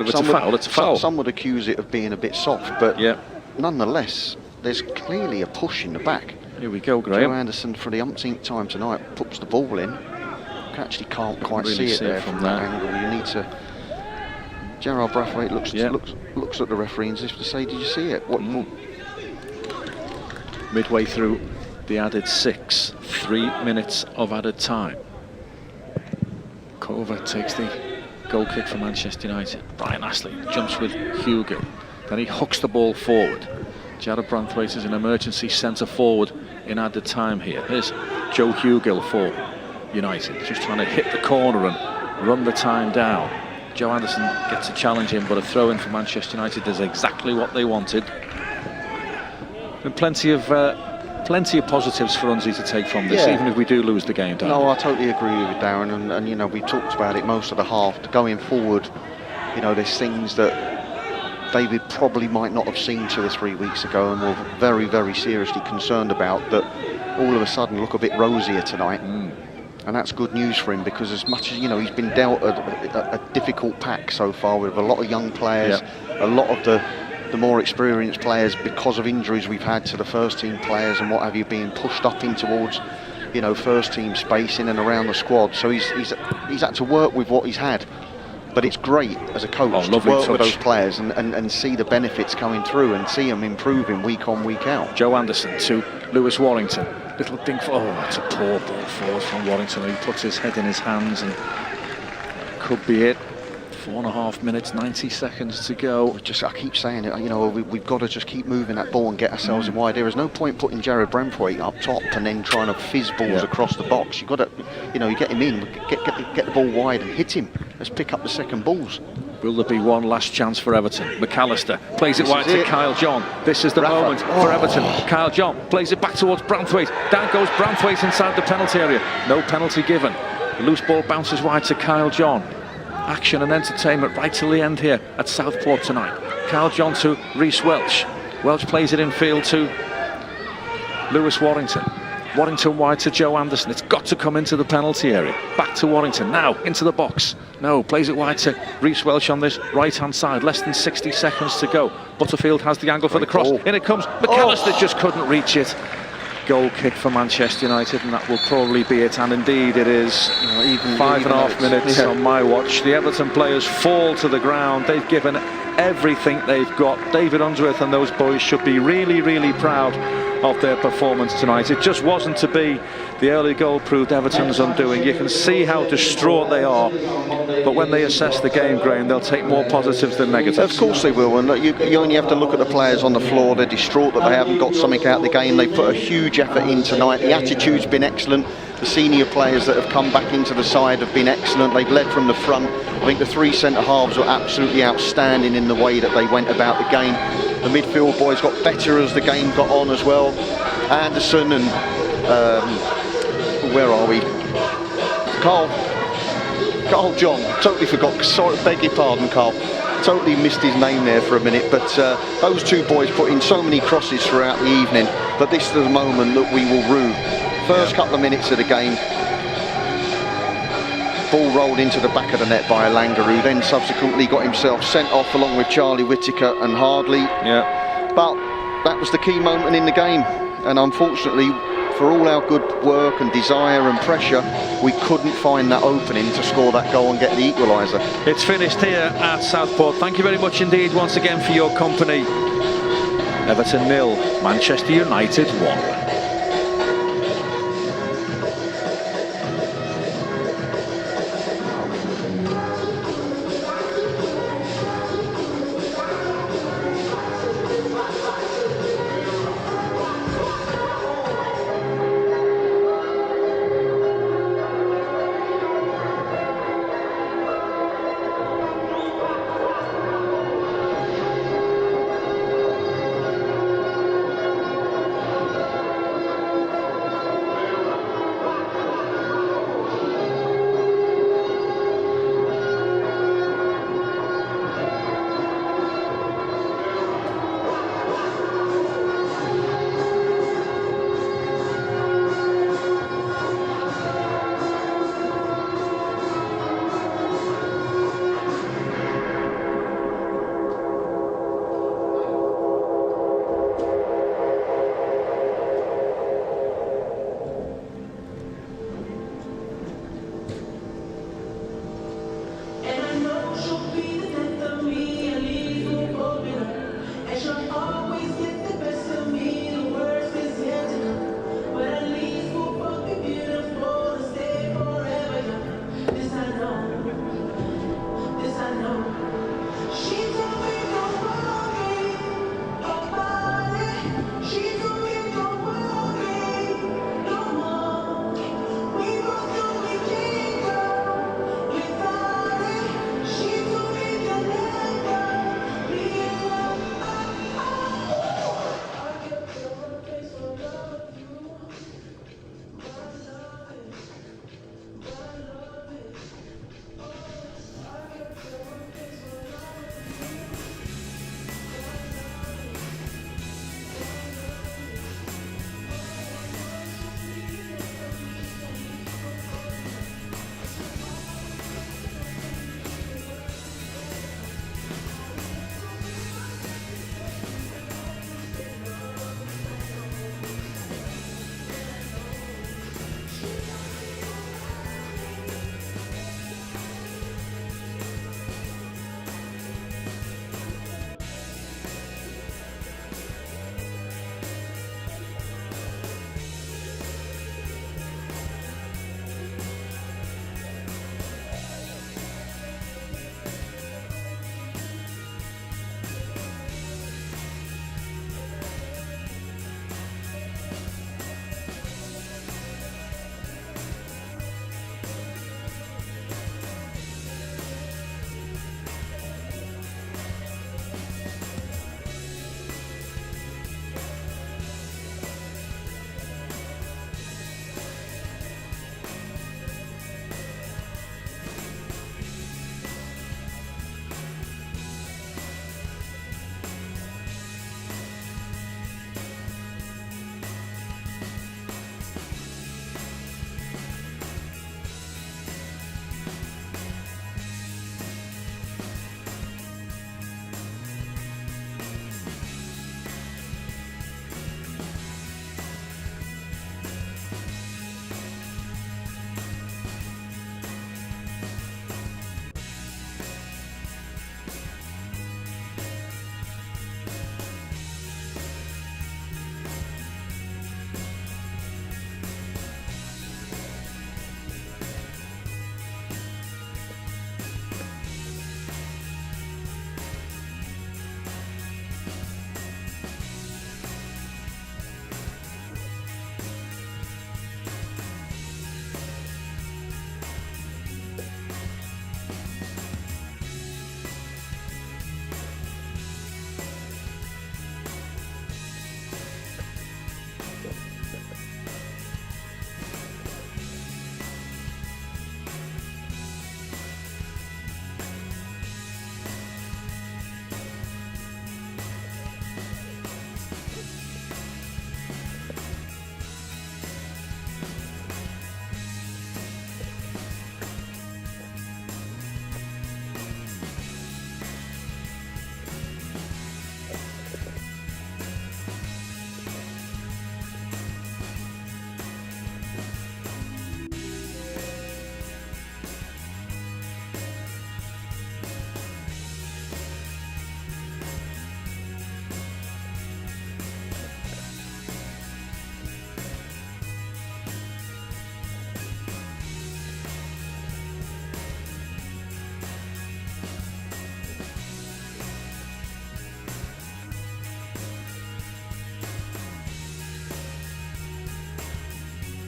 if it's a foul, it's a foul. Some would accuse it of being a bit soft, but yeah, nonetheless, there's clearly a push in the back. Here we go, Graham. Joe Anderson, for the umpteenth time tonight, puts the ball in. Actually can't quite really see it there from that angle. You need to. Gerard Brathwaite looks at the referee as if to say, "Did you see it?" Midway through the added 6, 3 minutes of added time. Kovar takes the goal kick for Manchester United. Brian Astley jumps with Hugill. Then he hooks the ball forward. Jared Branthwaite is an emergency centre forward in added time here. Here's Joe Hugill for United, just trying to hit the corner and run the time down. Joe Anderson gets a challenge in, but a throw in for Manchester United is exactly what they wanted. And plenty of positives for Unzi to take from this, even if we do lose the game, Darren. No, I totally agree with Darren, and you know, we talked about it most of the half. Going forward, you know, there's things that David probably might not have seen 2 or 3 weeks ago and were very, very seriously concerned about, that all of a sudden look a bit rosier tonight. And that's good news for him, because as much as, you know, he's been dealt a difficult pack so far with a lot of young players, a lot of the more experienced players, because of injuries we've had to the first team players and what have you, being pushed up in towards, you know, first team space in and around the squad. So he's had to work with what he's had. But it's great as a coach to lovely work with touch. those players and see the benefits coming through and see them improving week on, week out. Joe Anderson to Lewis Warrington. Little dink for, oh, it's a poor ball forward from Warrington. He puts his head in his hands and could be it. 4.5 minutes, 90 seconds to go. I keep saying it, you know, we've got to just keep moving that ball and get ourselves in wide. There is no point putting Jared Branthwaite up top and then trying to fizz balls across the box. You've got to, you know, you get him in, get the ball wide and hit him. Let's pick up the second balls. Will there be one last chance for Everton? McAllister plays it wide to Kyle John. This is the moment for Everton. Kyle John plays it back towards Branthwaite. Down goes Branthwaite inside the penalty area. No penalty given. The loose ball bounces wide to Kyle John. Action and entertainment right till the end here at Southport tonight. Kyle John to Reece Welch. Welch plays it in field to Lewis Warrington. Warrington wide to Joe Anderson. It's got to come into the penalty area. Back to Warrington now into the box. No, plays it wide to Reece Welch on this right hand side. Less than 60 seconds to go. Butterfield has the angle for the cross. In it comes. McAllister just couldn't reach it. Goal kick for Manchester United, and that will probably be it. And indeed it is. Even 5.5 minutes on my watch. The Everton players fall to the ground. They've given everything they've got. David Unsworth and those boys should be really, really proud of their performance tonight. It just wasn't to be. The early goal proved Everton's undoing. You can see how distraught they are, but when they assess the game, Graham, they'll take more positives than negatives. Of course they will, and look, you only have to look at the players on the floor. They're distraught that they haven't got something out of the game. They put a huge effort in tonight. The attitude's been excellent. The senior players that have come back into the side have been excellent. They've led from the front. I think the three centre halves were absolutely outstanding in the way that they went about the game. The midfield boys got better as the game got on as well. Anderson and where are we? Carl John. Totally forgot. Sorry, beg your pardon, Carl. Totally missed his name there for a minute. But those two boys put in so many crosses throughout the evening. But this is the moment that we will rue. First couple of minutes of the game, ball rolled into the back of the net by Elanga, who then subsequently got himself sent off along with Charlie Whittaker and Hardley. But that was the key moment in the game, and unfortunately, for all our good work and desire and pressure, we couldn't find that opening to score that goal and get the equaliser. It's finished here at Southport. Thank you very much indeed once again for your company. Everton 0, Manchester United 1.